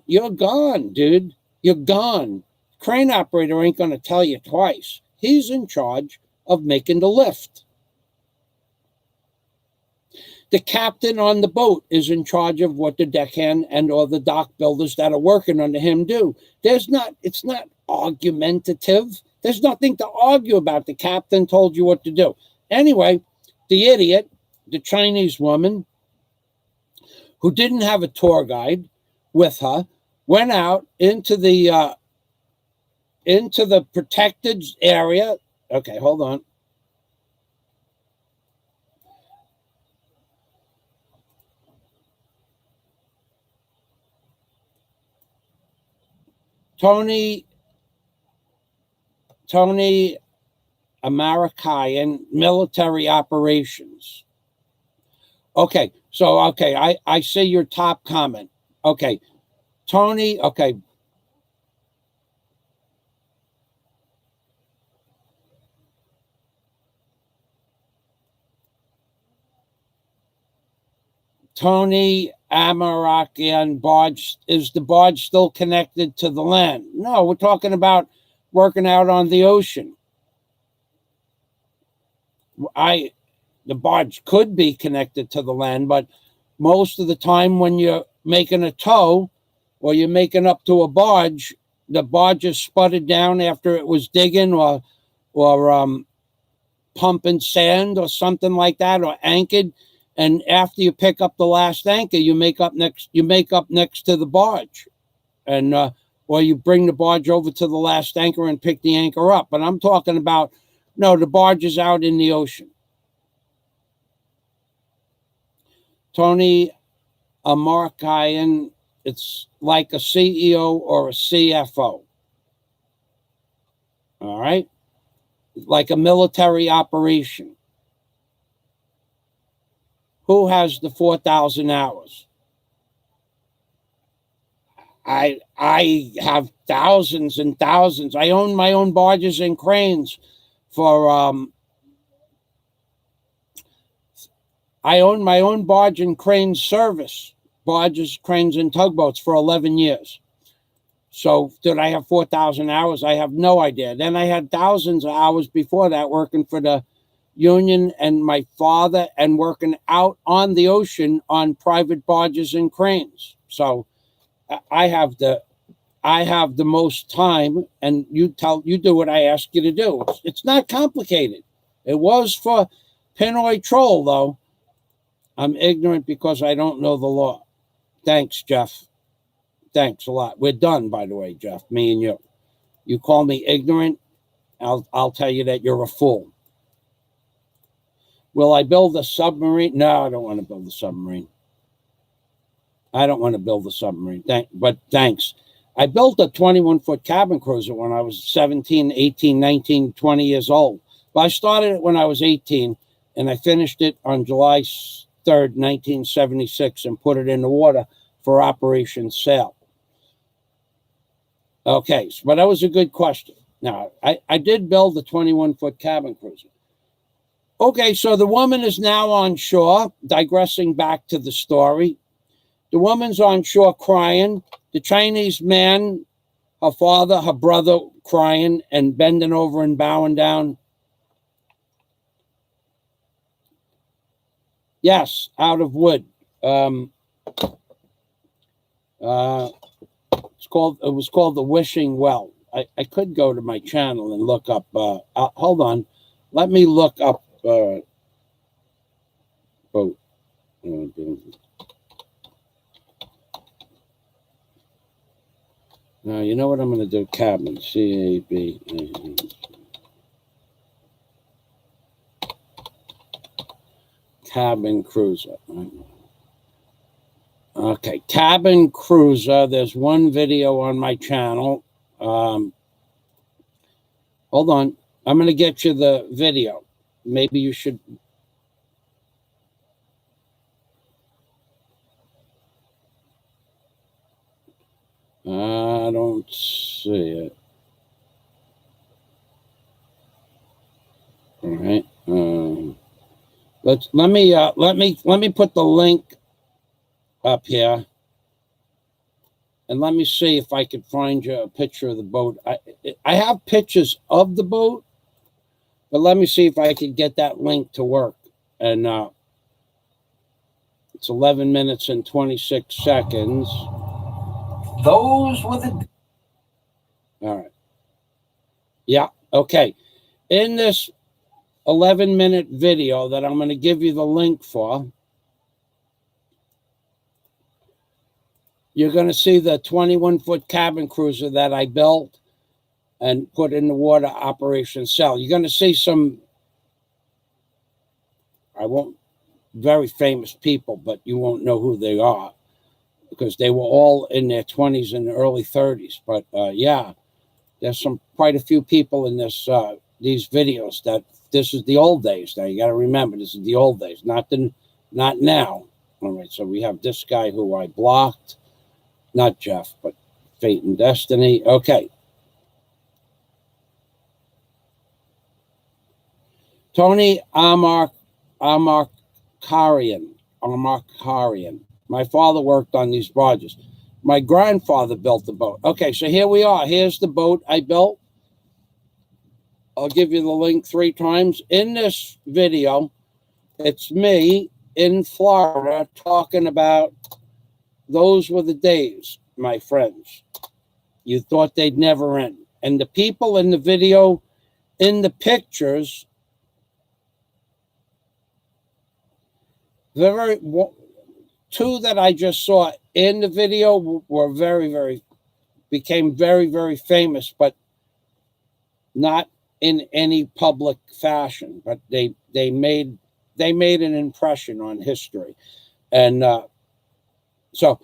You're gone, dude. You're gone. Crane operator ain't going to tell you twice. He's in charge of making the lift. The captain on the boat is in charge of what the deckhand and or the dock builders that are working under him do. It's not argumentative. There's nothing to argue about. The captain told you what to do. Anyway, the idiot, the Chinese woman who didn't have a tour guide with her, went out into the protected area. Okay, hold on. Tony American military operations. Okay, so I see your top comment. Okay, Tony. Okay. Tony American barge, is the barge still connected to the land? No, we're talking about working out on the ocean. The barge could be connected to the land, but most of the time when you're making a tow or you're making up to a barge, the barge is sputtered down after it was digging or pumping sand or something like that, or anchored. And after you pick up the last anchor, you make up next to the barge, and or you bring the barge over to the last anchor and pick the anchor up. But I'm talking about, no, the barge is out in the ocean. Tony Amarkayan, it's like a CEO or a CFO. All right? Like a military operation. Who has the 4,000 hours? I have thousands and thousands. I own my own barges and cranes for I own my own barge and crane service, barges, cranes, and tugboats for 11 years. So did I have 4,000 hours? I have no idea. Then I had thousands of hours before that working for the union and my father and working out on the ocean on private barges and cranes. So I have the most time, and you do what I ask you to do. It's not complicated. It was for Pinoy Troll, though. I'm ignorant because I don't know the law. Thanks, Jeff. Thanks a lot. We're done, by the way, Jeff, me and you. You call me ignorant, I'll tell you that you're a fool. Will I build a submarine? No, I don't want to build a submarine. I don't want to build a submarine. But thanks. I built a 21-foot cabin cruiser when I was 17, 18, 19, 20 years old. But I started it when I was 18, and I finished it on July 3rd, 1976, and put it in the water for Operation Sail. Okay, but that was a good question. Now, I did build the 21-foot cabin cruiser. Okay, so the woman is now on shore, digressing back to the story. The woman's on shore crying. The Chinese man, her father, her brother, crying and bending over and bowing down. Yes, out of wood. It was called the Wishing Well. I could go to my channel and look up. Hold on. let me look up boat. Now, you know what I'm going to do? Cabin. C-A-B-A-N. Cabin cruiser. Okay, cabin cruiser. There's one video on my channel. Hold on. I'm going to get you the video. Maybe you should. I don't see it. All right. Let me put the link up here, and let me see if I could find you a picture of the boat. I have pictures of the boat, but let me see if I could get that link to work. And it's 11 minutes and 26 seconds. Those were the. All right. Yeah. Okay. In this 11-minute video that I'm going to give you the link for, you're going to see the 21-foot cabin cruiser that I built and put in the water operation cell. You're going to see some, very famous people, but you won't know who they are because they were all in their 20s and early 30s. But yeah, there's quite a few people in these videos that this is the old days. Now you got to remember, this is the old days, not now. All right, so we have this guy who I blocked, not Jeff, but Fate and Destiny. Okay. Tony Amarkarian. My father worked on these barges. My grandfather built the boat. Okay, so here we are. Here's the boat I built. I'll give you the link 3 times. In this video, it's me in Florida talking about those were the days, my friends. You thought they'd never end. And the people in the video, in the pictures, two that I just saw in the video were became very, very famous, but not in any public fashion. But they made an impression on history. And so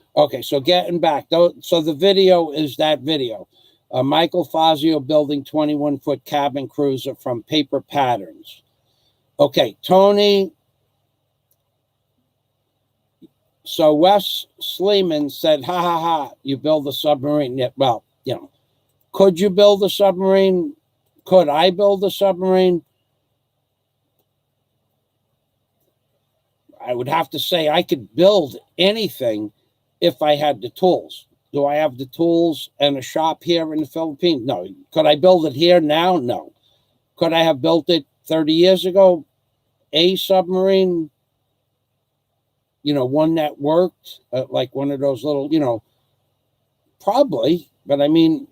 getting back, so the video is that video. Michael Fazio building 21-foot cabin cruiser from paper patterns. Okay, Tony. So Wes Sleeman said, ha, ha, ha, you build a submarine. Yeah, well, could you build a submarine? Could I build a submarine? I would have to say I could build anything if I had the tools. Do I have the tools and a shop here in the Philippines? No. Could I build it here now? No. Could I have built it 30 years ago? A submarine? One that worked, like one of those little, probably. But I mean,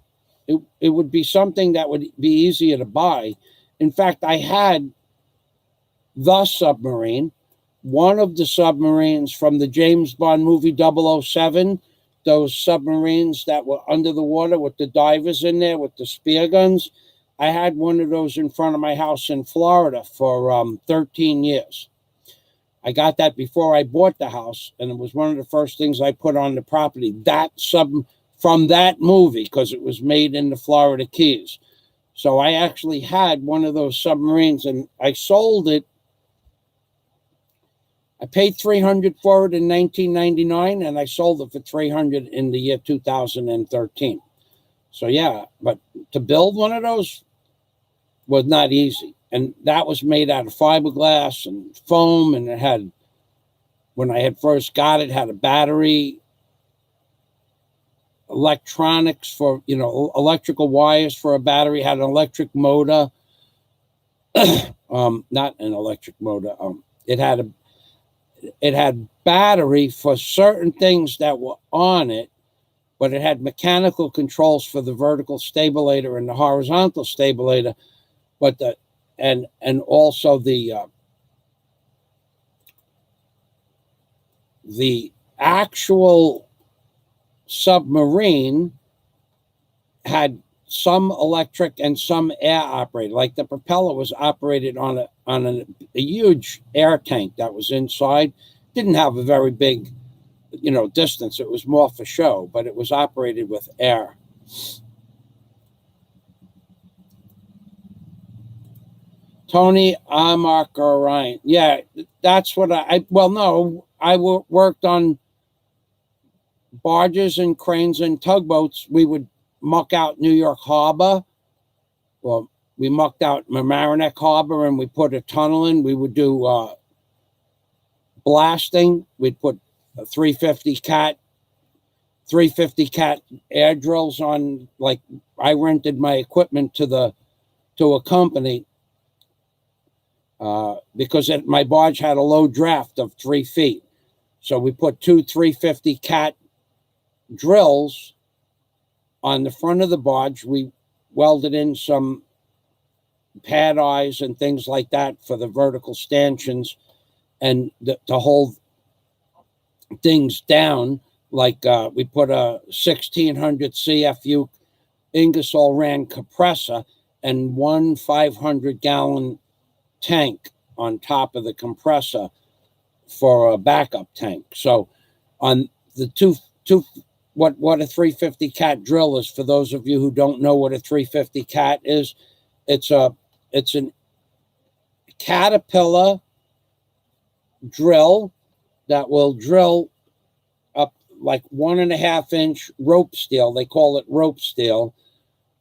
it would be something that would be easier to buy. In fact, I had the submarine, one of the submarines from the James Bond movie 007, those submarines that were under the water with the divers in there with the spear guns. I had one of those in front of my house in Florida for 13 years. I got that before I bought the house, and it was one of the first things I put on the property. That from that movie, because it was made in the Florida Keys. So I actually had one of those submarines, and I sold it. I paid $300 for it in 1999, and I sold it for $300 in the year 2013. So yeah, but to build one of those was not easy. And that was made out of fiberglass and foam, and it had, when I had first got it, had a battery, electronics for, electrical wires for a battery, had an electric motor, not an electric motor. It had battery for certain things that were on it, but it had mechanical controls for the vertical stabilator and the horizontal stabilator. But and also the actual submarine had some electric and some air operated. Like the propeller was operated on a huge air tank that was inside. Didn't have a very big, distance. It was more for show, but it was operated with air. Tony Mark Orion. Yeah, that's what well, no, I worked on barges and cranes and tugboats. We would muck out New York Harbor. Well, we mucked out Mamaroneck Harbor and we put a tunnel in. We would do blasting. We'd put a 350 cat air drills on. Like, I rented my equipment to a company because my barge had a low draft of 3 feet. So we put 2 350 cat drills on the front of the barge. We welded in some pad eyes and things like that for the vertical stanchions and to hold things down. Like we put a 1600 CFU Ingersoll Rand compressor and 1 500-gallon tank on top of the compressor for a backup tank. So on the two what a 350 cat drill is, for those of you who don't know what a 350 cat is, it's an Caterpillar drill that will drill up like 1.5 inch rope steel. They call it rope steel.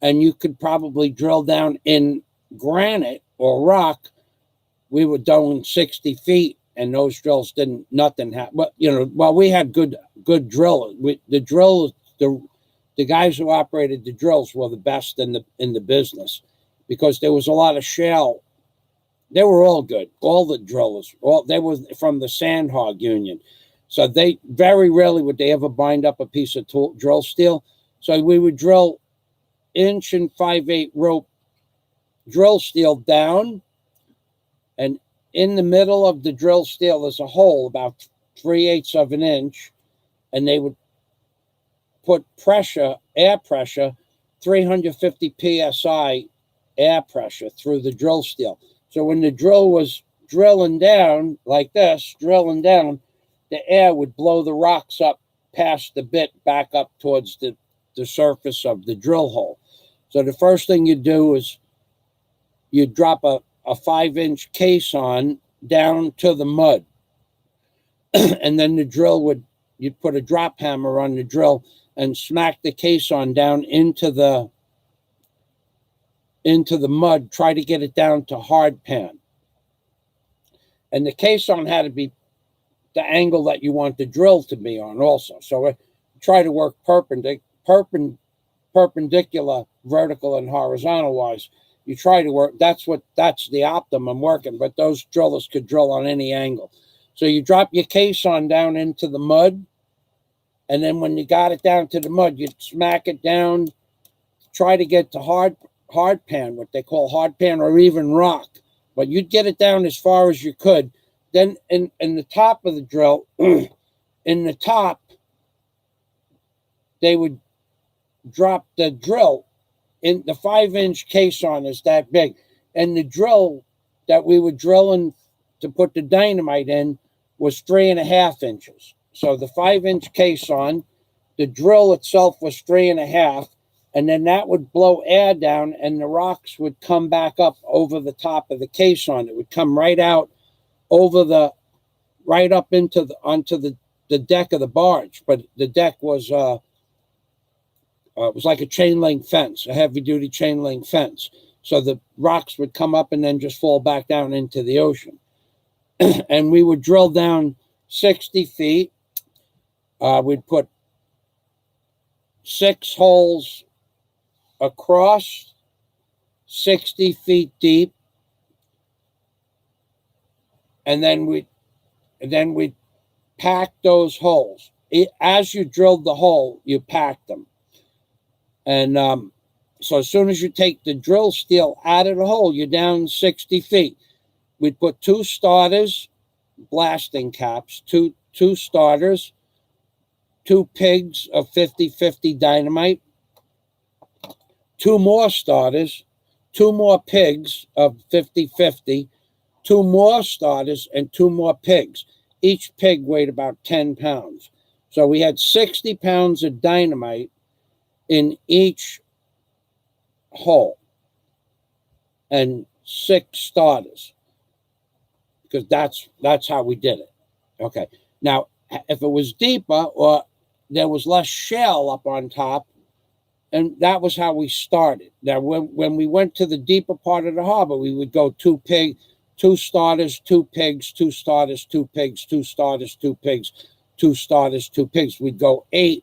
And you could probably drill down in granite or rock. We were doing 60 feet and those drills nothing happened. But, we had good drillers. The guys who operated the drills were the best in the business, because there was a lot of shale. They were all good. All the drillers, they were from the Sandhog Union. So they very rarely would they ever bind up a piece of drill steel. So we would drill 1 5/8 rope drill steel down, and in the middle of the drill steel there's a hole about 3/8 of an inch, and they would put air pressure, 350 psi air pressure through the drill steel. So when the drill was drilling down like this, the air would blow the rocks up past the bit back up towards the surface of the drill hole. So the first thing you do is you drop a 5-inch caisson down to the mud. And then you'd put a drop hammer on the drill and smack the caisson down into the mud, try to get it down to hard pan. And the caisson had to be the angle that you want the drill to be on also. So try to work perpendicular, vertical and horizontal wise. You try to work, that's the optimum working, but those drillers could drill on any angle. So you drop your caisson down into the mud, and then when you got it down to the mud, you smack it down, try to get to hard pan, what they call hard pan, or even rock. But you'd get it down as far as you could. Then in the top of the drill, in the top, they would drop the drill. In the 5-inch caisson is that big, and the drill that we were drilling to put the dynamite in was 3.5 inches. So the 5-inch caisson, the drill itself was 3.5, and then that would blow air down, and the rocks would come back up over the top of the caisson. It would come right out right up onto the deck of the barge. But the deck was it was like a chain link fence, a heavy duty chain link fence. So the rocks would come up and then just fall back down into the ocean. And we would drill down 60 feet. We'd put 6 holes across, 60 feet deep. And then we'd pack those holes. As you drilled the hole, you packed them. And So as soon as you take the drill steel out of the hole, you're down 60 feet. We'd put 2 starters, blasting caps, two starters, 2 pigs of 50-50 dynamite, 2 more starters, 2 more pigs of 50-50, 2 more starters, and 2 more pigs. Each pig weighed about 10 pounds. So we had 60 pounds of dynamite in each hole and 6 starters, because that's how we did it. Okay. Now, if it was deeper or there was less shell up on top, and that was how we started. Now, when we went to the deeper part of the harbor, we would go 2 starters, 2 pigs, 2 starters, 2 pigs, 2 starters, 2 pigs, 2 starters, 2 pigs. We'd go 8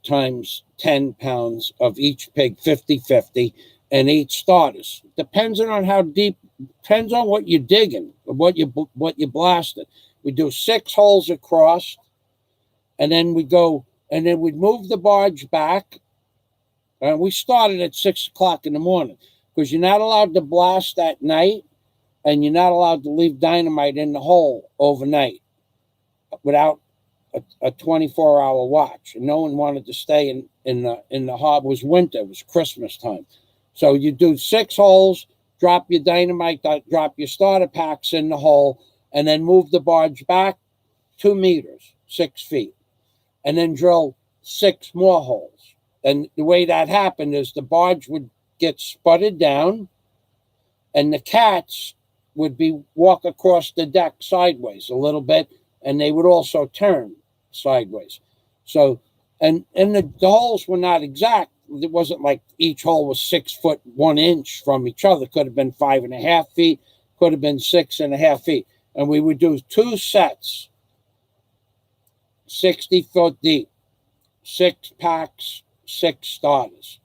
times 10 pounds of each pig, 50-50, and 8 starters. Depends on how deep, depends on what you're digging, what you blasted. We do 6 holes across, and then we'd move the barge back. We started at 6 o'clock in the morning, because you're not allowed to blast at night, and you're not allowed to leave dynamite in the hole overnight without a 24-hour watch. And no one wanted to stay in the harbor. It was winter. It was Christmas time. So you do 6 holes, drop your dynamite, drop your starter packs in the hole, and then move the barge back 2 meters, 6 feet, and then drill 6 more holes. And the way that happened is the barge would get sputtered down, and the cats would walk across the deck sideways a little bit, and they would also turn sideways. So, and the holes were not exact. It wasn't like each hole was 6 foot 1 inch from each other. It could have been 5.5 feet, could have been 6.5 feet. And we would do 2 sets, 60 foot deep, 6 packs, 6 starters.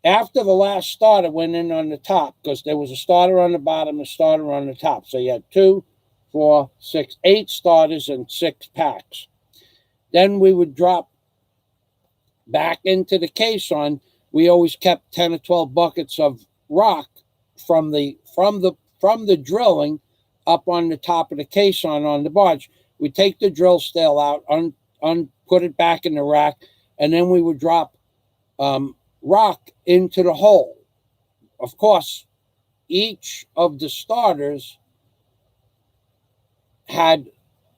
After the last starter went in on the top, because there was a starter on the bottom, a starter on the top. So you had 2, 4, 6, 8 starters and 6 packs. Then we would drop back into the caisson. We always kept 10 or 12 buckets of rock from the drilling up on the top of the caisson on the barge. We take the drill steel out, put it back in the rack, and then we would drop rock into the hole. Of course, each of the starters had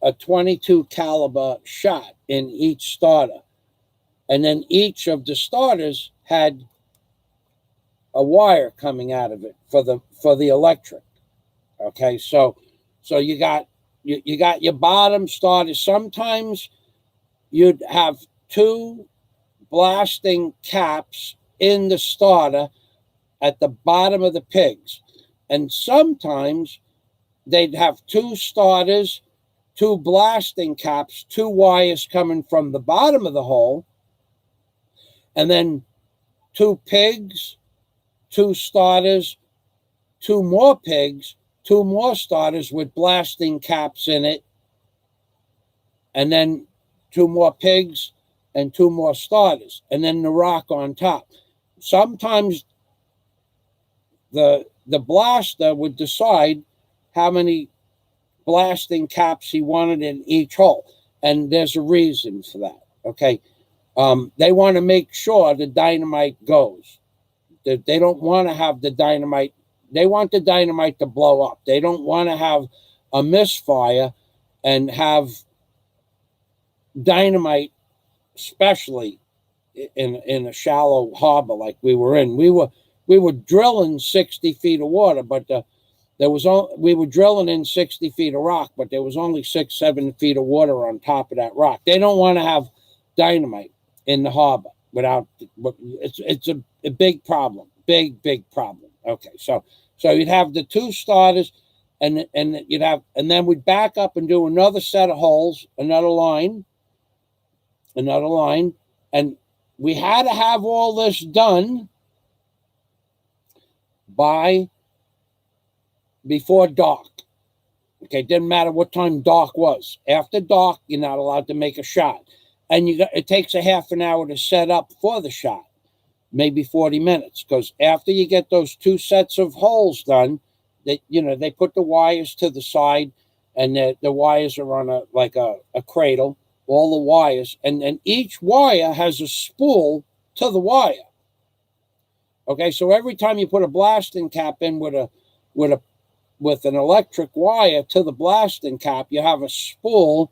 a .22 caliber shot in each starter, and then each of the starters had a wire coming out of it for the electric. Okay, so you got your bottom starters. Sometimes you'd have 2 blasting caps in the starter at the bottom of the pigs, and sometimes they'd have 2 starters, 2 blasting caps, 2 wires coming from the bottom of the hole, and then 2 pigs, 2 starters, 2 more pigs, 2 more starters with blasting caps in it, and then 2 more pigs and 2 more starters, and then the rock on top. Sometimes the blaster would decide how many blasting caps he wanted in each hole, and there's a reason for that. Okay, they want to make sure the dynamite goes. They don't want to have the dynamite. They want the dynamite to blow up. They don't want to have a misfire and have dynamite, especially in a shallow harbor like we were in. We were drilling 60 feet of water, but we were drilling in 60 feet of rock, but there was only 6-7 feet of water on top of that rock. They don't want to have dynamite in the harbor without. It's a big problem, big problem. Okay, so you'd have the 2 starters, and then we'd back up and do another set of holes, another line, and we had to have all this done before dark. Okay, didn't matter what time dark was. After dark, you're not allowed to make a shot, and it takes a half an hour to set up for the shot. maybe 40 minutes, because after you get those 2 sets of holes done, they put the wires to the side, and the wires are on a cradle, all the wires, and then each wire has a spool to the wire. Okay, so every time you put a blasting cap in with an electric wire to the blasting cap, you have a spool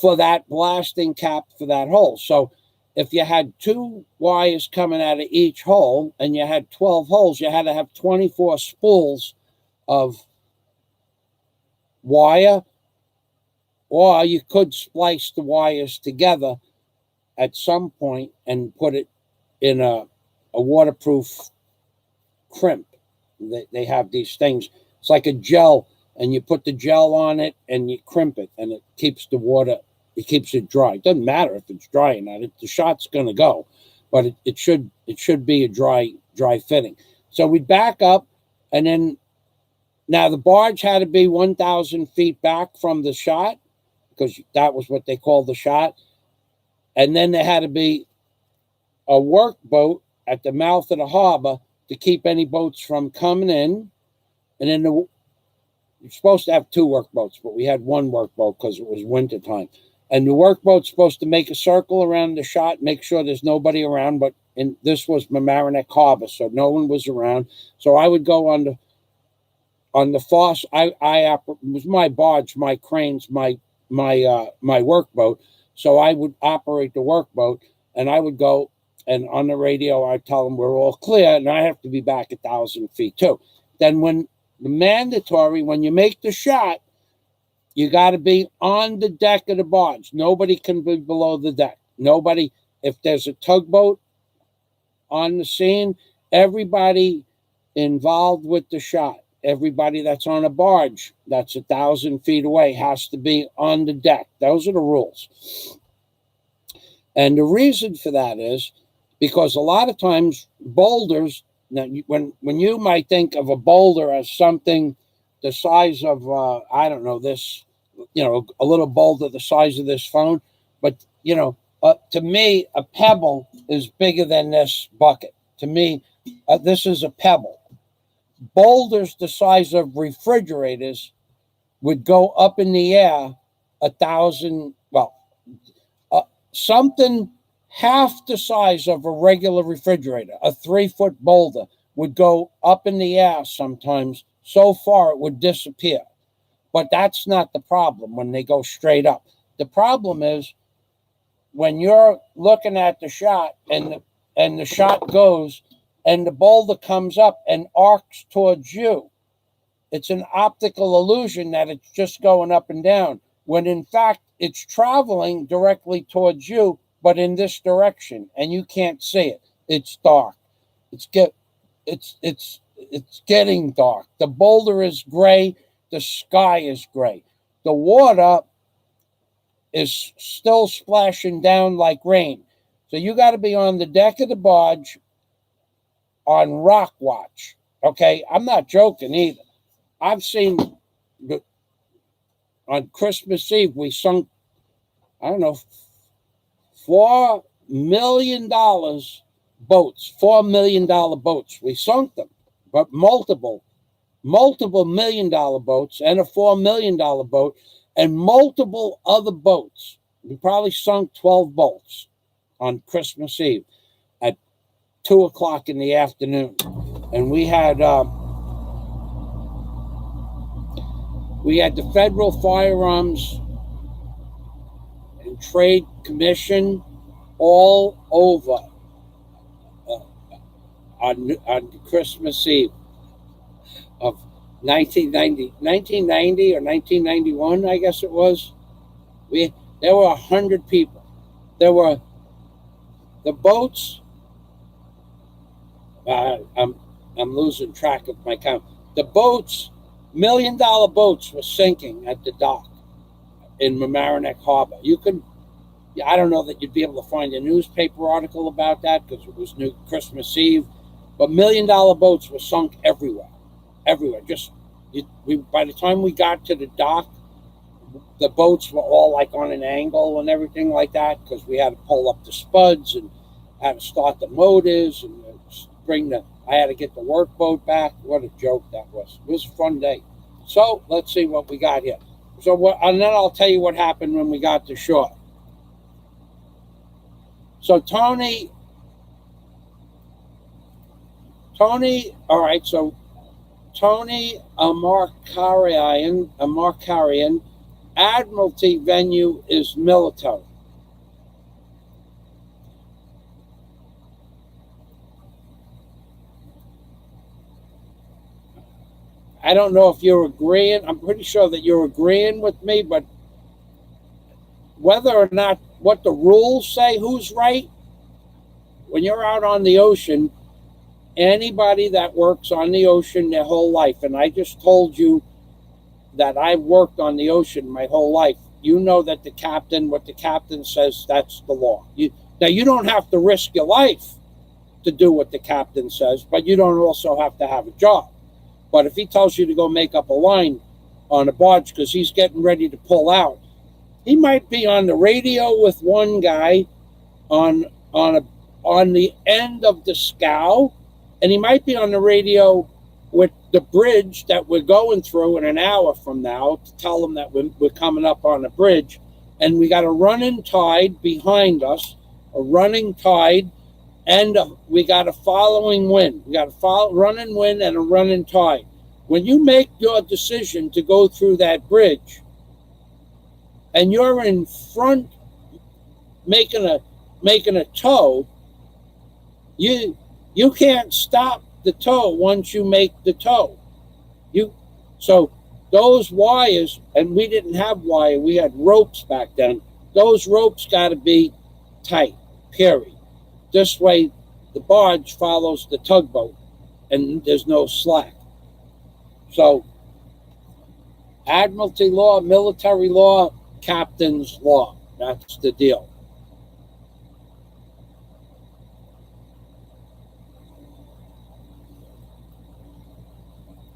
for that blasting cap for that hole. So if you had 2 wires coming out of each hole and you had 12 holes, you had to have 24 spools of wire, or you could splice the wires together at some point and put it in a waterproof crimp. They have these things. It's like a gel, and you put the gel on it and you crimp it, and it keeps the water, it keeps it dry. It doesn't matter if it's dry or not. The shot's going to go, but it should be a dry fitting. So we back up, and then now the barge had to be 1,000 feet back from the shot, because that was what they called the shot. And then there had to be a work boat at the mouth of the harbor to keep any boats from coming in. And then you're supposed to have 2 workboats, but we had 1 workboat because it was wintertime. And the workboat's supposed to make a circle around the shot, make sure there's nobody around. But this was Mamaroneck Harbor, so no one was around. So I would go on the far. It was my barge, my cranes, my workboat. So I would operate the workboat, and I would go, and on the radio I'd tell them we're all clear, and I have to be back 1,000 feet too. Then when you make the shot, you got to be on the deck of the barge. Nobody can be below the deck. Nobody. If there's a tugboat on the scene, everybody involved with the shot, everybody that's on a barge that's 1,000 feet away has to be on the deck. Those are the rules. And the reason for that is because a lot of times boulders, now, when you might think of a boulder as something the size of, I don't know, this, a little boulder the size of this phone, but, to me, a pebble is bigger than this bucket. To me, this is a pebble. Boulders the size of refrigerators would go up in the air 1,000, something half the size of a regular refrigerator, a 3-foot boulder, would go up in the air sometimes so far it would disappear. But that's not the problem when they go straight up. The problem is when you're looking at the shot and the shot goes and the boulder comes up and arcs towards you. It's an optical illusion that it's just going up and down, when in fact it's traveling directly towards you, but in this direction, and you can't see it. It's dark. It's getting dark. The boulder is gray. The sky is gray. The water is still splashing down like rain. So you got to be on the deck of the barge on rock watch. Okay, I'm not joking either. I've seen on Christmas Eve we sunk, I don't know, $4 million boats, $4 million boats. We sunk them, but multiple $1 million boats and a $4 million boat and multiple other boats. We probably sunk 12 boats on Christmas Eve at 2:00 in the afternoon. And we had the Federal Firearms and Trade Commission all over on Christmas Eve of 1990 or 1991, I guess it was. There were 100 people. There were the boats. I'm losing track of my count. The boats, $1 million boats, were sinking at the dock in Mamaroneck Harbor. I don't know that you'd be able to find a newspaper article about that because it was New Christmas Eve, but $1 million boats were sunk everywhere. By the time we got to the dock, the boats were all like on an angle and everything like that because we had to pull up the spuds and had to start the motors, and I had to get the workboat back. What a joke that was. It was a fun day. So let's see what we got here. And then I'll tell you what happened when we got to shore. So Tony, all right, so Tony Amarkarian, Admiralty venue is military. I don't know if you're agreeing. I'm pretty sure that you're agreeing with me, but whether or not what the rules say, who's right, when you're out on the ocean, anybody that works on the ocean their whole life, and I just told you that I've worked on the ocean my whole life, you know that what the captain says, that's the law. Now, you don't have to risk your life to do what the captain says, but you don't also have to have a job. But if he tells you to go make up a line on a barge because he's getting ready to pull out, he might be on the radio with one guy on the end of the scow, and he might be on the radio with the bridge that we're going through in an hour from now to tell them that we're coming up on the bridge, and we got a running tide behind us, a running tide, and we got a following wind. We got a running wind and a running tide. When you make your decision to go through that bridge, and you're in front making a tow, you can't stop the tow once you make the tow. So those wires, and we didn't have wire, we had ropes back then. Those ropes got to be tight, period. This way, the barge follows the tugboat, and there's no slack. So, Admiralty law, military law, captain's law. That's the deal.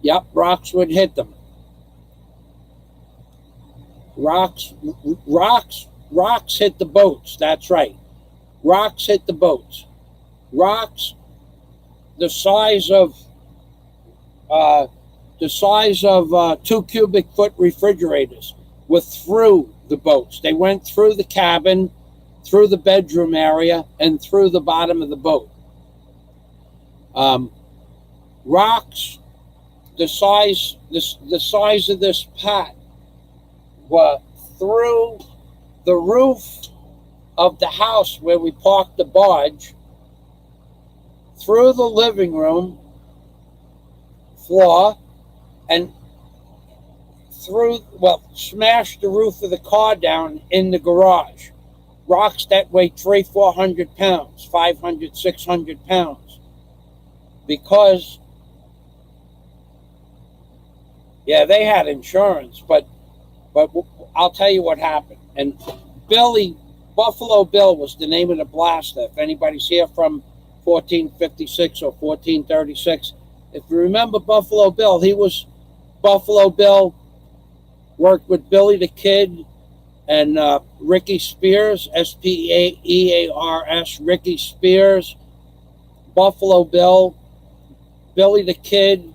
Yep, rocks would hit them. Rocks hit the boats. That's right. Rocks hit the boats. Rocks the size of 2 cubic foot refrigerators were through the boats. They went through the cabin, through the bedroom area, and through the bottom of the boat. Rocks the size of this pot were through the roof of the house where we parked the barge, through the living room floor, and smashed the roof of the car down in the garage. Rocks that weigh 300-400 pounds, 500-600 pounds. Because, yeah, they had insurance, but I'll tell you what happened. And Buffalo Bill was the name of the blaster. If anybody's here from 1456 or 1436, if you remember Buffalo Bill, Buffalo Bill worked with Billy the Kid and Ricky Spears, Spears, Ricky Spears, Buffalo Bill, Billy the Kid,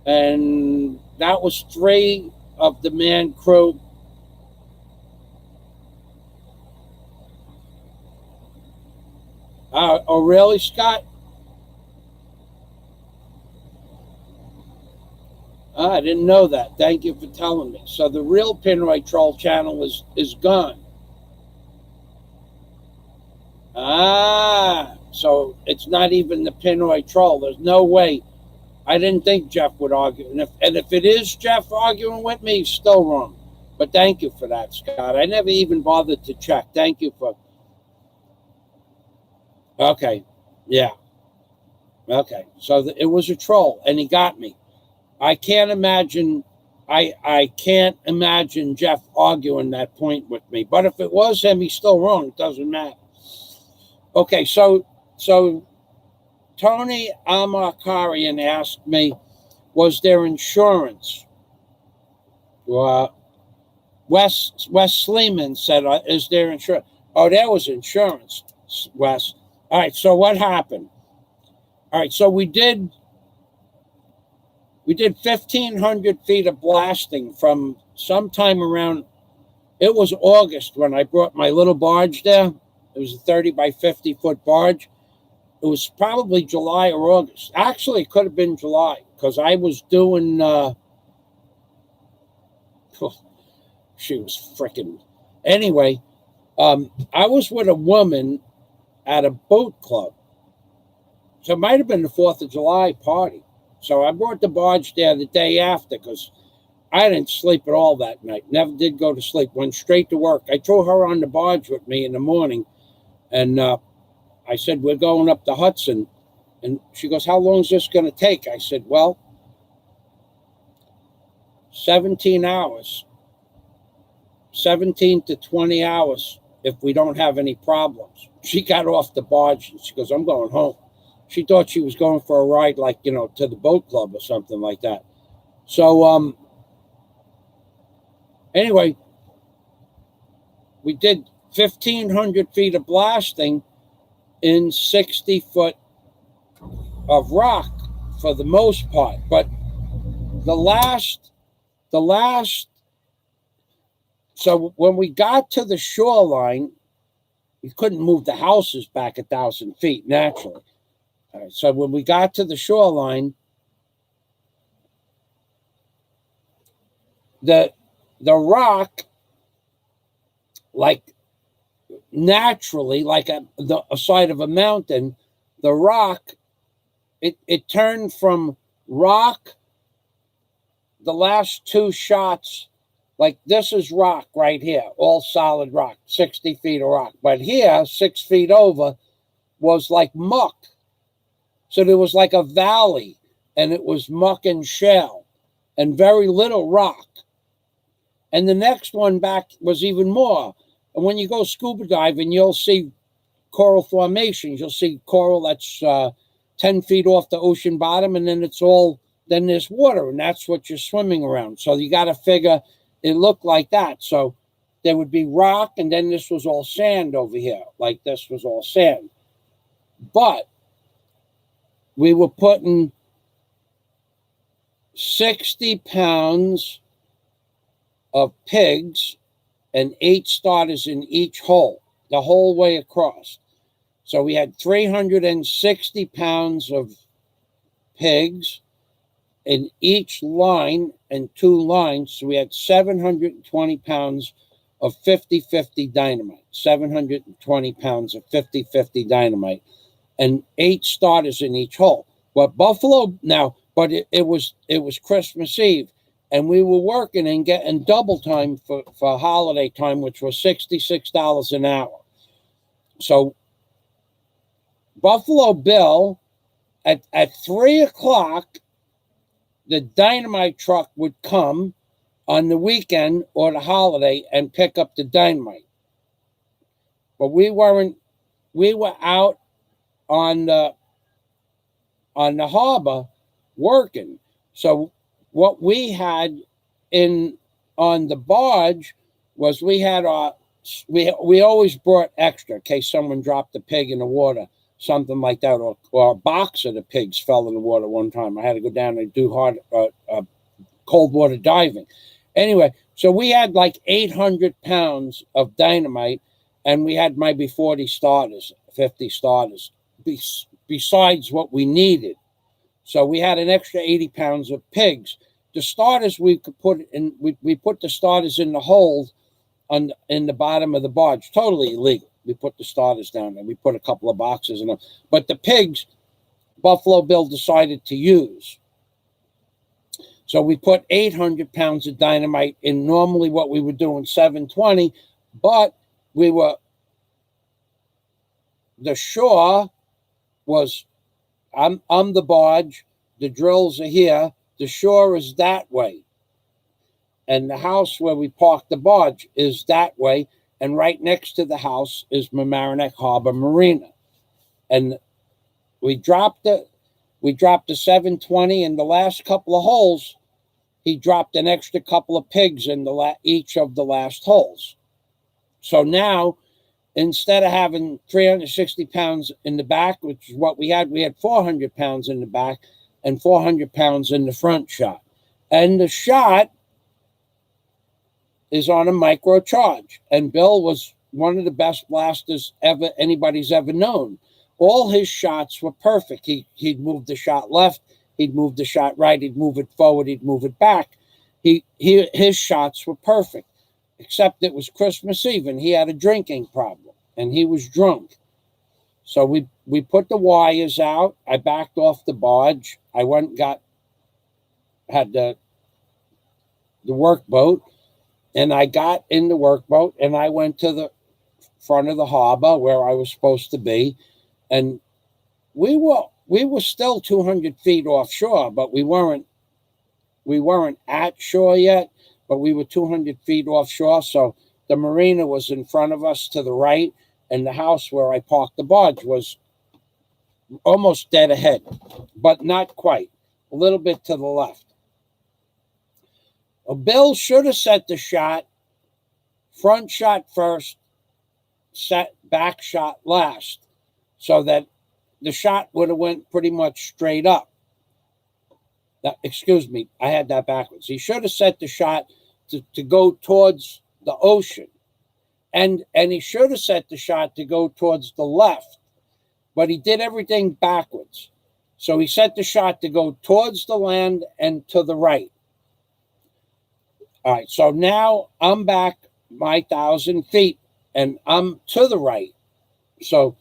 and that was 3 of the man crew. Oh, really, Scott? I didn't know that. Thank you for telling me. So the real Pinoy Troll channel is gone. So it's not even the Pinoy Troll. There's no way. I didn't think Jeff would argue. And if it is Jeff arguing with me, he's still wrong. But thank you for that, Scott. I never even bothered to check. Thank you for... Okay. Yeah. Okay. So it was a troll, and he got me. I can't imagine Jeff arguing that point with me. But if it was him, he's still wrong. It doesn't matter. Okay, so Tony Amakarian asked me, was there insurance? Wes Sleeman said, is there insurance? Oh, there was insurance, Wes. All right, so what happened? All right, so we did 1,500 feet of blasting from sometime around. It was August when I brought my little barge there. It was a 30 by 50-foot barge. It was probably July or August. Actually, it could have been July because I was doing. She was freaking. Anyway, I was with a woman at a boat club. So it might have been the 4th of July party. So I brought the barge there the day after because I didn't sleep at all that night. Never did go to sleep. Went straight to work. I threw her on the barge with me in the morning. And I said, we're going up the Hudson. And she goes, how long is this going to take? I said, well, 17 hours. 17 to 20 hours if we don't have any problems. She got off the barge and she goes, I'm going home. She thought she was going for a ride, like, to the boat club or something like that. So, anyway, we did 1,500 feet of blasting in 60 foot of rock for the most part. But the last, so when we got to the shoreline, we couldn't move the houses back 1,000 feet naturally. All right, so when we got to the shoreline, the rock, like naturally, like a side of a mountain, the rock, it turned from rock, the last two shots, like this is rock right here, all solid rock, 60 feet of rock. But here, 6 feet over, was like muck. So there was like a valley, and it was muck and shale, and very little rock. And the next one back was even more. And when you go scuba diving, you'll see coral formations. You'll see coral that's 10 feet off the ocean bottom, and then then there's water, and that's what you're swimming around. So you got to figure it looked like that. So there would be rock, and then this was all sand over here. Like this was all sand. But we were putting 60 pounds of pigs and 8 starters in each hole, the whole way across. So we had 360 pounds of pigs in each line and 2 lines. So we had 720 pounds of 50-50 dynamite, 720 pounds of 50-50 dynamite, and 8 starters in each hole. But Buffalo now, but it was Christmas Eve, and we were working and getting double time for holiday time, which was $66 an hour. So Buffalo Bill, at 3 o'clock, the dynamite truck would come on the weekend or the holiday and pick up the dynamite. But we were out on the harbor working. So what we had on the barge was we always brought extra in case someone dropped a pig in the water, something like that, or a box of the pigs fell in the water one time. I had to go down and do cold water diving. Anyway, so we had like 800 pounds of dynamite, and we had maybe 40 starters, 50 starters, besides what we needed. So we had an extra 80 pounds of pigs. The starters we could put in, we put the starters in the hold in the bottom of the barge. Totally illegal. We put the starters down there. We put a couple of boxes in them. But the pigs, Buffalo Bill decided to use. So we put 800 pounds of dynamite in normally what we were doing 720, but the shore was, I'm the barge, the drills are here, the shore is that way. And the house where we parked the barge is that way. And right next to the house is Mamaroneck Harbor Marina. And we dropped the 720 in the last couple of holes. He dropped an extra couple of pigs in each of the last holes. So now instead of having 360 pounds in the back, which is what we had 400 pounds in the back and 400 pounds in the front shot. And the shot is on a micro charge. And Bill was one of the best blasters anybody's ever known. All his shots were perfect. He'd move the shot left, he'd move the shot right, he'd move it forward, he'd move it back. His shots were perfect, except it was Christmas Eve and he had a drinking problem and he was drunk. So we put the wires out. I backed off the barge. I went and had the workboat, and I got in the workboat and I went to the front of the harbor where I was supposed to be. And we were still 200 feet offshore, but we weren't at shore yet, but we were 200 feet offshore. So the marina was in front of us to the right, and the house where I parked the barge was almost dead ahead, but not quite, a little bit to the left. Well, Bill should have set the shot, front shot first, set back shot last, so that the shot would have went pretty much straight up. Excuse me, I had that backwards. He should have set the shot to go towards the ocean. And he should have set the shot to go towards the left. But he did everything backwards. So he set the shot to go towards the land and to the right. All right, so now I'm back my 1,000 feet and I'm to the right. So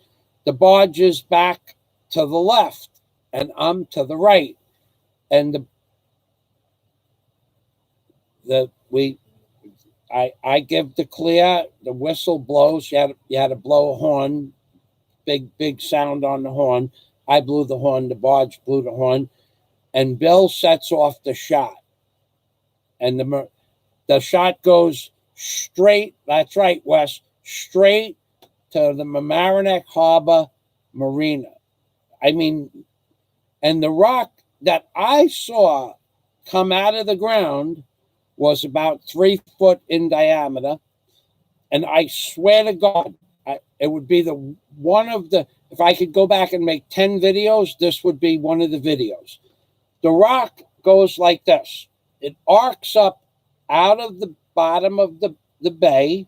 the barge is back to the left and I'm to the right. And I give the clear, the whistle blows, you had to blow a horn, big sound on the horn. I blew the horn, the barge blew the horn, and Bill sets off the shot. And the shot goes straight, that's right, Wes, straight to the Mamaroneck Harbor Marina. I mean, and the rock that I saw come out of the ground was about 3 foot in diameter. And I swear to God, it would be if I could go back and make 10 videos, this would be one of the videos. The rock goes like this. It arcs up out of the bottom of the bay.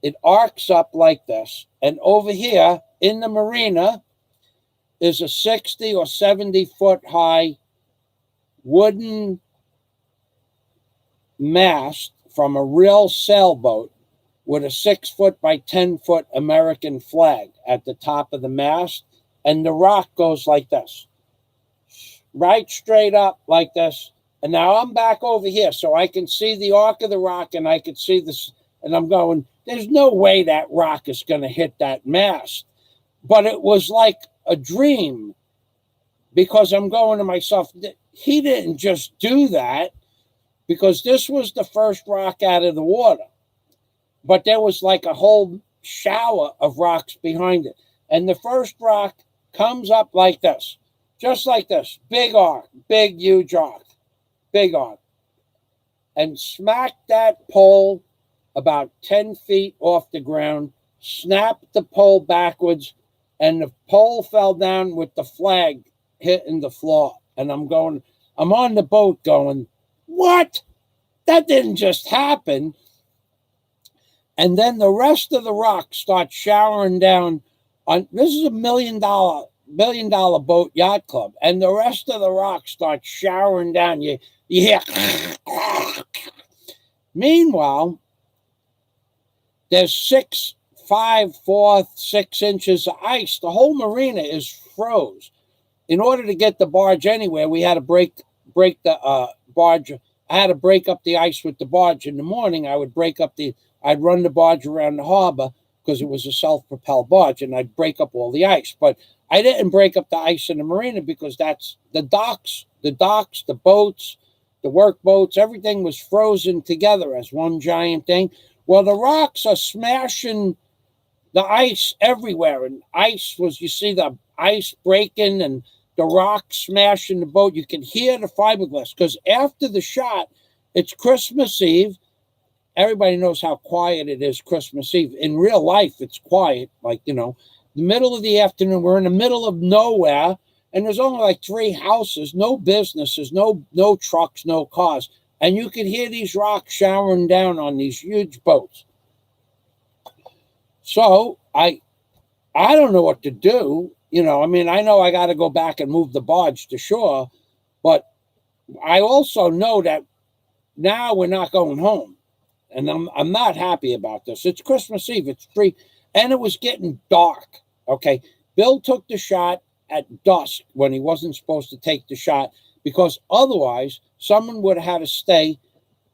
It arcs up like this. And over here in the marina is a 60 or 70 foot high wooden mast from a real sailboat with a 6 foot by 10 foot American flag at the top of the mast. And the rock goes like this, right straight up like this. And now I'm back over here so I can see the arc of the rock and I can see this. And I'm going, there's no way that rock is going to hit that mast. But it was like a dream, because I'm going to myself, he didn't just do that, because this was the first rock out of the water. But there was like a whole shower of rocks behind it. And the first rock comes up like this, just like this, big arc, big, huge arc, big arc, and smacked that pole about 10 feet off the ground, snapped the pole backwards, and the pole fell down with the flag hitting the floor. And I'm on the boat going, what? That didn't just happen. And then the rest of the rocks start showering down on, this is a $1 million boat yacht club. And the rest of the rocks start showering down. You hear. Meanwhile, there's 6 inches of ice. The whole marina is froze. In order to get the barge anywhere, we had to break the barge. I had to break up the ice with the barge. In the morning, I'd run the barge around the harbor because it was a self-propelled barge, and I'd break up all the ice. But I didn't break up the ice in the marina because that's the docks, the boats, the work boats, everything was frozen together as one giant thing. Well, the rocks are smashing the ice everywhere, and you see the ice breaking and the rock smashing the boat. You can hear the fiberglass, because after the shot, it's Christmas Eve, everybody knows how quiet it is Christmas Eve. In real life, it's quiet. Like, the middle of the afternoon, we're in the middle of nowhere, and there's only like 3 houses, no businesses, no trucks, no cars. And you could hear these rocks showering down on these huge boats. So I don't know what to do. I know I got to go back and move the barge to shore, but I also know that now we're not going home. And I'm not happy about this. It's Christmas Eve. It's 3, and it was getting dark. Okay. Bill took the shot at dusk when he wasn't supposed to take the shot, because otherwise someone would have had to stay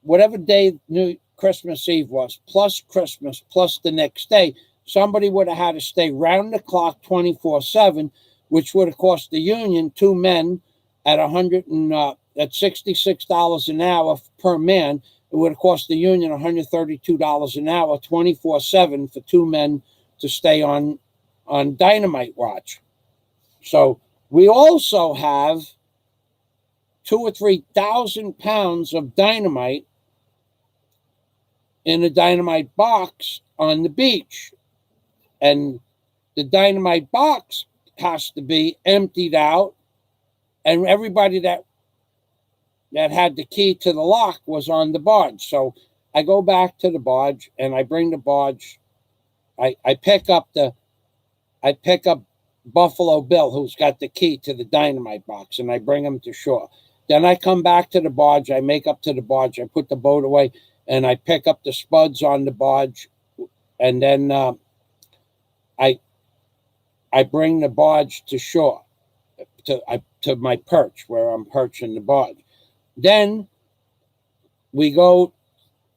whatever day Christmas Eve was, plus Christmas, plus the next day. Somebody would have had to stay round the clock 24/7, which would have cost the union 2 men at $66 an hour per man. It would have cost the union $132 an hour, 24/7 for 2 men to stay on dynamite watch. So we also have 2,000 or 3,000 pounds of dynamite in a dynamite box on the beach. And the dynamite box has to be emptied out, and everybody that had the key to the lock was on the barge. So I go back to the barge and I bring the barge. I pick up Buffalo Bill, who's got the key to the dynamite box, and I bring him to shore. Then I come back to the barge. I make up to the barge. I put the boat away, and I pick up the spuds on the barge, and then I bring the barge to shore, to my perch where I'm perching the barge. Then we go,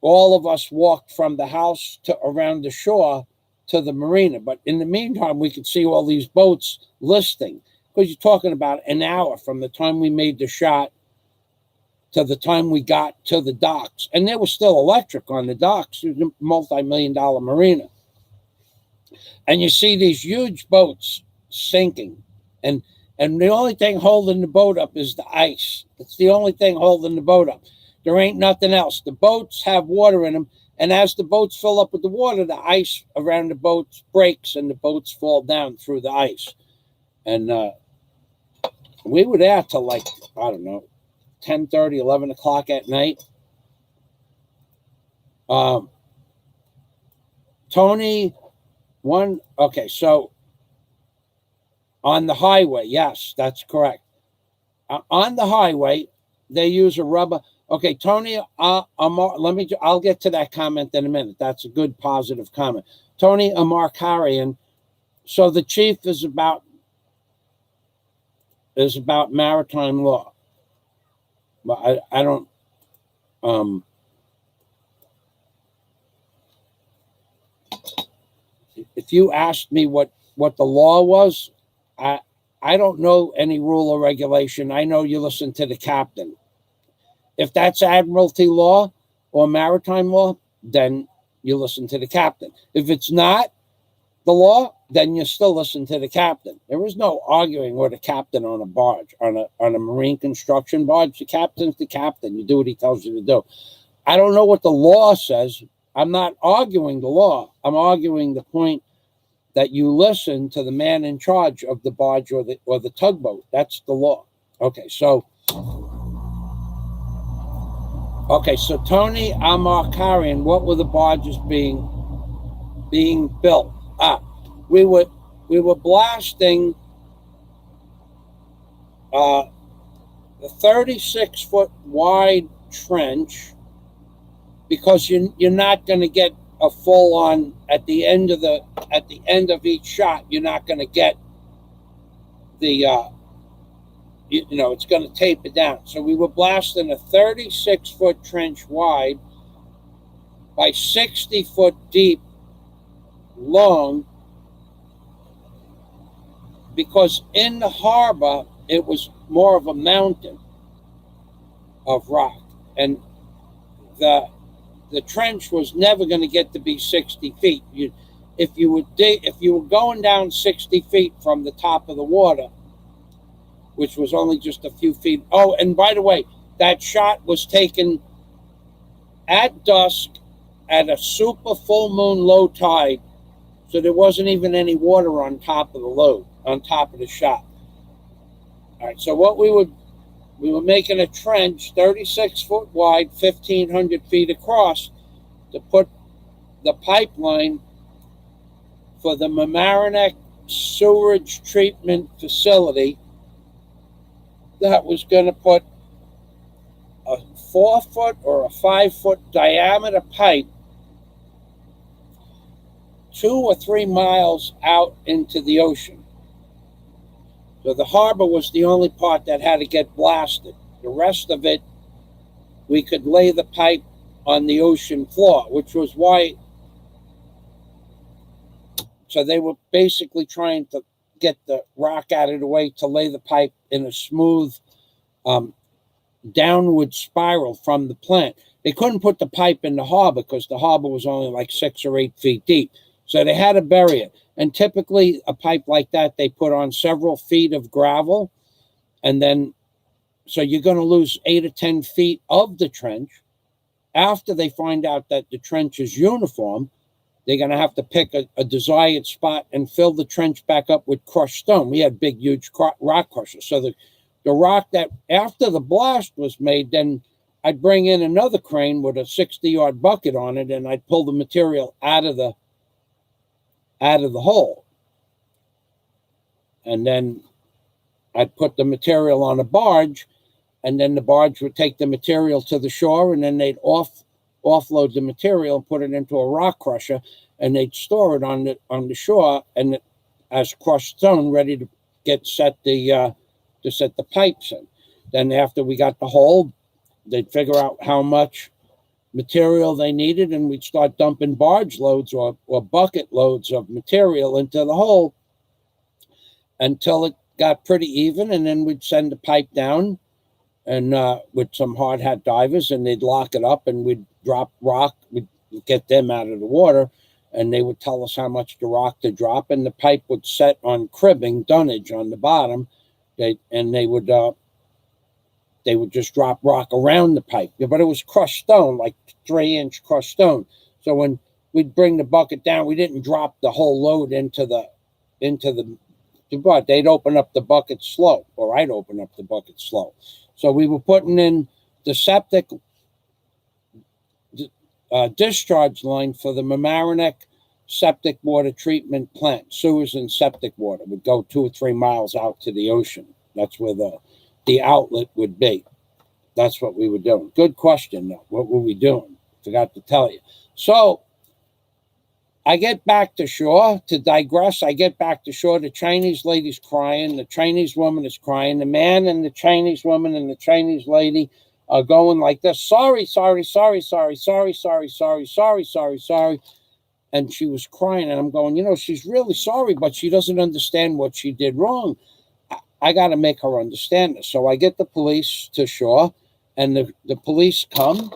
all of us walked from the house to around the shore to the marina. But in the meantime, we could see all these boats listing, because you're talking about an hour from the time we made the shot to the time we got to the docks. And there was still electric on the docks. It was a multi-million-dollar marina. And you see these huge boats sinking. And the only thing holding the boat up is the ice. It's the only thing holding the boat up. There ain't nothing else. The boats have water in them. And as the boats fill up with the water, the ice around the boats breaks and the boats fall down through the ice. And we were there till 10:30, 11 o'clock at night. Tony, so on the highway, yes, that's correct. On the highway, they use a rubber. Okay, Tony, I'll get to that comment in a minute. That's a good positive comment. Tony Amarkarian. So the chief is about maritime law. But I don't. If you asked me what the law was, I don't know any rule or regulation. I know you listen to the captain. If that's admiralty law or maritime law, then you listen to the captain. If it's not the law, then you still listen to the captain. There is no arguing with a captain on a barge, on a marine construction barge. The captain's the captain. You do what he tells you to do. I don't know what the law says. I'm not arguing the law. I'm arguing the point that you listen to the man in charge of the barge or the tugboat. That's the law. Okay, so Tony Amarkarian, what were the barges being built? We were blasting the 36-foot wide trench, because you're not going to get a full on at the end of each shot. You're not going to get the it's going to taper down. So we were blasting a 36-foot trench wide by 60-foot deep long, because in the harbor it was more of a mountain of rock, and the trench was never going to get to be 60 feet. If you were going down 60 feet from the top of the water, which was only just a few feet. Oh, and by the way, that shot was taken at dusk at a super full moon low tide, so there wasn't even any water on top of the load, on top of the shop. All right, so what we were making a trench 36 foot wide, 1,500 feet across, to put the pipeline for the Mamaroneck Sewage Treatment Facility that was going to put a 4 foot or a 5 foot diameter pipe 2 or 3 miles out into the ocean. So the harbor was the only part that had to get blasted. The rest of it, we could lay the pipe on the ocean floor, which was why. So they were basically trying to get the rock out of the way to lay the pipe in a smooth downward spiral from the plant. They couldn't put the pipe in the harbor because the harbor was only like 6 or 8 feet deep. So they had to bury it. And typically a pipe like that, they put on several feet of gravel. And then, so you're going to lose 8 or 10 feet of the trench. After they find out that the trench is uniform, they're going to have to pick a desired spot and fill the trench back up with crushed stone. We had big, huge rock crushers. So the rock that, after the blast was made, then I'd bring in another crane with a 60-yard bucket on it, and I'd pull the material out of the hole. And then I'd put the material on a barge, and then the barge would take the material to the shore, and then they'd offload the material and put it into a rock crusher, and they'd store it on the shore and as crushed stone, ready to set the pipes in. Then after we got the hole, they'd figure out how much material they needed, and we'd start dumping barge loads or bucket loads of material into the hole until it got pretty even, and then we'd send the pipe down and with some hard hat divers, and they'd lock it up, and we'd drop rock. We'd get them out of the water, and they would tell us how much the rock to drop, and the pipe would set on cribbing, dunnage on the bottom. They would just drop rock around the pipe, but it was crushed stone, like 3-inch crushed stone. So when we'd bring the bucket down, we didn't drop the whole load into the but they'd open up the bucket slow, or I'd open up the bucket slow. So we were putting in the septic discharge line for the Mamaroneck septic water treatment plant. Sewers and septic water would go 2 or 3 miles out to the ocean. That's where the outlet would be. That's what we were doing. Good question, though. What were we doing? Forgot to tell you. So I get back to shore. To digress, I get back to shore. The Chinese lady's crying. The Chinese woman is crying. The man and the Chinese woman and the Chinese lady are going like this. Sorry, sorry, sorry, sorry, sorry, sorry, sorry, sorry, sorry, sorry. And she was crying. And I'm going, she's really sorry, but she doesn't understand what she did wrong. I got to make her understand this. So I get the police to shore, and the police come.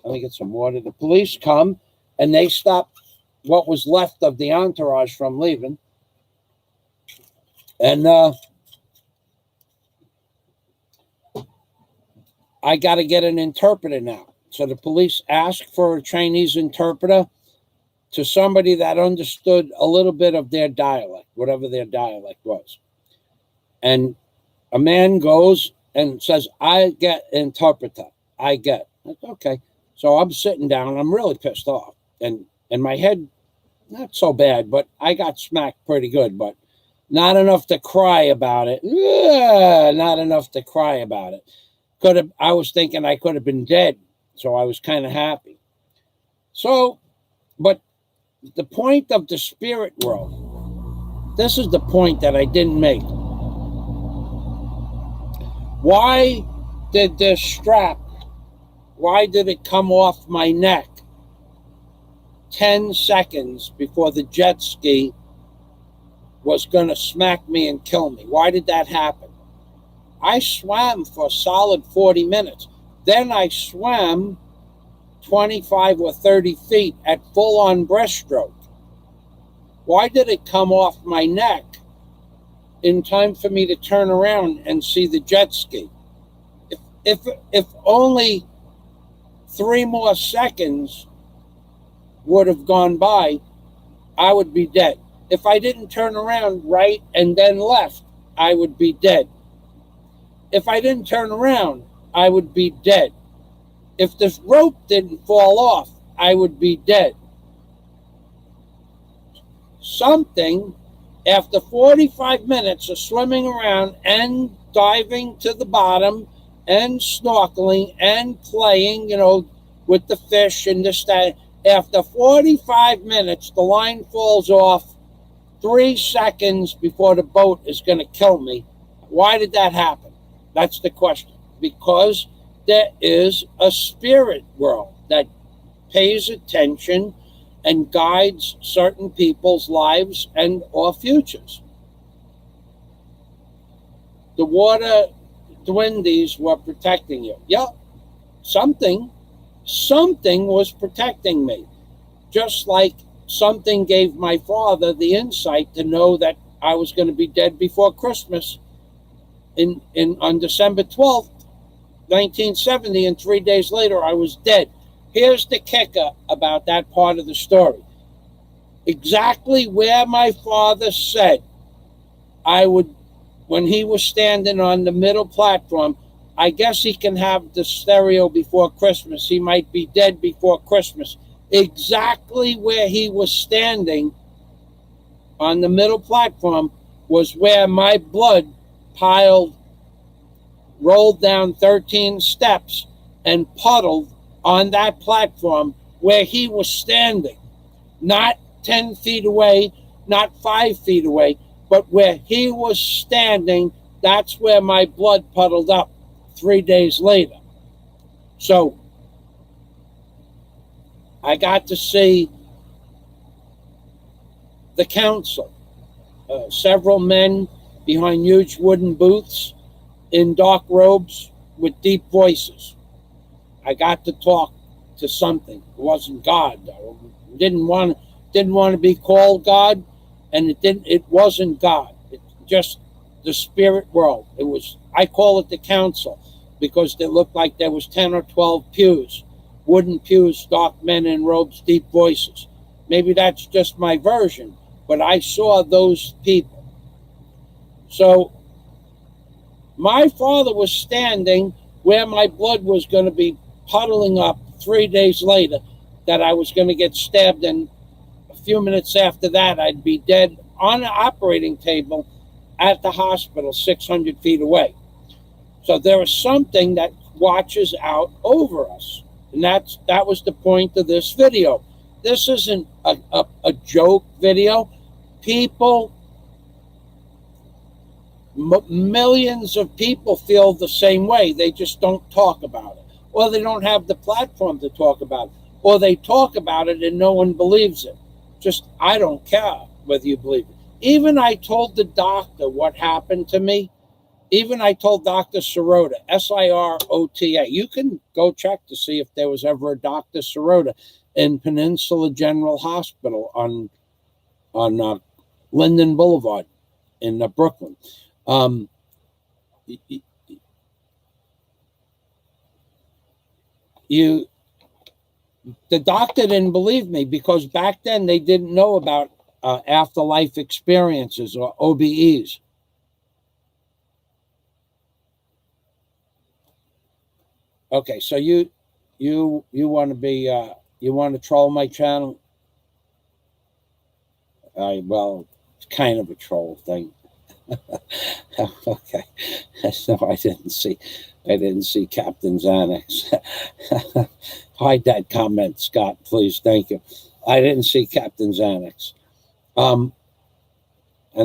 Let me get some water. The police come, and they stop what was left of the entourage from leaving. And I got to get an interpreter now. So the police asked for a Chinese interpreter to somebody that understood a little bit of their dialect, whatever their dialect was. And a man goes and says, I get interpreter. I get. Okay. So I'm sitting down. I'm really pissed off. And my head, not so bad, but I got smacked pretty good, but not enough to cry about it. Not enough to cry about it. I was thinking I could have been dead, so I was kind of happy. So, but the point of the spirit world, this is the point that I didn't make. Why did this strap, why did it come off my neck 10 seconds before the jet ski was going to smack me and kill me? Why did that happen? I swam for a solid 40 minutes. Then I swam 25 or 30 feet at full-on breaststroke. Why did it come off my neck in time for me to turn around and see the jet ski? If only 3 more seconds would have gone by, I would be dead. If I didn't turn around right and then left, I would be dead. If I didn't turn around, I would be dead. If this rope didn't fall off, I would be dead. Something, after 45 minutes of swimming around and diving to the bottom and snorkeling and playing, with the fish and this, that, after 45 minutes, the line falls off 3 seconds before the boat is going to kill me. Why did that happen? That's the question. Because there is a spirit world that pays attention and guides certain people's lives and or futures. The water dwindies were protecting you. Yeah, something was protecting me. Just like something gave my father the insight to know that I was going to be dead before Christmas on December 12th, 1970, and 3 days later I was dead. Here's the kicker about that part of the story. Exactly where my father said I would, when he was standing on the middle platform, I guess he can have the stereo before Christmas. He might be dead before Christmas. Exactly where he was standing on the middle platform was where my blood rolled down 13 steps and puddled on that platform where he was standing. Not 10 feet away, not 5 feet away, but where he was standing, that's where my blood puddled up 3 days later. So I got to see the council, several men behind huge wooden booths in dark robes with deep voices. I got to talk to something. It wasn't God, though. Didn't want to be called God, and it wasn't God. It just the spirit world. I call it the council because it looked like there was 10 or 12 pews, wooden pews, dark men in robes, deep voices. Maybe that's just my version, but I saw those people. So my father was standing where my blood was going to be puddling up 3 days later, that I was going to get stabbed, and a few minutes after that I'd be dead on an operating table at the hospital 600 feet away. So there is something that watches out over us, and that was the point of this video. This isn't a joke video. People, millions of people feel the same way. They just don't talk about it, or they don't have the platform to talk about it, or they talk about it and no one believes it. Just, I don't care whether you believe it. Even I told the doctor what happened to me. Even I told Dr. Sirota, Sirota. You can go check to see if there was ever a Dr. Sirota in Peninsula General Hospital on Linden Boulevard in Brooklyn. The doctor didn't believe me because back then they didn't know about afterlife experiences or OBEs. Okay, so you want to be you want to troll my channel? Well, it's kind of a troll thing. Okay, so I didn't see Captain's Annex. Hide that comment, Scott, please. Thank you. I didn't see Captain's Annex. And a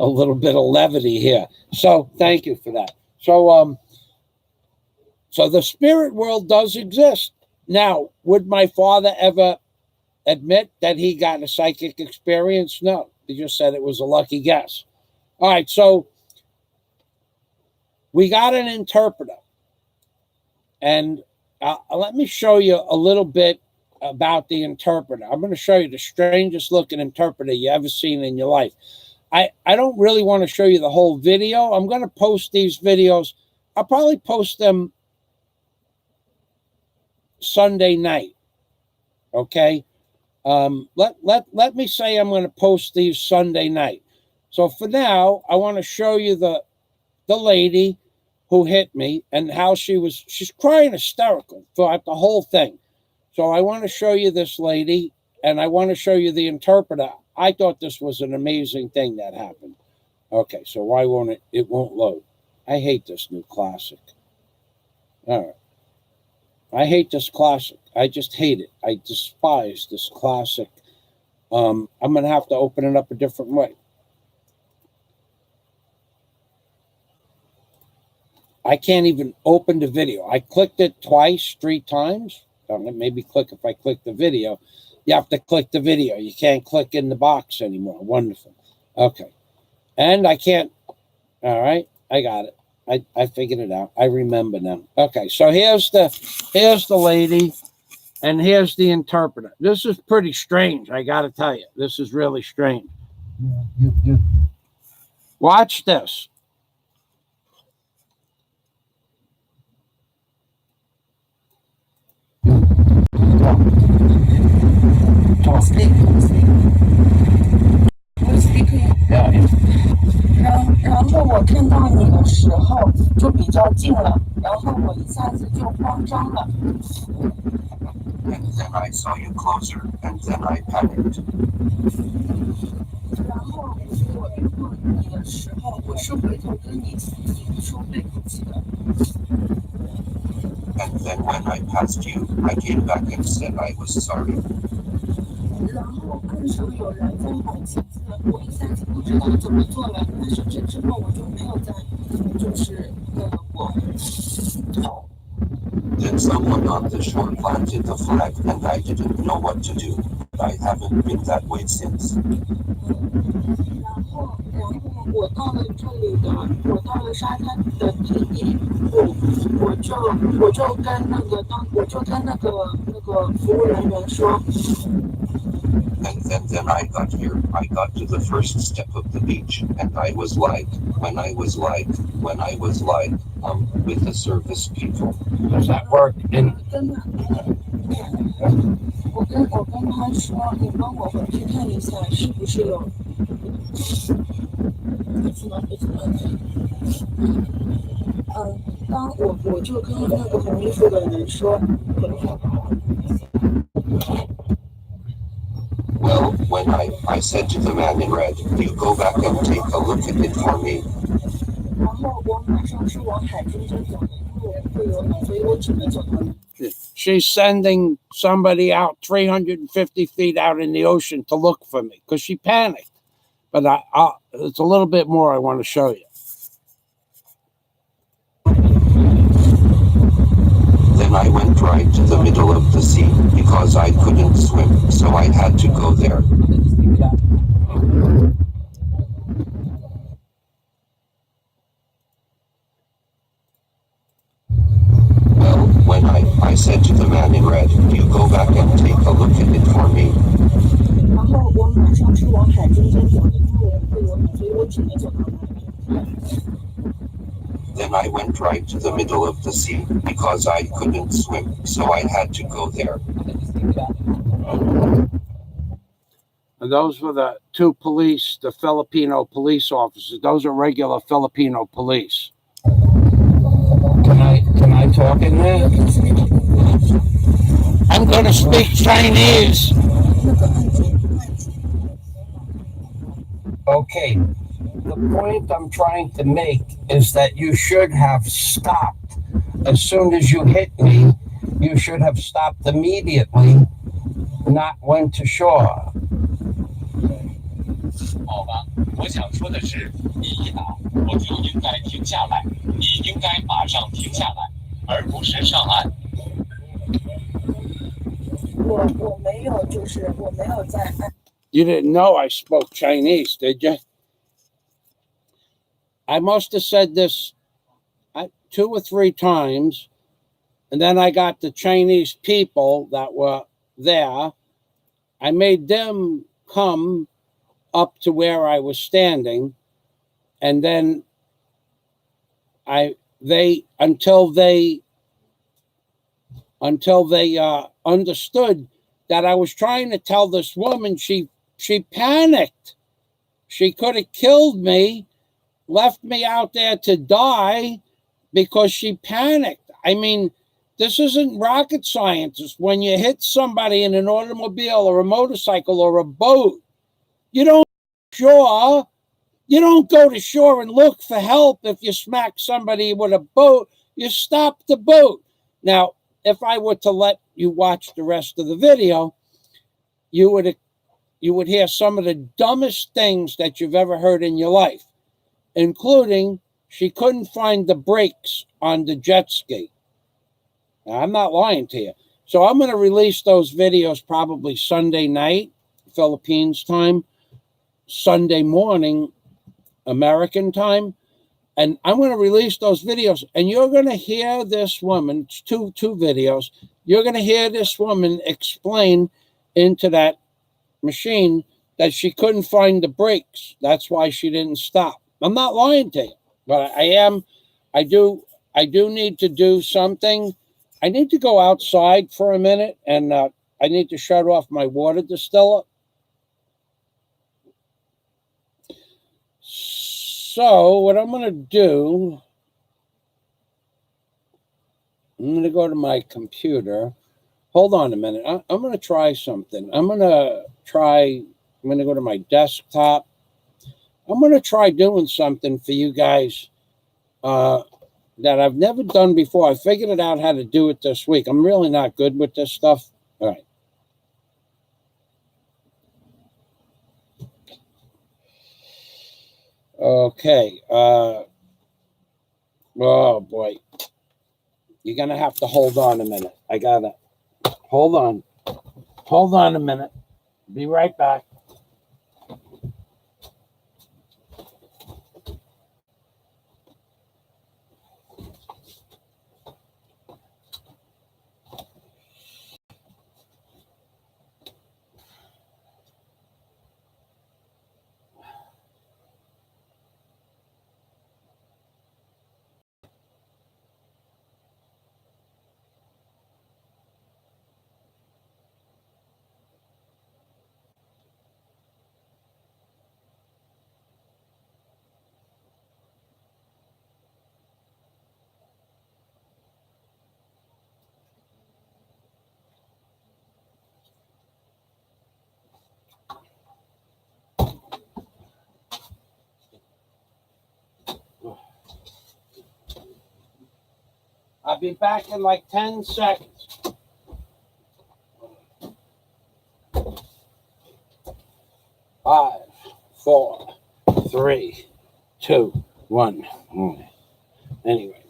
little bit of levity here. So thank you for that. So the spirit world does exist. Now, would my father ever admit that he got a psychic experience? No, he just said it was a lucky guess. All right, so we got an interpreter, and let me show you a little bit about the interpreter. I'm going to show you the strangest looking interpreter you ever seen in your life. I don't really want to show you the whole video. I'm going to post these videos. I'll probably post them Sunday night. Okay. Let me say I'm going to post these Sunday night. So for now, I want to show you the lady who hit me and how she's crying hysterical throughout the whole thing. So I want to show you this lady, and I want to show you the interpreter. I thought this was an amazing thing that happened. Okay, so why won't it won't load? I hate this new classic. All right. I hate this classic. I just hate it. I despise this classic. I'm going to have to open it up a different way. I can't even open the video. I clicked it twice, 3 times. Maybe click if I click the video. You have to click the video. You can't click in the box anymore. Wonderful. Okay. And I can't. All right. I got it. I figured it out. I remember now. Okay. So here's the lady, and here's the interpreter. This is pretty strange. I got to tell you. This is really strange. Watch this. Yeah. 然后我看到你的时候就比较近了，然后我一下子就慌张了。And then I saw you closer, and then I panicked. 然后我遇到你的时候，我是回头跟你说对不起的。And then when I passed you, I came back and said I was sorry. 然后按手有人在往前字，我一下子不知道怎么做了，但是这之后我就没有再就是过。Then someone on the shore planted the flag, and I didn't know what to do. I haven't been that way since. 然后我到了这里的，我到了沙滩的第一步，我就跟那个服务人员说。And then I got here. I got to the first step of the beach, and I was like, when I was like, with the service people. Does that work? 我跟他说，你帮我回去看一下，是不是有？我就跟那个红衣服的人说。Well, when I said to the man in red, you go back and take a look at it for me. 然后我马上是往海中间走的，因为我会游泳，所以我只能走到那。She's sending somebody out 350 feet out in the ocean to look for me because she panicked. But it's a little bit more I want to show you. Then I went right to the middle of the sea because I couldn't swim, so I had to go there. Well, when I said to the man in red, you go back and take a look at it for me. 然后我马上是往海中间走的，因为我会游泳，所以我只能走到那里。Then I went right to the middle of the sea because I couldn't swim, so I had to go there. And those were the 2 police, the Filipino police officers. Those are regular Filipino police. Can I talk in there? I'm going to speak Chinese. Okay. The point I'm trying to make is that you should have stopped. As soon as you hit me, you should have stopped immediately, not went to shore. 好吧，我想说的是，你一打我就应该停下来，你应该马上停下来，而不是上岸。我没有，就是我没有在岸。You didn't know I spoke Chinese, did you? I must have said this 2 or 3 times, and then I got the Chinese people that were there. I made them come up to where I was standing, and then until they until they understood that I was trying to tell this woman she panicked. She could have killed me, left me out there to die because she panicked. I mean, this isn't rocket science. When you hit somebody in an automobile or a motorcycle or a boat, you don't shore. You don't go to shore and look for help. If you smack somebody with a boat, you stop the boat. Now, if I were to let you watch the rest of the video, you would hear some of the dumbest things that you've ever heard in your life, including she couldn't find the brakes on the jet ski. Now, I'm not lying to you. So I'm going to release those videos probably Sunday night, Philippines time, Sunday morning, American time. And I'm going to release those videos. And you're going to hear this woman, two videos, you're going to hear this woman explain into that machine that she couldn't find the brakes. That's why she didn't stop. I'm not lying to you, but I do need to do something. I need to go outside for a minute, and I need to shut off my water distiller. So what I'm going to do, I'm going to go to my computer. Hold on a minute. I'm going to try something. I'm going to go to my desktop. I'm going to try doing something for you guys that I've never done before. I figured it out how to do it this week. I'm really not good with this stuff. All right. Okay. Oh, boy. You're going to have to hold on a minute. I got to hold on. Hold on a minute. Be right back. I'll be back in like 10 seconds. Five, 4, 3, 2, 1. Anyway.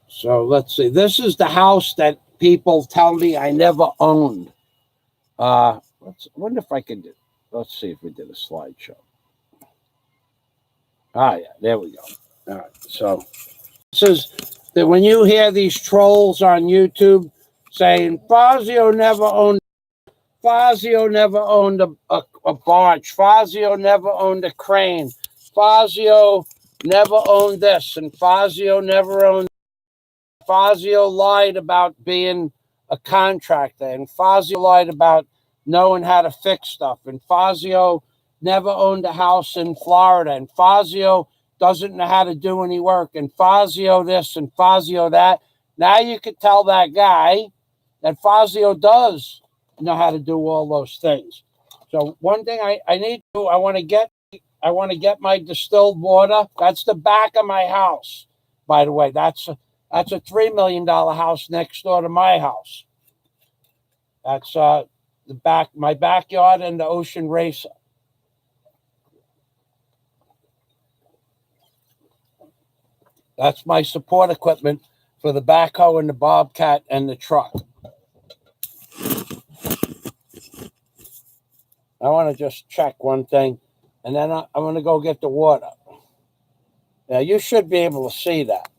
So let's see. This is the house that people tell me I never owned. I wonder if I could do. Let's see if we did a slideshow. Ah, yeah, there we go. All right. So this is that when you hear these trolls on YouTube saying Fazio never owned a barge, Fazio never owned a crane, Fazio never owned this, and Fazio never owned. Fazio lied about being a contractor, and Fazio lied about knowing how to fix stuff, and Fazio never owned a house in Florida, and Fazio doesn't know how to do any work, and Fazio this and Fazio that. Now you can tell that guy that Fazio does know how to do all those things. So one thing I need to, I want to get my distilled water. That's the back of my house, by the way. That's a $3 million house next door to my house. That's my backyard and the Ocean Racer. That's my support equipment for the backhoe and the bobcat and the truck. I want to just check one thing, and then I'm going to go get the water. Now, you should be able to see that.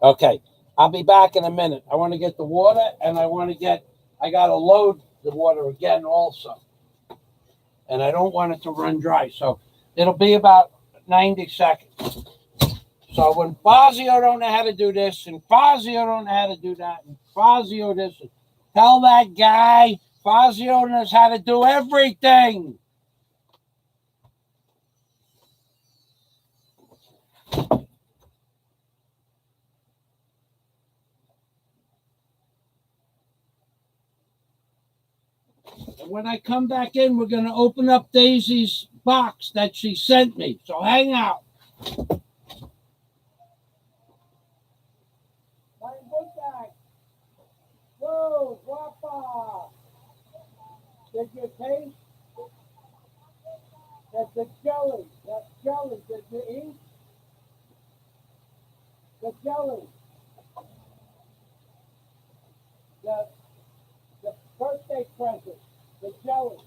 Okay, I'll be back in a minute. I want to get the water, and I got to load the water again also. And I don't want it to run dry, so it'll be about 90 seconds. So when Fazio don't know how to do this, and Fazio don't know how to do that, and Fazio this, tell that guy Fazio knows how to do everything. And when I come back in, we're going to open up Daisy's box that she sent me. So hang out. My book bag. Whoa, guapa. Did you taste? That's the jelly. That's jelly. Did you eat? The jelly. The birthday present. The jelly.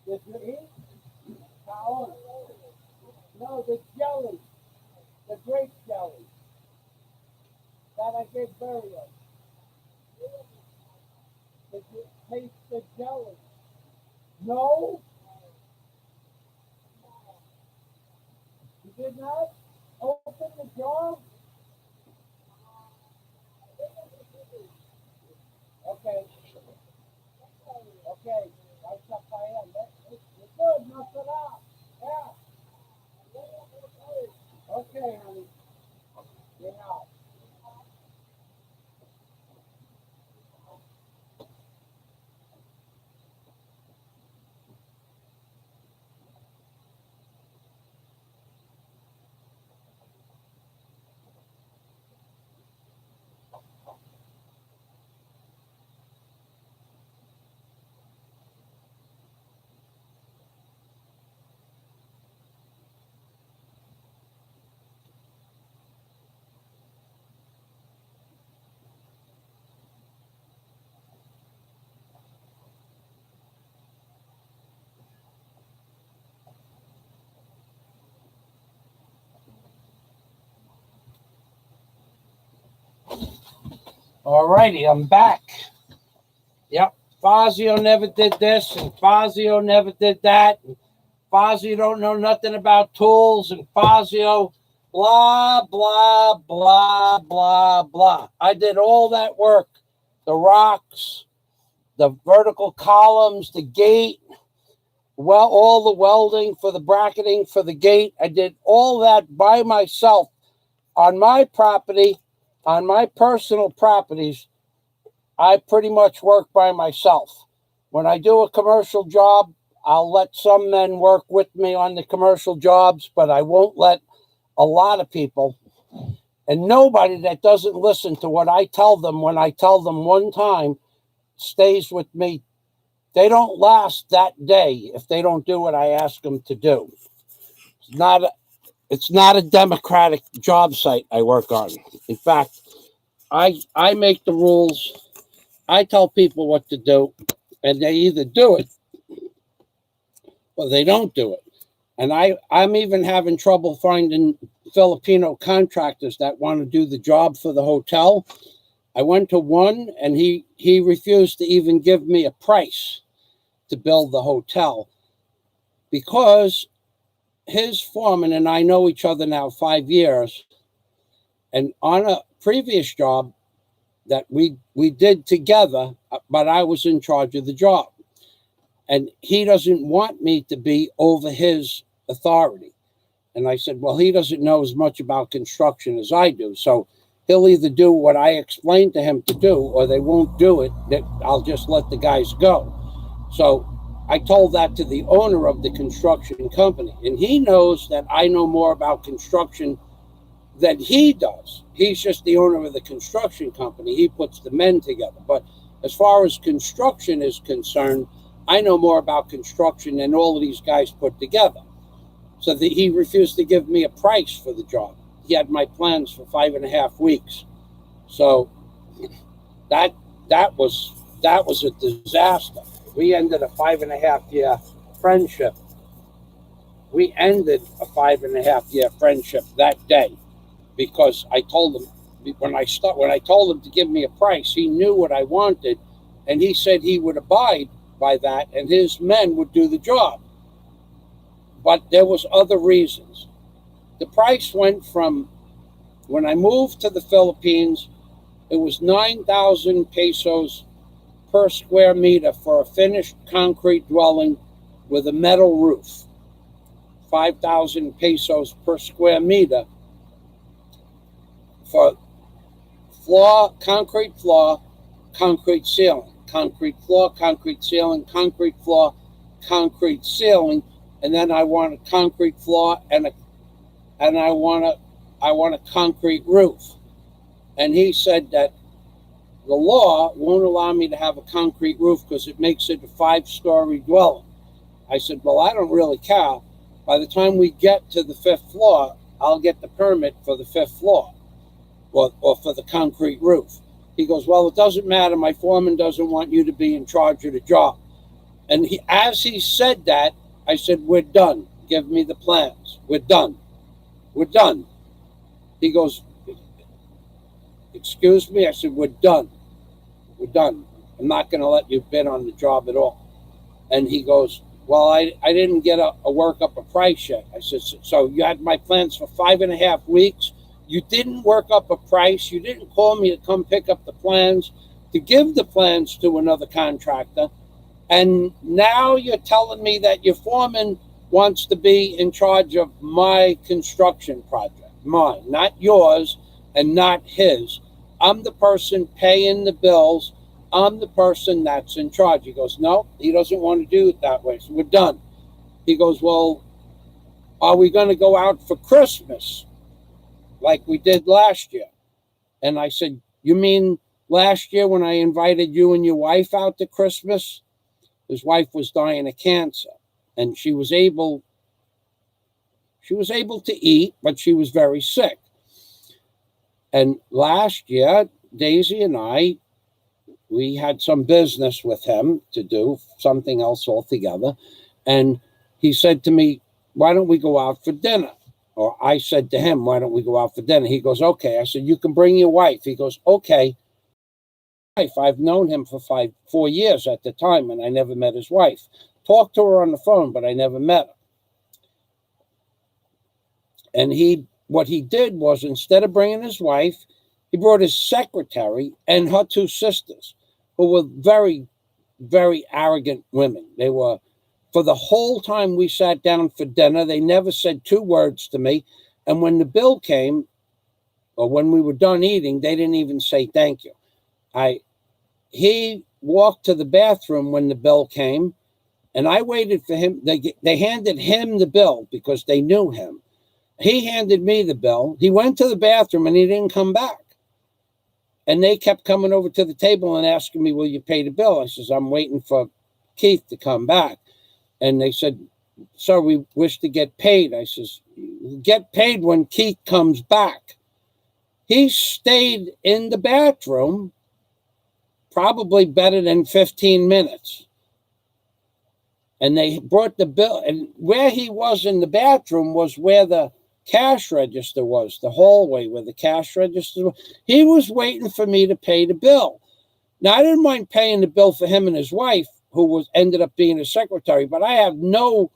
Did you eat? How? No, the jelly. The grape jelly. That I gave Burial. Did you taste the jelly? No? You did not? Open the jar? Okay. Okay. You're good. Knock it out. Yeah. Okay, honey. Get out. All righty, I'm back. Yep, Fazio never did this, and Fazio never did that. And Fazio don't know nothing about tools, and Fazio, blah, blah, blah, blah, blah. I did all that work. The rocks, the vertical columns, the gate, well, all the welding for the bracketing for the gate. I did all that by myself on my property, on my personal properties. I pretty much work by myself. When I do a commercial job, I'll let some men work with me on the commercial jobs, but I won't let a lot of people. And nobody that doesn't listen to what I tell them when I tell them one time stays with me. They don't last that day if they don't do what I ask them to do. It's not a democratic job site I work on. In fact, I make the rules. I tell people what to do, and they either do it or they don't do it. And I'm even having trouble finding Filipino contractors that want to do the job for the hotel. I went to one, and he refused to even give me a price to build the hotel because his foreman and I know each other now 5 years. And on a previous job that we did together, but I was in charge of the job. And he doesn't want me to be over his authority. And I said, well, he doesn't know as much about construction as I do. So he'll either do what I explained to him to do, or they won't do it. I'll just let the guys go. So I told that to the owner of the construction company. And he knows that I know more about construction than he does. He's just the owner of the construction company. He puts the men together. But as far as construction is concerned, I know more about construction than all of these guys put together. So he refused to give me a price for the job. He had my plans for 5.5 weeks. So that was a disaster. We ended a 5.5 year friendship. We ended a 5.5 year friendship that day because I told him when I told him to give me a price, he knew what I wanted, and he said he would abide by that, and his men would do the job. But there was other reasons. the price went from, when I moved to the Philippines, it was 9,000 pesos per square meter for a finished concrete dwelling with a metal roof. 5,000 pesos per square meter for floor, concrete ceiling, concrete floor, concrete ceiling, concrete floor, concrete ceiling, and then I want a concrete floor and I want a concrete roof. And he said that the law won't allow me to have a concrete roof because it makes it a 5-story dwelling. I said, well, I don't really care. By the time we get to the 5th floor, I'll get the permit for the 5th floor or for the concrete roof. He goes, well, it doesn't matter. My foreman doesn't want you to be in charge of the job. And as he said that, I said, we're done. Give me the plans. We're done. We're done. He goes, excuse me? I said, we're done. We're done. I'm not going to let you bid on the job at all. And he goes, well, I didn't get a work up a price yet. I said, so you had my plans for 5.5 weeks. You didn't work up a price. You didn't call me to come pick up the plans, to give the plans to another contractor. And now you're telling me that your foreman wants to be in charge of my construction project. Mine, not yours and not his. I'm the person paying the bills. I'm the person that's in charge. He goes, no, he doesn't want to do it that way. So we're done. He goes, well, are we going to go out for Christmas like we did last year? And I said, you mean last year when I invited you and your wife out to Christmas? His wife was dying of cancer, and she was able to eat, but she was very sick. And last year, Daisy and I, we had some business with him to do, something else altogether. And he said to me, why don't we go out for dinner? Or I said to him, why don't we go out for dinner? He goes, okay. I said, you can bring your wife. He goes, okay. I've known him for 4 years at the time, and I never met his wife. Talked to her on the phone, but I never met her. And what he did was, instead of bringing his wife, he brought his secretary and her 2 sisters, who were very, very arrogant women. They were, for the whole time we sat down for dinner, they never said 2 words to me. And when the bill came, or when we were done eating, they didn't even say thank you. He walked to the bathroom when the bill came, and I waited for him. They handed him the bill because they knew him. He handed me the bill. He went to the bathroom, and he didn't come back. And they kept coming over to the table and asking me, will you pay the bill? I says, I'm waiting for Keith to come back. And they said, sir, we wish to get paid. I says, get paid when Keith comes back. He stayed in the bathroom probably better than 15 minutes. And they brought the bill. And where he was in the bathroom was where the cash register was, the hallway where the cash register was. He was waiting for me to pay the bill. Now, I didn't mind paying the bill for him and his wife, who ended up being a secretary, but I had no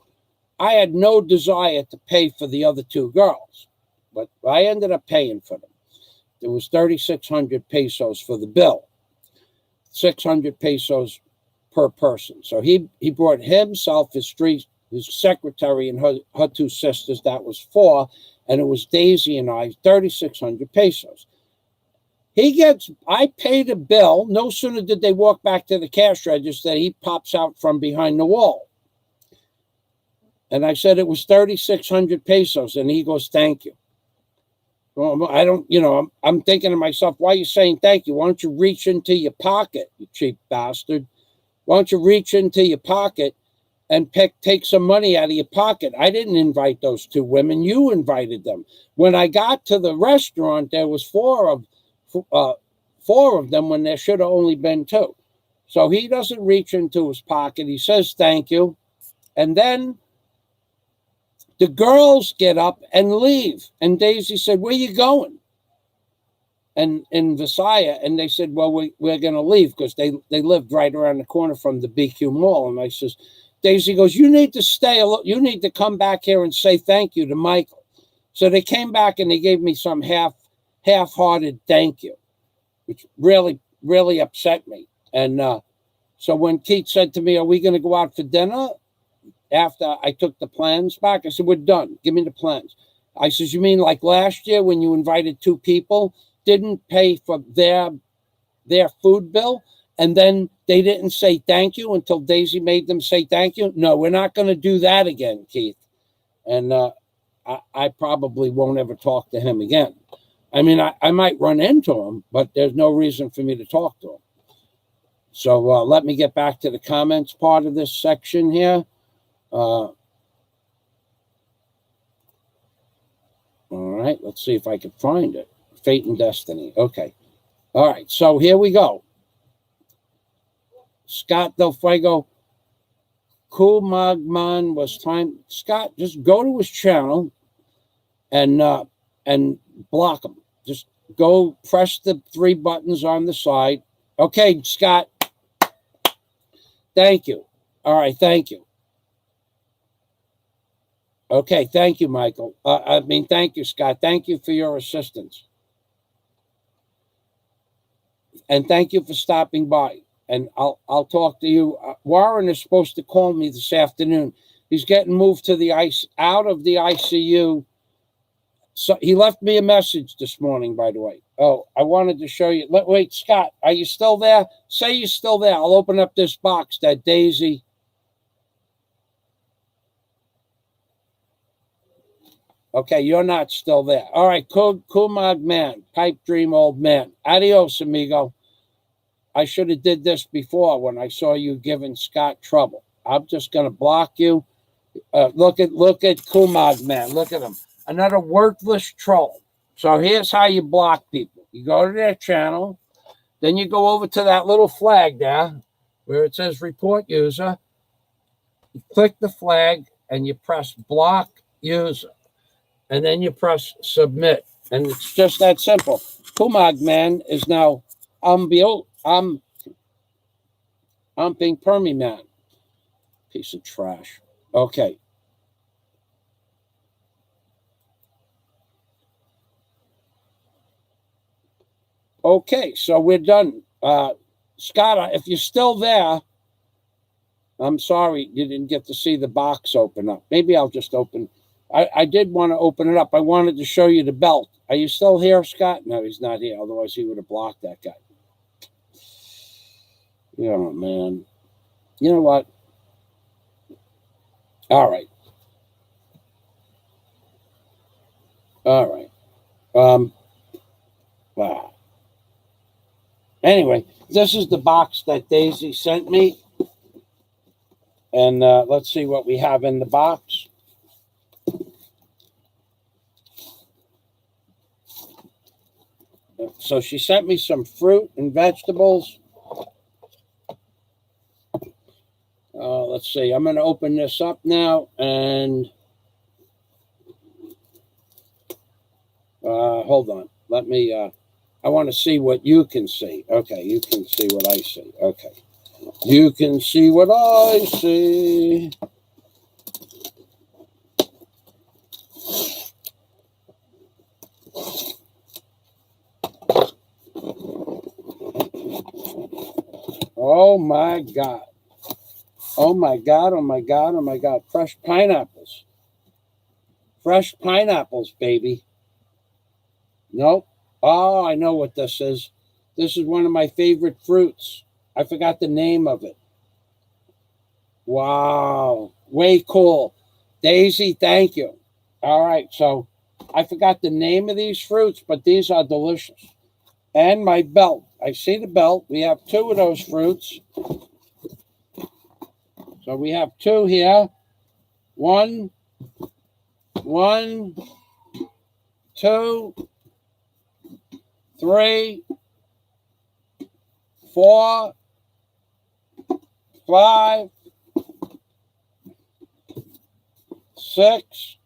desire to pay for the other 2 girls. But I ended up paying for them. There was 3,600 pesos for the bill. 600 pesos per person. So he brought himself, his secretary, and her 2 sisters. That was 4, and it was Daisy and I, 3,600 pesos. I paid a bill. No sooner did they walk back to the cash register, he pops out from behind the wall. And I said it was 3,600 pesos, and he goes, thank you. Well, I don't, I'm thinking to myself, why are you saying thank you? Why don't you reach into your pocket, you cheap bastard? Why don't you reach into your pocket and take some money out of your pocket? I didn't invite those 2 women. You invited them. When I got to the restaurant, there was 4 of them when there should have only been 2. So he doesn't reach into his pocket. He says thank you. And then the girls get up and leave. And Daisy said, where are you going? And in Visaya, and they said, well, we're going to leave because they lived right around the corner from the BQ Mall. And I says, Daisy goes, you need to stay. You need to come back here and say thank you to Michael. So they came back and they gave me some half-hearted thank you, which really, really upset me. And so when Keith said to me, "Are we going to go out for dinner?" After I took the plans back, I said, "We're done. Give me the plans." I says, "You mean like last year when you invited 2 people, didn't pay for their food bill, and then they didn't say thank you until Daisy made them say thank you? No, we're not going to do that again, Keith." And I probably won't ever talk to him again. I mean, I might run into him, but there's no reason for me to talk to him. So let me get back to the comments part of this section here. All right, let's see if I can find it. Fate and Destiny. Okay. All right, so here we go. Scott Del Fuego. Kumagman was trying. Scott, just go to his channel and block him. Just go press the 3 buttons on the side. Okay, Scott. Thank you. All right, thank you. Okay, thank you, Michael. Thank you, Scott. Thank you for your assistance. And thank you for stopping by. And I'll talk to you. Warren is supposed to call me this afternoon. He's getting moved to the out of the ICU. So he left me a message this morning, by the way. Oh, I wanted to show you. Wait, Scott, are you still there? Say you're still there. I'll open up this box that Daisy. Okay, you're not still there. All right, Kumag man, pipe dream old man. Adios, amigo. I should have did this before when I saw you giving Scott trouble. I'm just going to block you. Look at Kumag man. Look at him. Another worthless troll. So here's how you block people. You go to their channel. Then you go over to that little flag there where it says report user. You click the flag and you press block user. And then you press submit. And it's just that simple. Kumag man is now being Permy man. Piece of trash. Okay. Okay, so we're done. Scott, if you're still there, I'm sorry you didn't get to see the box open up. Maybe I'll just open. I did want to open it up. I wanted to show you the belt. Are you still here, Scott? No, he's not here. Otherwise, he would have blocked that guy. Oh, man. You know what? All right. Wow. Anyway, this is the box that Daisy sent me. And let's see what we have in the box. So she sent me some fruit and vegetables. Let's see. I'm going to open this up now. And hold on. Let me, I want to see what you can see. Okay, you can see what I see. Okay. You can see what I see. Oh my God. Oh my God. Oh my God. Oh my God. Fresh pineapples. Fresh pineapples, baby. Nope. Oh, I know what this is. This is one of my favorite fruits. I forgot the name of it. Wow. Way cool. Daisy, thank you. All right. So I forgot the name of these fruits, but these are delicious. And my belt. I see the belt. We have 2 of those fruits. So we have 2 here. 1, 2, 3, 4, 5, 6.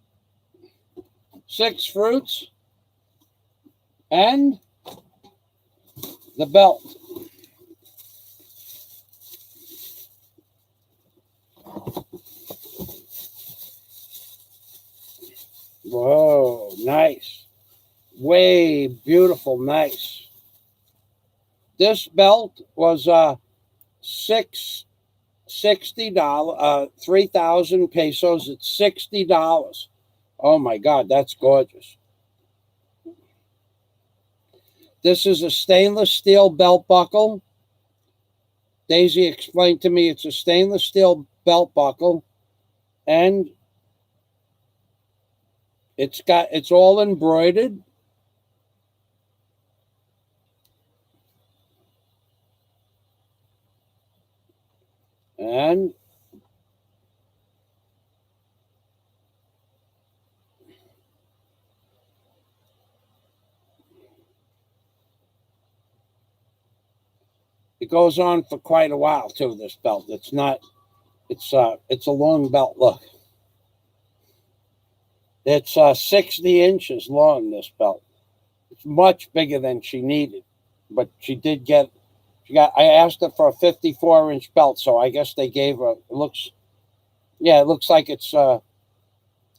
6 fruits. And the belt. Whoa, nice. Way beautiful, nice. This belt was $60, 3,000 pesos. It's $60. Oh my God, that's gorgeous. This is a stainless steel belt buckle. Daisy explained to me it's a stainless steel belt buckle, and it's all embroidered. And it goes on for quite a while too, this belt. It's a long belt. Look. It's 60 inches long, this belt. It's much bigger than she needed. But she got, I asked her for a 54-inch belt, so I guess they gave her, it looks like it's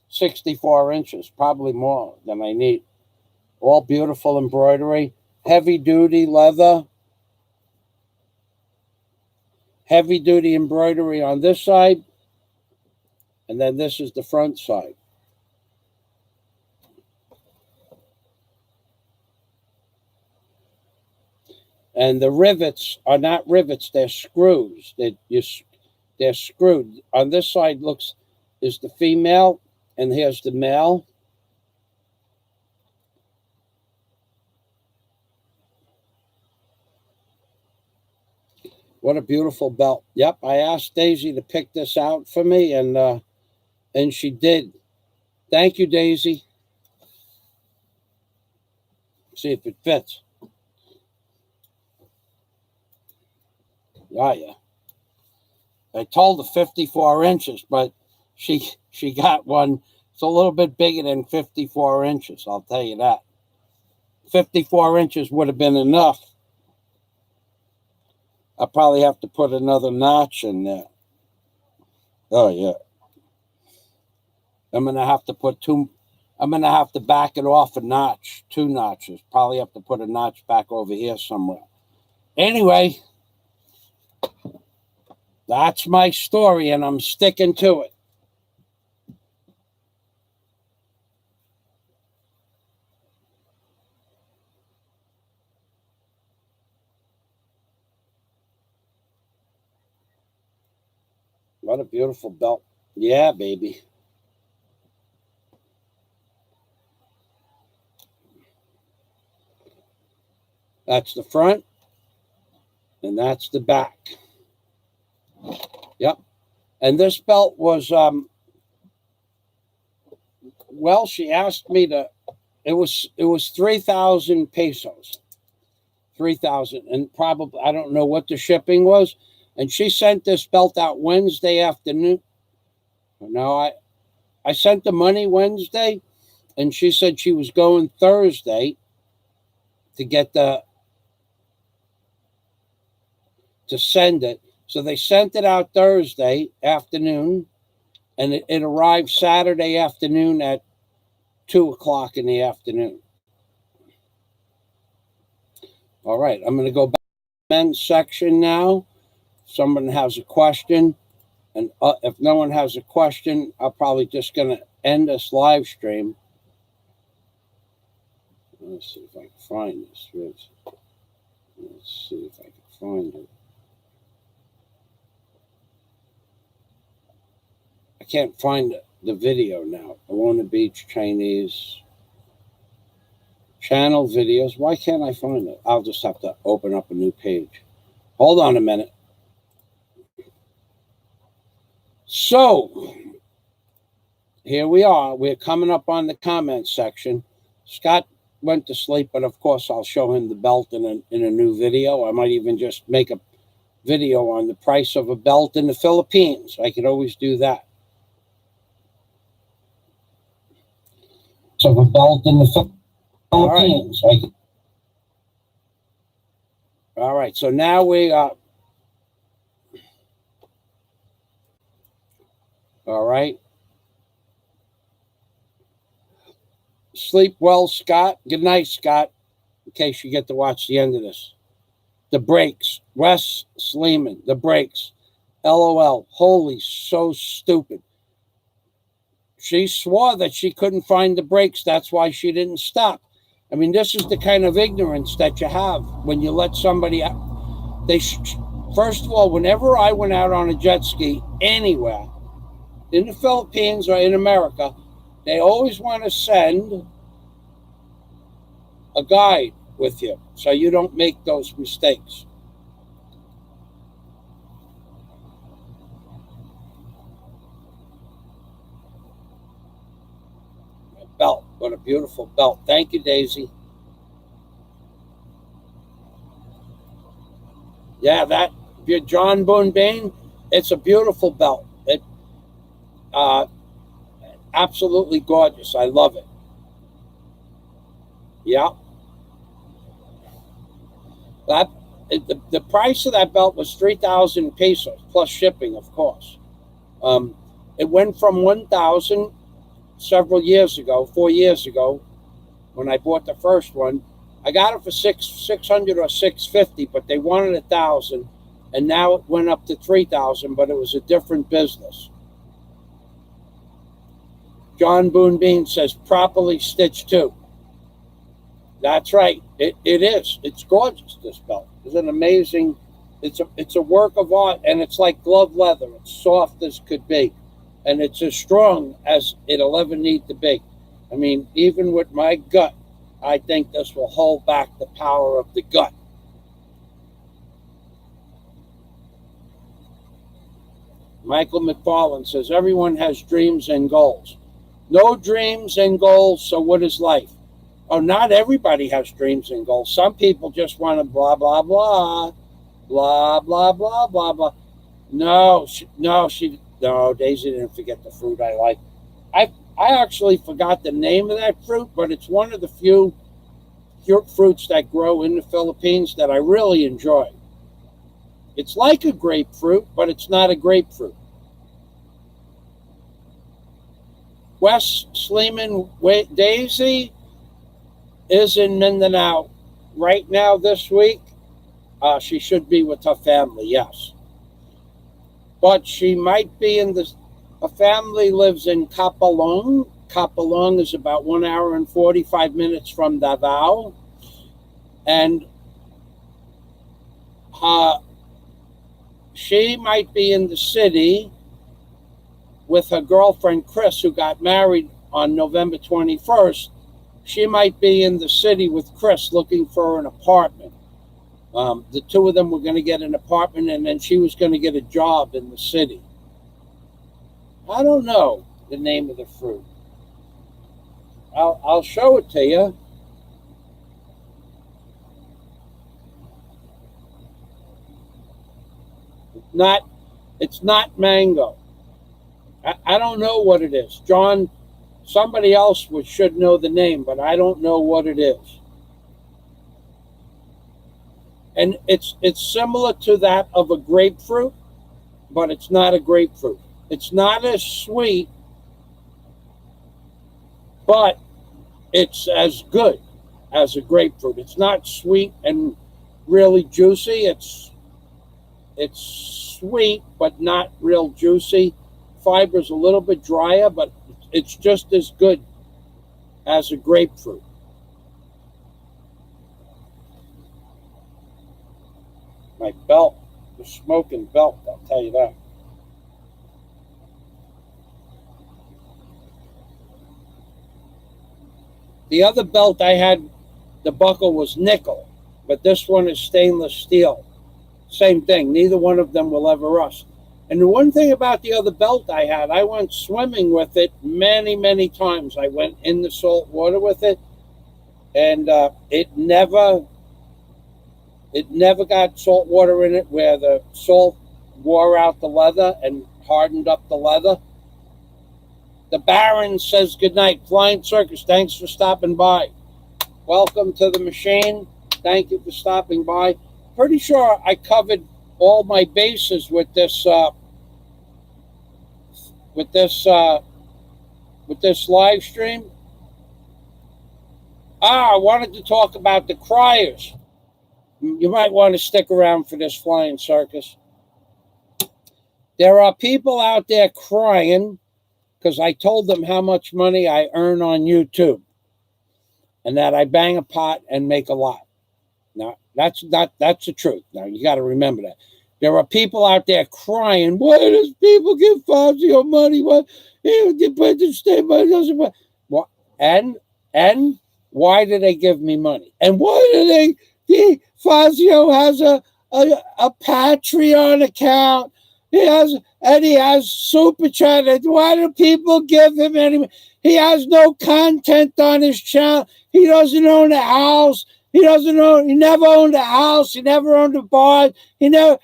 64 inches, probably more than I need. All beautiful embroidery, heavy-duty leather, heavy-duty embroidery on this side, and then this is the front side. And the rivets are not rivets, they're screws. They're screwed. On this side is the female, and here's the male. What a beautiful belt. Yep, I asked Daisy to pick this out for me, and she did. Thank you, Daisy. See if it fits. Yeah. I told her 54 inches, but she got one. It's a little bit bigger than 54 inches, I'll tell you that. 54 inches would have been enough. I'll probably have to put another notch in there. Oh, yeah. I'm going to have to back it off a notch, 2 notches. Probably have to put a notch back over here somewhere. Anyway, that's my story, and I'm sticking to it. What a beautiful belt. Yeah, baby. That's the front, and that's the back. Yep. And this belt was, well, she asked me to, it was 3,000 pesos. 3,000, and probably, I don't know what the shipping was. And she sent this belt out Wednesday afternoon. No, I sent the money Wednesday, and she said she was going Thursday to send it. So they sent it out Thursday afternoon, and it arrived Saturday afternoon at 2:00 in the afternoon. All right, I'm going to go back to the men's section now. Someone has a question, and if no one has a question, I'm probably just going to end this live stream. Let's see if I can find this. Let's see if I can find it. I can't find the video now. Alona Beach Chinese channel videos. Why can't I find it? I'll just have to open up a new page. Hold on a minute. So, here we are. We're coming up on the comment section. Scott went to sleep, but of course I'll show him the belt in a new video. I might even just make a video on the price of a belt in the Philippines. I could always do that. Of a belt in the Philippines. All right. So now we are. All right. Sleep well, Scott. Good night, Scott, in case you get to watch the end of this. The Breaks. Wes Sleeman. The Breaks. LOL. Holy, so stupid. She swore that she couldn't find the brakes. That's why she didn't stop. I mean, this is the kind of ignorance that you have when you let somebody out. First of all, whenever I went out on a jet ski anywhere, in the Philippines or in America, they always want to send a guide with you so you don't make those mistakes. My belt. What a beautiful belt. Thank you, Daisy. Yeah, that John Boone Bain, it's a beautiful belt. It absolutely gorgeous. I love it. Yeah. That the price of that belt was 3,000 pesos plus shipping, of course. It went from 1,000 several years ago, 4 years ago, when I bought the first one. I got it for 600 or 650, but they wanted 1,000, and now it went up to 3,000. But it was a different business. John Boone Bean says properly stitched too. That's right. It is. It's gorgeous. This belt is an amazing. It's a work of art, and it's like glove leather. It's soft as could be, and it's as strong as it'll ever need to be. I mean, even with my gut, I think this will hold back the power of the gut. Michael McFarland says everyone has dreams and goals. No dreams and goals, so what is life? Oh, not everybody has dreams and goals. Some people just want to blah, blah, blah, blah, blah, blah, blah, blah. No, Daisy didn't forget the fruit I like. I actually forgot the name of that fruit, but it's one of the few fruits that grow in the Philippines that I really enjoy. It's like a grapefruit, but it's not a grapefruit. Wes Sleeman, Daisy is in Mindanao right now this week. She should be with her family, yes. But she might be in the... Her family lives in Capalong. Capalong is about 1 hour and 45 minutes from Davao. And she might be in the city with her girlfriend Chris, who got married on November 21st. She might be in the city with Chris looking for an apartment. The two of them were going to get an apartment, and then she was going to get a job in the city. I don't know the name of the fruit. I'll show it to you. It's not mango. I don't know what it is. John, somebody else should know the name, but I don't know what it is. And it's similar to that of a grapefruit, but it's not a grapefruit. It's not as sweet, but it's as good as a grapefruit. It's not sweet and really juicy. It's sweet, but not real juicy. Fiber's a little bit drier, but it's just as good as a grapefruit. My belt, the smoking belt, I'll tell you that. The other belt I had, the buckle was nickel, but this one is stainless steel. Same thing. Neither one of them will ever rust. And the one thing about the other belt I had, I went swimming with it many, many times. I went in the salt water with it, and it never got salt water in it where the salt wore out the leather and hardened up the leather. The Baron says goodnight. Flying Circus, thanks for stopping by. Welcome to the machine. Thank you for stopping by. Pretty sure I covered all my bases with this live stream. I wanted to talk about the criers. You might want to stick around for this flying circus. There are people out there crying because I told them how much money I earn on YouTube and that I bang a pot and make a lot. Now, that's the truth. Now, you got to remember that. There are people out there crying, why does people give Fazio money? What they put the state money doesn't buy. What and why do they give me money? And why do Fazio has a Patreon account. He has super chat. Why do people give him any? He has no content on his channel. He doesn't own a house. He never owned a house. He never owned a barn. He never.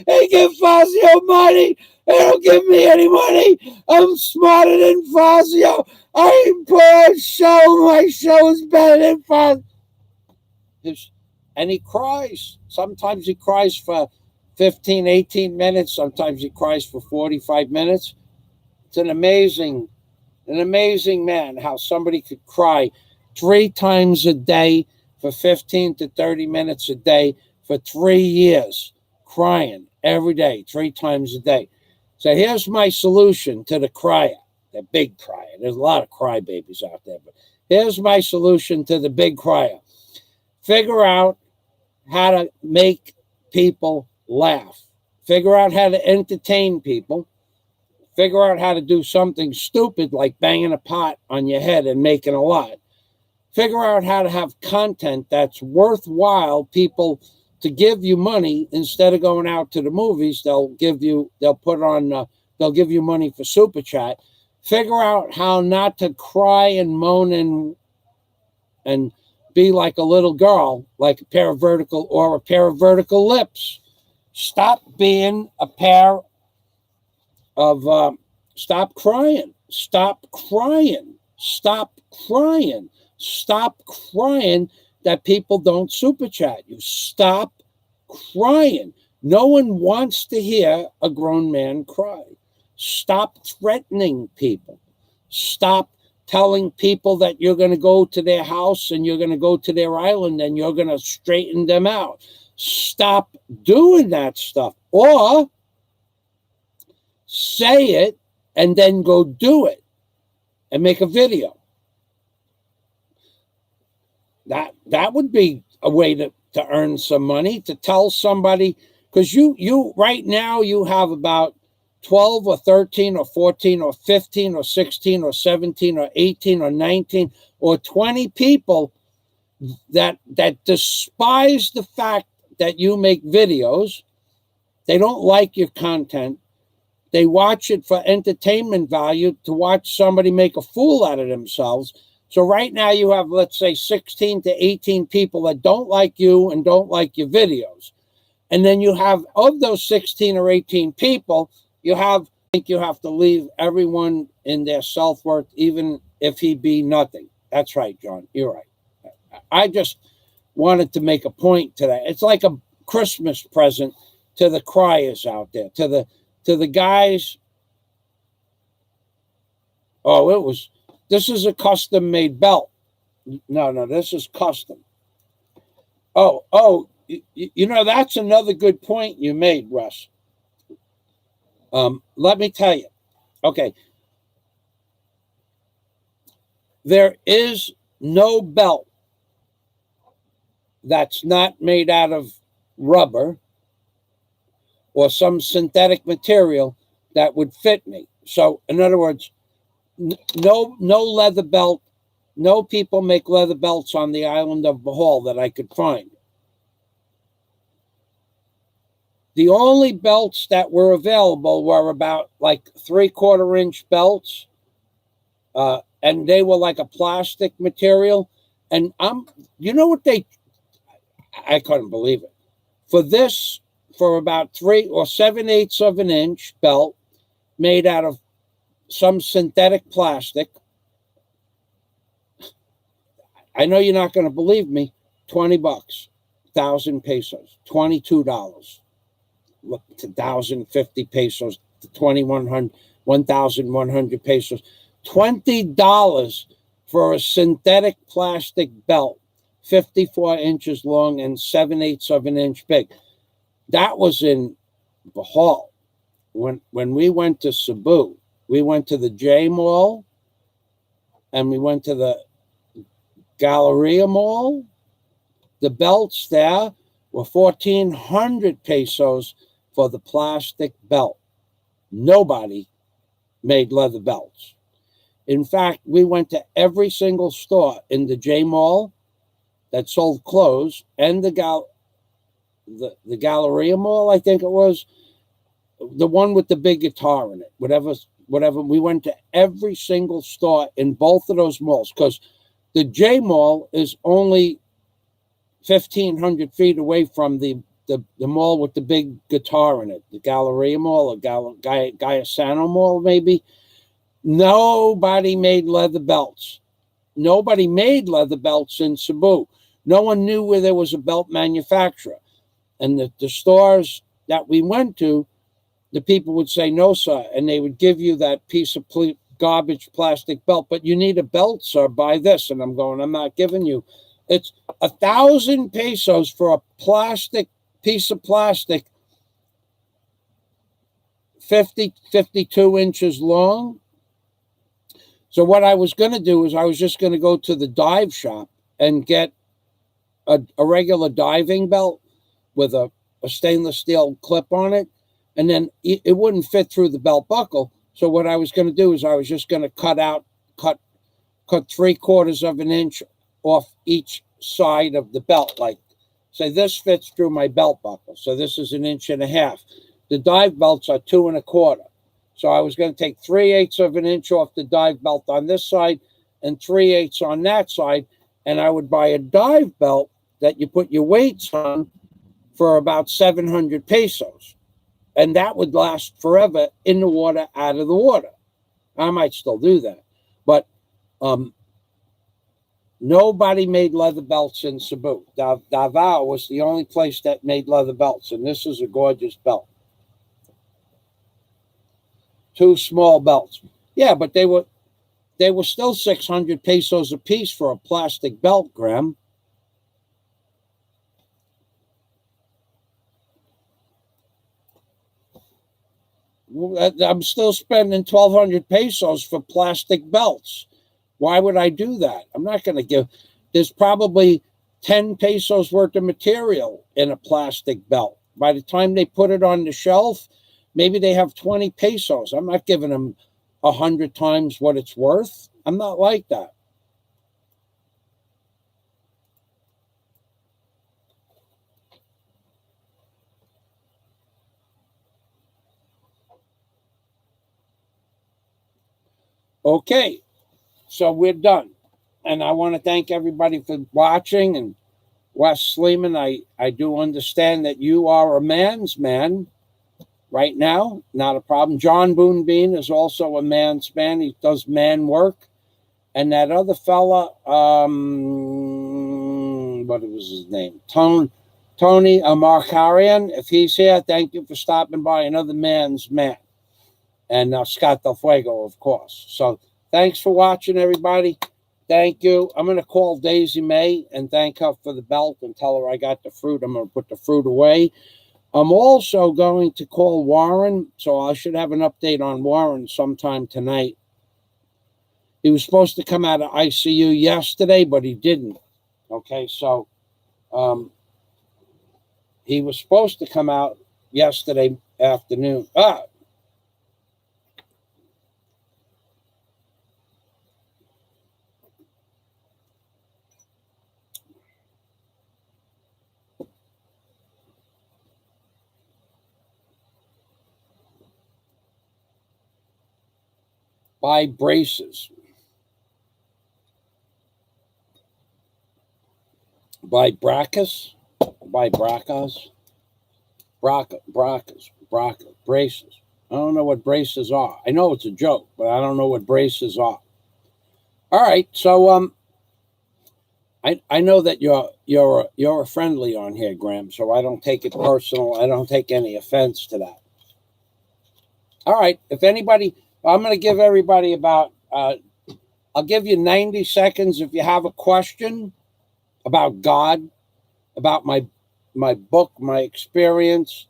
They give Fazio money. They don't give me any money. I'm smarter than Fazio. I'm poor show. My show is better than Fazio. And he cries. Sometimes he cries for 15, 18 minutes. Sometimes he cries for 45 minutes. It's an amazing man, how somebody could cry 3 times a day for 15 to 30 minutes a day for 3 years, crying every day, 3 times a day. So here's my solution to the crier, the big crier. There's a lot of crybabies out there, but here's my solution to the big crier. Figure out how to make people laugh. Figure out how to entertain people. Figure out how to do something stupid like banging a pot on your head and making a lot. Figure out how to have content that's worthwhile people to give you money instead of going out to the movies. They'll give you money for super chat. Figure out how not to cry and moan and be like a little girl, like a pair of vertical lips. Stop being a pair of stop crying. Stop crying. Stop crying. Stop crying that people don't super chat you. Stop crying. No one wants to hear a grown man cry. Stop threatening people. Stop telling people that you're going to go to their house and you're going to go to their island and you're going to straighten them out. Stop doing that stuff. Or say it and then go do it and make a video. That would be a way to earn some money, to tell somebody, because you right now you have about 12 or 13 or 14 or 15 or 16 or 17 or 18 or 19 or 20 people that despise the fact that you make videos. They don't like your content. They watch it for entertainment value, to watch somebody make a fool out of themselves. So right now you have, let's say, 16 to 18 people that don't like you and don't like your videos. And then you have, of those 16 or 18 people, I think you have to leave everyone in their self-worth, even if he be nothing. That's right, John. You're right. I just wanted to make a point to that. It's like a Christmas present to the criers out there, to the guys. Oh, this is a custom-made belt. No, this is custom. That's another good point you made, Russ. Let me tell you. Okay. There is no belt that's not made out of rubber or some synthetic material that would fit me. So, in other words, no leather belt. No people make leather belts on the island of Bohol that I could find. The only belts that were available were about like 3/4 inch belts, and they were like a plastic material. And I couldn't believe it. For about 3 or 7/8 of an inch belt made out of some synthetic plastic. I know you're not going to believe me. $20, 1,000 pesos, $22. Look, to 1,050 pesos, to 2,100. 1,100 pesos. $20 for a synthetic plastic belt, 54 inches long and 7/8 of an inch big. That was in Bohol. When we went to Cebu, we went to the J Mall and we went to the Galleria Mall. The belts there were 1,400 pesos for the plastic belt. Nobody made leather belts. In fact, we went to every single store in the J Mall that sold clothes and the Galleria Mall, I think it was, the one with the big guitar in it, whatever. We went to every single store in both of those malls because the J Mall is only 1,500 feet away from the mall with the big guitar in it, the Galleria Mall or Gayasano Mall, maybe. Nobody made leather belts. Nobody made leather belts in Cebu. No one knew where there was a belt manufacturer. And the stores that we went to, the people would say, no, sir. And they would give you that piece of garbage plastic belt. But you need a belt, sir, buy this. And I'm going, I'm not giving you. It's 1,000 pesos for a plastic piece of plastic, 52 inches long. So what I was going to do is I was just going to go to the dive shop and get a regular diving belt with a stainless steel clip on it. And then it wouldn't fit through the belt buckle. So what I was going to do is I was just going to cut 3/4 of an inch off each side of the belt. Like, say this fits through my belt buckle. So this is 1.5 inches. The dive belts are 2 1/4. So I was going to take 3/8 of an inch off the dive belt on this side and 3/8 on that side. And I would buy a dive belt that you put your weights on for about 700 pesos. And that would last forever in the water, out of the water. I might still do that. But nobody made leather belts in Cebu. Davao was the only place that made leather belts. And this is a gorgeous belt. 2 small belts. Yeah, but they were still 600 pesos a piece for a plastic belt, Graham. I'm still spending 1,200 pesos for plastic belts. Why would I do that? I'm not going to give. There's probably 10 pesos worth of material in a plastic belt. By the time they put it on the shelf, maybe they have 20 pesos. I'm not giving them 100 times what it's worth. I'm not like that. Okay, so we're done. And I want to thank everybody for watching. And Wes Sleeman, I do understand that you are a man's man right now. Not a problem. John Boonbean is also a man's man. He does man work. And that other fella, what was his name? Tony Markarian. If he's here, thank you for stopping by. Another man's man. And Scott Del Fuego, of course. So thanks for watching, everybody. Thank you. I'm going to call Daisy May and thank her for the belt and tell her I got the fruit. I'm going to put the fruit away. I'm also going to call Warren, so I should have an update on Warren sometime tonight. He was supposed to come out of ICU yesterday, but he didn't. Okay, so he was supposed to come out yesterday afternoon. Buy braces. Buy bracas. Buy bracas. Braces. I don't know what braces are. I know it's a joke, but I don't know what braces are. All right, so I know that you're a friendly on here, Graham, so I don't take it personal. I don't take any offense to that. All right, if anybody I'm going to give everybody about, I'll give you 90 seconds if you have a question about God, about my book, my experience,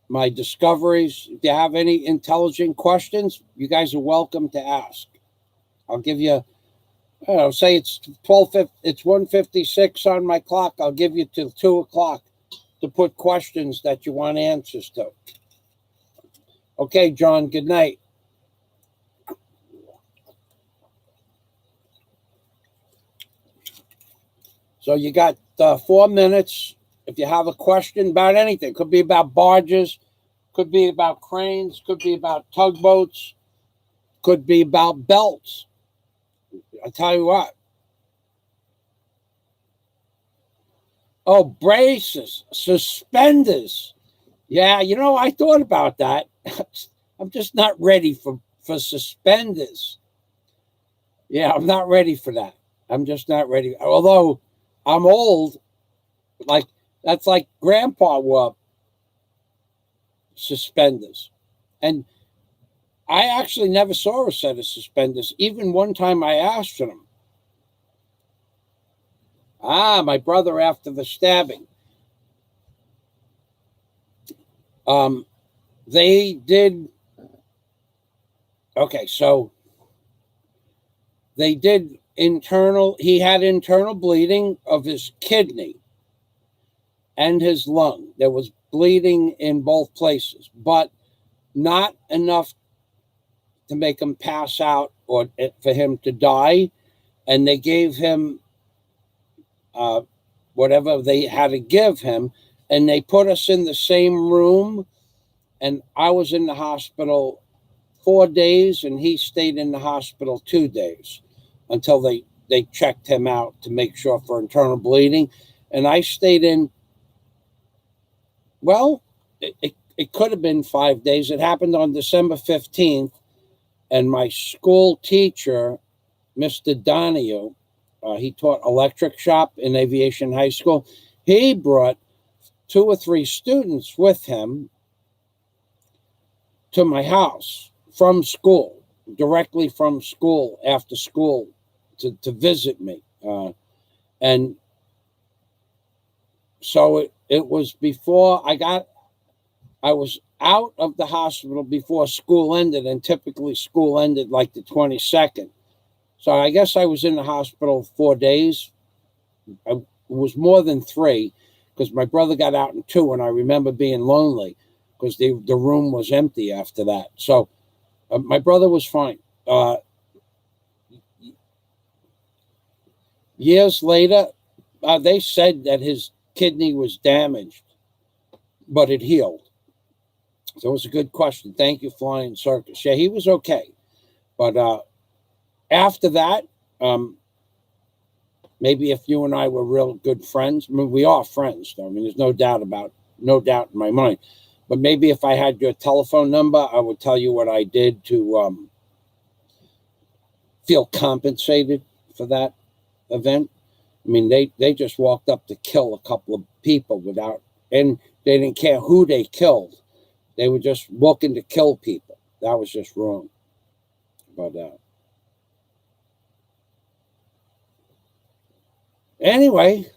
my discoveries. If you have any intelligent questions, you guys are welcome to ask. I'll give you, I don't know, say it's 12:50, it's 1:56 on my clock. I'll give you till 2 o'clock to put questions that you want answers to. Okay, John, good night. So you got 4 minutes. If you have a question about anything, could be about barges, could be about cranes, could be about tugboats, could be about belts. I'll tell you what. Oh, braces, suspenders. Yeah, you know, I thought about that. I'm just not ready for suspenders. Yeah, I'm not ready for that. I'm just not ready. Although I'm old, like that's like grandpa wore suspenders. And I actually never saw a set of suspenders. Even one time I asked for them. My brother after the stabbing. They did. Okay, so they did he had internal bleeding of his kidney and his lung. There was bleeding in both places, but not enough to make him pass out or for him to die. And they gave him whatever they had to give him, and they put us in the same room. And I was in the hospital 4 days, and he stayed in the hospital 2 days until they checked him out to make sure for internal bleeding. And I stayed in, well, it could have been 5 days. It happened on December 15th, and my school teacher, Mr. Donahue, he taught electric shop in Aviation High School. He brought 2 or 3 students with him to my house from school, directly from school, after school, to visit me. And so it was before I was out of the hospital before school ended, and typically school ended like the 22nd. So I guess I was in the hospital 4 days. It was more than 3 because my brother got out in 2, and I remember being lonely because the room was empty after that. So my brother was fine. Years later, they said that his kidney was damaged, but it healed. So it was a good question. Thank you, Flying Circus. Yeah, he was okay. But after that, maybe if you and I were real good friends, I mean, we are friends, though. I mean, there's no doubt in my mind. But maybe if I had your telephone number, I would tell you what I did to feel compensated for that event. I mean, they just walked up to kill a couple of people and they didn't care who they killed. They were just looking to kill people. That was just wrong. But anyway,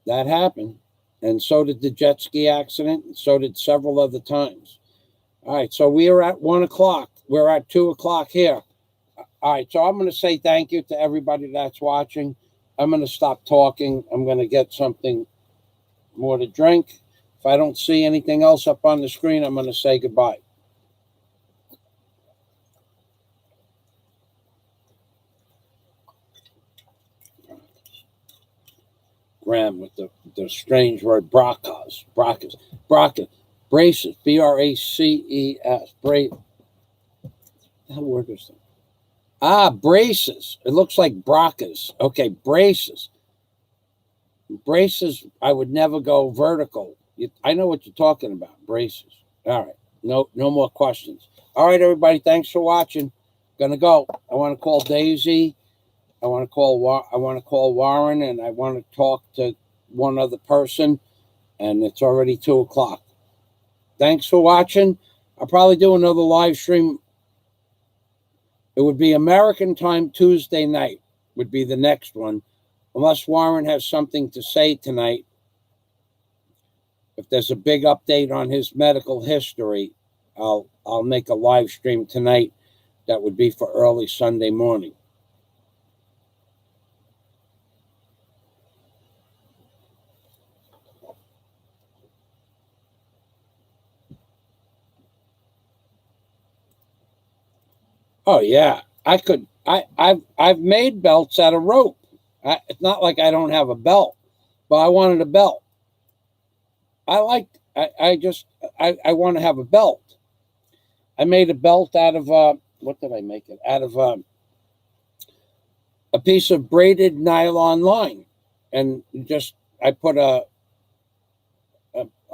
that happened. And so did the jet ski accident, and so did several other times. All right, so we are at 1 o'clock. We're at 2 o'clock here. All right, so I'm going to say thank you to everybody that's watching. I'm going to stop talking. I'm going to get something more to drink. If I don't see anything else up on the screen, I'm going to say goodbye. Graham with the strange word braces, braces, braces, B-R-A-C-E-S, braces. What word is that? Braces. It looks like braces. Okay, braces. Braces, I would never go vertical. I know what you're talking about, braces. All right, no more questions. All right, everybody, thanks for watching. Gonna go. I want to call Daisy. I want to call Warren, and I want to talk to one other person, and it's already 2 o'clock. Thanks for watching. I'll probably do another live stream It would be American time Tuesday night would be the next one, unless Warren has something to say tonight. If there's a big update on his medical history, I'll make a live stream tonight. That would be for early Sunday morning. Oh yeah, I could. I've made belts out of rope. It's not like I don't have a belt, but I wanted a belt. I want to have a belt. I made a belt out of what did I make it out of? A piece of braided nylon line, and just I put a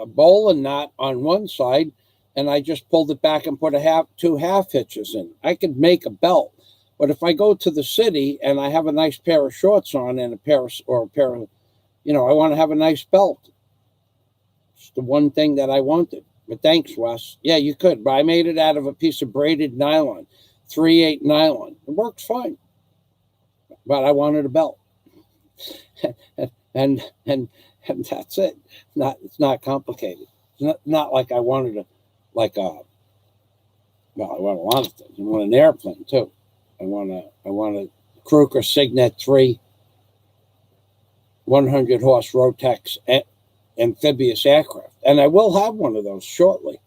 bowline knot on one side, and I just pulled it back and put two half hitches in. I could make a belt, but if I go to the city and I have a nice pair of shorts on and a pair of, I want to have a nice belt. It's the one thing that I wanted. But thanks, Wes. Yeah, you could, but I made it out of a piece of braided nylon, 3/8 nylon. It works fine, but I wanted a belt, and that's it. It's not complicated. It's not like I wanted I want a lot of things. I want an airplane too. I want a Kruger Signet 3 100 horse Rotex amphibious aircraft, and I will have one of those shortly,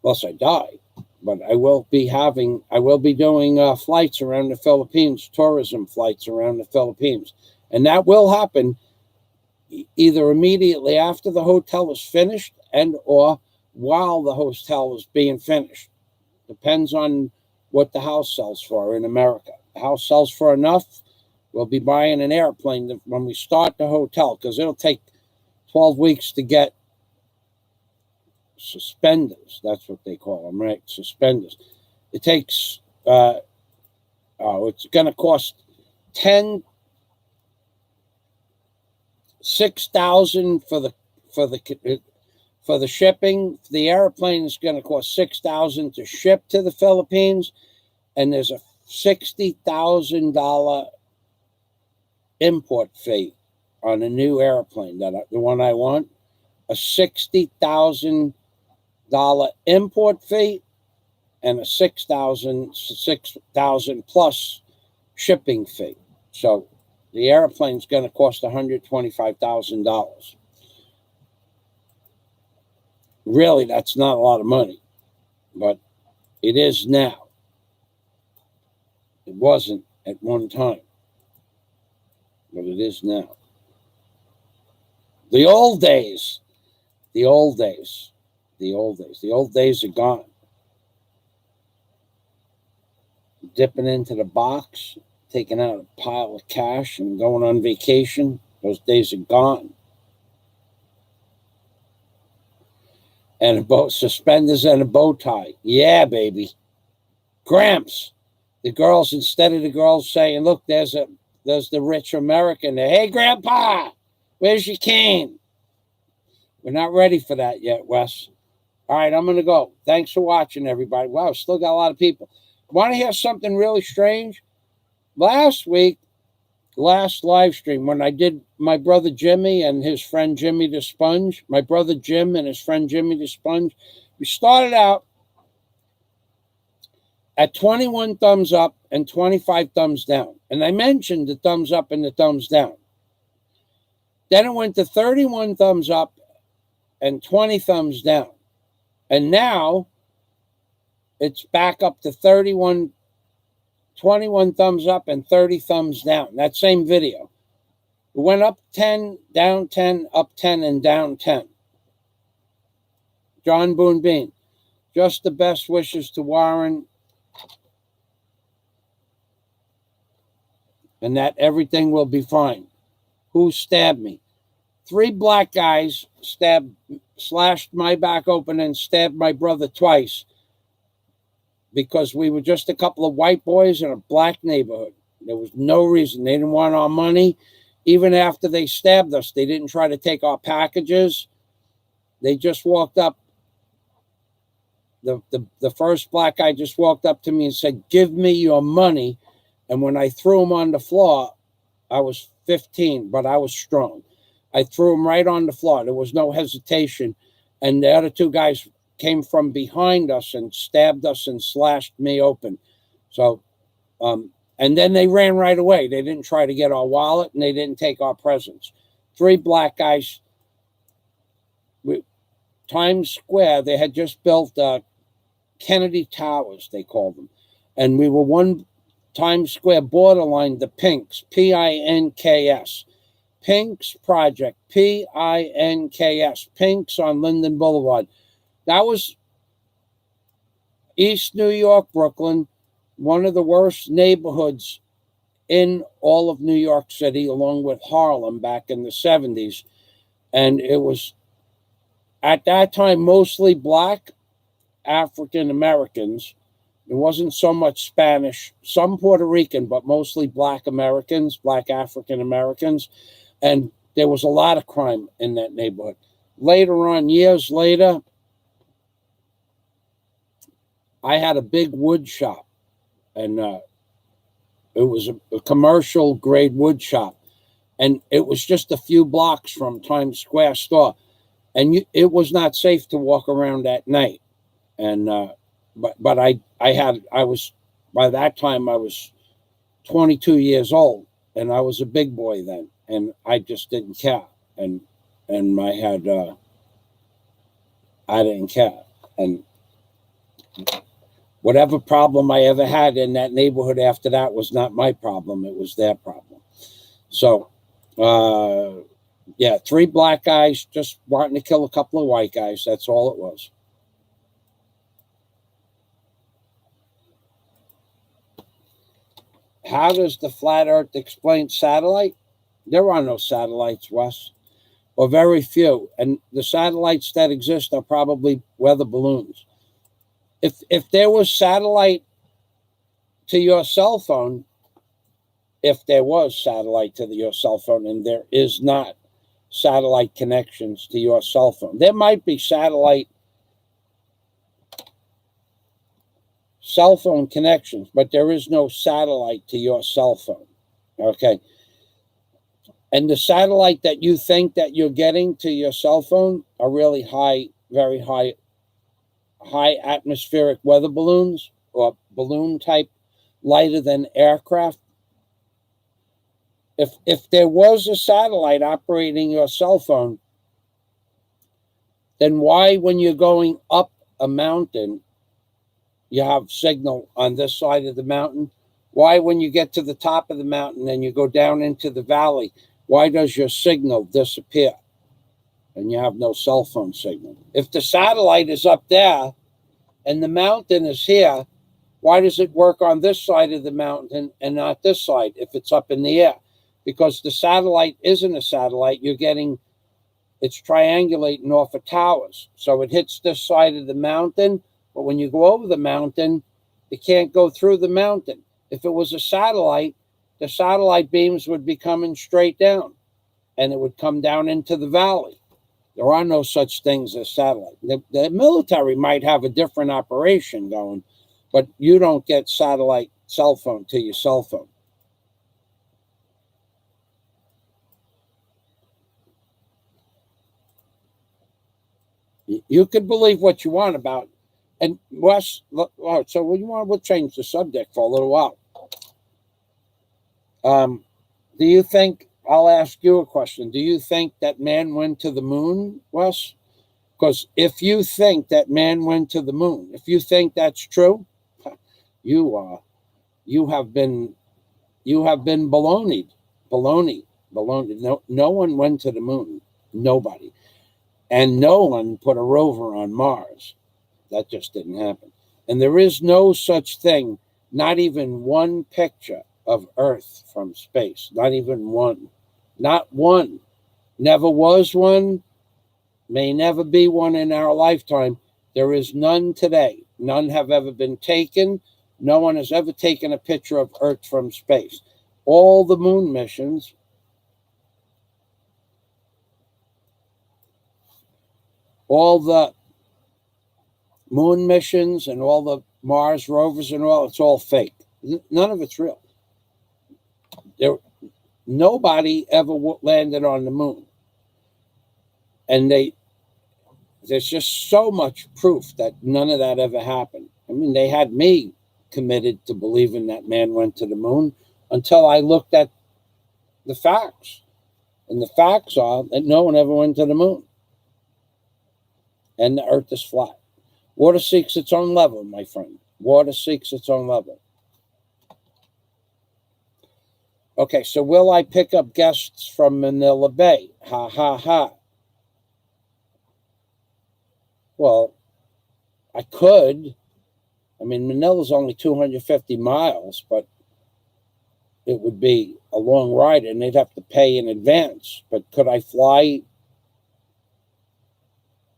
unless I die. But I will be doing flights around the Philippines, tourism flights around the Philippines, and that will happen either immediately after the hotel is finished and or while the hotel is being finished. Depends on what the house sells for in America. The house sells for enough, we'll be buying an airplane when we start the hotel, because it'll take 12 weeks to get suspenders. That's what they call them, right? Suspenders. It takes, it's going to cost $6,000 for the shipping. The airplane is going to cost $6,000 to ship to the Philippines, and there's a $60,000 import fee on a new airplane, the one I want. A $60,000 import fee and a $6,000 plus shipping fee. So the airplane's going to cost $125,000. Really, that's not a lot of money, but it is now. It wasn't at one time, but it is now. The old days are gone. Dipping into the box, taking out a pile of cash and going on vacation, those days are gone. And suspenders and a bow tie. Yeah, baby. Gramps. The girls, instead of the girls saying, look, there's the rich American there. Hey, Grandpa, where's your cane? We're not ready for that yet, Wes. All right, I'm going to go. Thanks for watching, everybody. Wow, still got a lot of people. Want to hear something really strange? Last week, last live stream, when I did my brother Jimmy and his friend Jimmy the Sponge, my brother Jim and his friend Jimmy the Sponge, we started out at 21 thumbs up and 25 thumbs down. And I mentioned the thumbs up and the thumbs down. Then it went to 31 thumbs up and 20 thumbs down. And now it's back up to 21 thumbs up and 30 thumbs down. That same video. It went up 10, down 10, up 10, and down 10. John Boone Bean. Just the best wishes to Warren. And that everything will be fine. Who stabbed me? 3 black guys slashed my back open and stabbed my brother twice, because we were just a couple of white boys in a black neighborhood. There was no reason. They didn't want our money. Even after they stabbed us, they didn't try to take our packages. They just walked up the first black guy just walked up to me and said, "Give me your money." And when I threw him on the floor, I was 15, but I was strong. I threw him right on the floor. There was no hesitation. And the other two guys came from behind us and stabbed us and slashed me open. So, and then they ran right away. They didn't try to get our wallet, and they didn't take our presents. 3 black guys. Times Square, they had just built Kennedy Towers, they called them. And we were one Times Square borderline, the Pinks, Pinks. Pinks Project, Pinks, Pinks on Linden Boulevard. That was East New York, Brooklyn, one of the worst neighborhoods in all of New York City, along with Harlem back in the 70s. And it was, at that time, mostly black African Americans. It wasn't so much Spanish, some Puerto Rican, but mostly black Americans, black African Americans. And there was a lot of crime in that neighborhood. Later on, years later, I had a big wood shop, and it was a commercial grade wood shop. And it was just a few blocks from Times Square store. And it was not safe to walk around at night. And but by that time I was 22 years old, and I was a big boy then, and I just didn't care. And I didn't care. And whatever problem I ever had in that neighborhood after that was not my problem. It was their problem. So, yeah, 3 black guys just wanting to kill a couple of white guys. That's all it was. How does the flat earth explain satellite? There are no satellites, Wes, or very few. And the satellites that exist are probably weather balloons. If there was satellite to your cell phone, if there was satellite to your cell phone, and there is not satellite connections to your cell phone, there might be satellite cell phone connections, but there is no satellite to your cell phone. Okay. And the satellite that you think that you're getting to your cell phone are really high, very high atmospheric weather balloons, or balloon type, lighter than aircraft. If there was a satellite operating your cell phone, then why, when you're going up a mountain, you have signal on this side of the mountain? Why, when you get to the top of the mountain and you go down into the valley, why does your signal disappear and you have no cell phone signal? If the satellite is up there and the mountain is here, why does it work on this side of the mountain and not this side if it's up in the air? Because the satellite isn't a satellite. It's triangulating off of towers. So it hits this side of the mountain, but when you go over the mountain, it can't go through the mountain. If it was a satellite, the satellite beams would be coming straight down, and it would come down into the valley. There are no such things as satellite. The military might have a different operation going, but you don't get satellite cell phone to your cell phone. You could believe what you want about, and Wes. So we'll change the subject for a little while. Do you think? I'll ask you a question. Do you think that man went to the moon, Wes? Because if you think that man went to the moon, if you think that's true, you have been baloneyed. No one went to the moon. Nobody. And no one put a rover on Mars. That just didn't happen. And there is no such thing, not even one picture of Earth from space. Not even one. Not one. Never was one. May never be one in our lifetime. There is none today. None have ever been taken. No one has ever taken a picture of Earth from space. All the moon missions, all the moon missions and all the Mars rovers and all, it's all fake. None of it's real. Nobody ever landed on the moon. And there's just so much proof that none of that ever happened. I mean, they had me committed to believing that man went to the moon until I looked at the facts. And the facts are that no one ever went to the moon. And the earth is flat. Water seeks its own level, my friend. Water seeks its own level. Okay, so will I pick up guests from Manila Bay? Ha, ha, ha. Well, I could. I mean, Manila's only 250 miles, but it would be a long ride and they'd have to pay in advance. But could I fly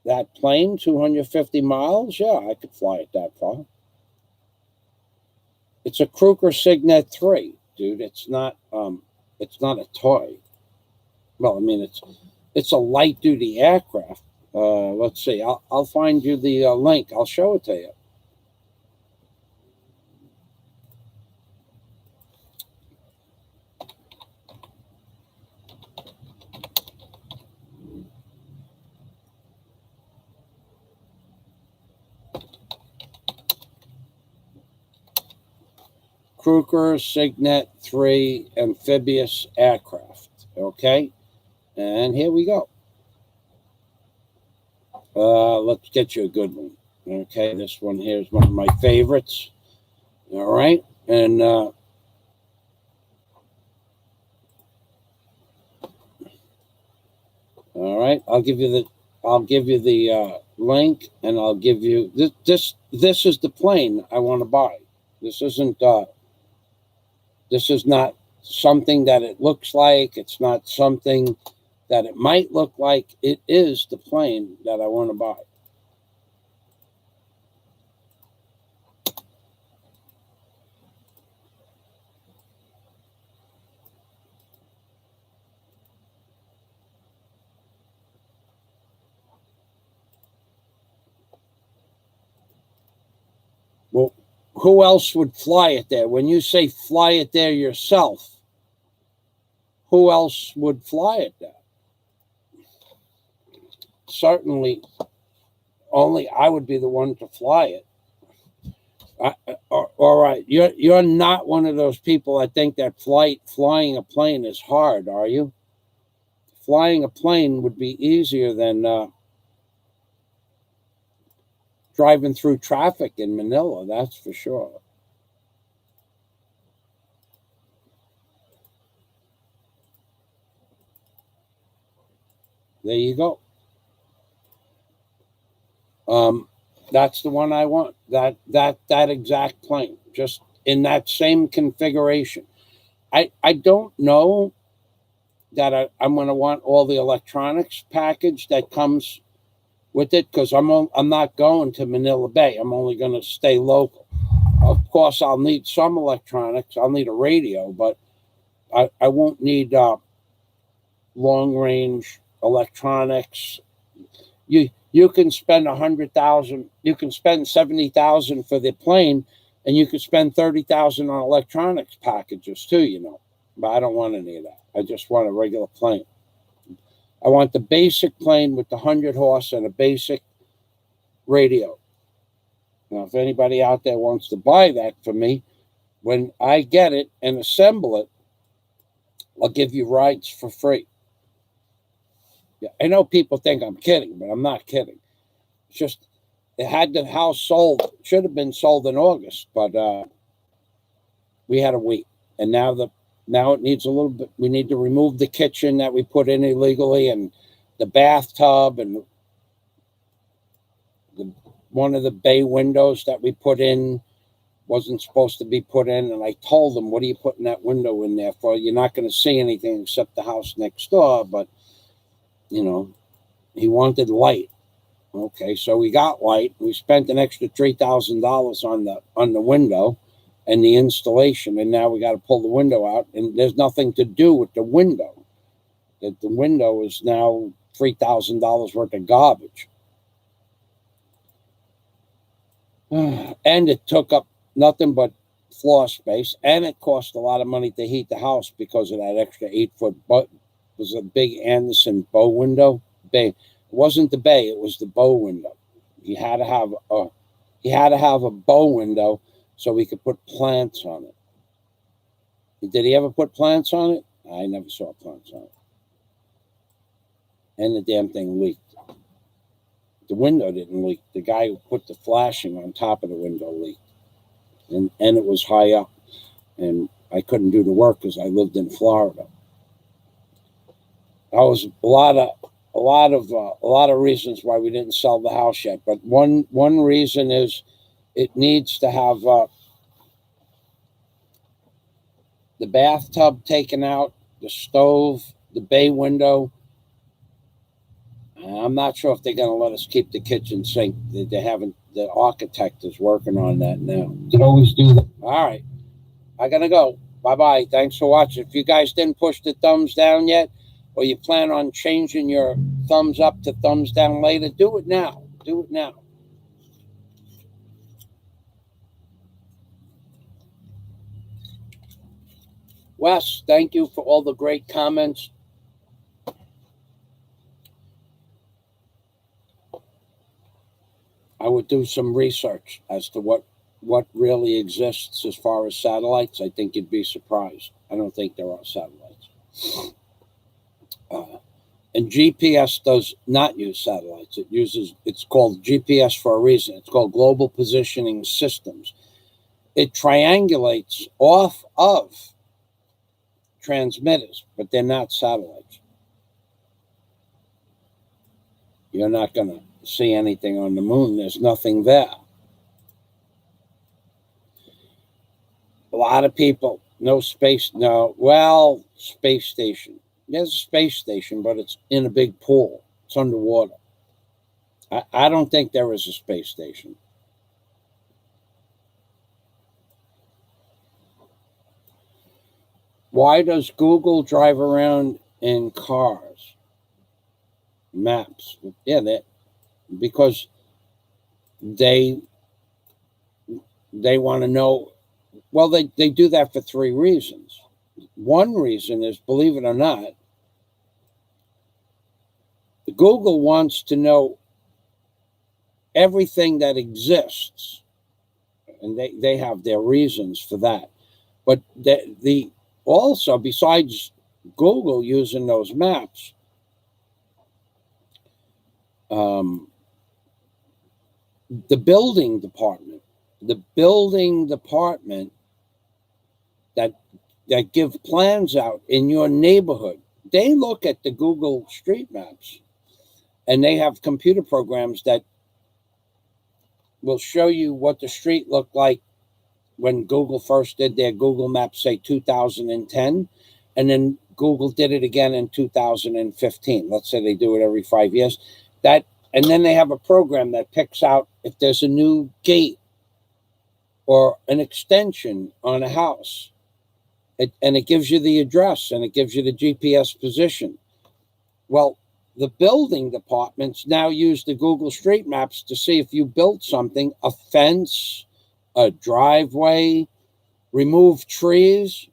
that plane 250 miles? Yeah, I could fly it that far. It's a Kruger Signet 3, dude. It's not a toy. Well, I mean, it's a light duty aircraft. Let's see. I'll find you the link. I'll show it to you. Kruger Signet 3 amphibious aircraft. Okay, and here we go. Let's get you a good one. Okay, this one here is one of my favorites. All right, and all right, I'll give you the link, and I'll give you this is the plane I want to buy. This isn't this is not something that it looks like. It's not something that it might look like. It is the plane that I want to buy. Well, who else would fly it there? When you say fly it there yourself, who else would fly it there? Certainly, only I would be the one to fly it. All right, you're not one of those people that think that flying a plane is hard, are you? Flying a plane would be easier than driving through traffic in Manila, that's for sure. There you go. That's the one I want. That exact plane, just in that same configuration. I don't know that I'm going to want all the electronics package that comes with it, because I'm not going to Manila Bay. I'm only going to stay local. Of course, I'll need some electronics. I'll need a radio, but I won't need long range electronics. You can spend 100,000. You can spend 70,000 for the plane, and you can spend 30,000 on electronics packages too. You know, but I don't want any of that. I just want a regular plane. I want the basic plane with the 100 horse and a basic radio. Now, if anybody out there wants to buy that for me, when I get it and assemble it, I'll give you rides for free. Yeah, I know people think I'm kidding, but I'm not kidding. It's just it had the house sold. Should have been sold in August, but we had to wait. And now it needs a little bit. We need to remove the kitchen that we put in illegally, and the bathtub, and one of the bay windows that we put in wasn't supposed to be put in. And I told them, "What are you putting that window in there for? You're not going to see anything except the house next door." But you know, he wanted light. Okay, so we got light. We spent an extra $3,000 on the window and the installation, and now we got to pull the window out, and there's nothing to do with the window. That the window is now $3,000 worth of garbage. And it took up nothing but floor space, and it cost a lot of money to heat the house because of that extra 8-foot but was a big Anderson bow window. Bay. It wasn't the bay, it was the bow window. He had to have a bow window so we could put plants on it. Did he ever put plants on it? I never saw plants on it. And the damn thing leaked. The window didn't leak. The guy who put the flashing on top of the window leaked. And it was high up. And I couldn't do the work because I lived in Florida. That was a lot of reasons why we didn't sell the house yet. But one reason is it needs to have the bathtub taken out, the stove, the bay window. I'm not sure if they're going to let us keep the kitchen sink. They haven't. The architect is working on that now. You can always do that. All right. I got to go. Bye-bye. Thanks for watching. If you guys didn't push the thumbs down yet, or you plan on changing your thumbs up to thumbs down later, do it now. Do it now. Wes, thank you for all the great comments. I would do some research as to what really exists as far as satellites. I think you'd be surprised. I don't think there are satellites. And GPS does not use satellites. It's called GPS for a reason. It's called Global Positioning Systems. It triangulates off of transmitters, but they're not satellites. You're not going to see anything on the moon. There's nothing there. A lot of people, space station. There's a space station, but it's in a big pool. It's underwater. I don't think there is a space station. Why does Google drive around in cars? Maps. Yeah, because they want to know. Well, they do that for 3 reasons. One reason is, believe it or not, Google wants to know everything that exists, and they have their reasons for that. But also, besides Google using those maps, the building department that give plans out in your neighborhood, they look at the Google Street Maps, and they have computer programs that will show you what the street looked like when Google first did their Google Maps, say 2010, and then Google did it again in 2015. Let's say they do it every 5 years. And then they have a program that picks out if there's a new gate or an extension on a house. And it gives you the address, and it gives you the GPS position. Well, the building departments now use the Google Street Maps to see if you built something, a fence, a driveway, remove trees.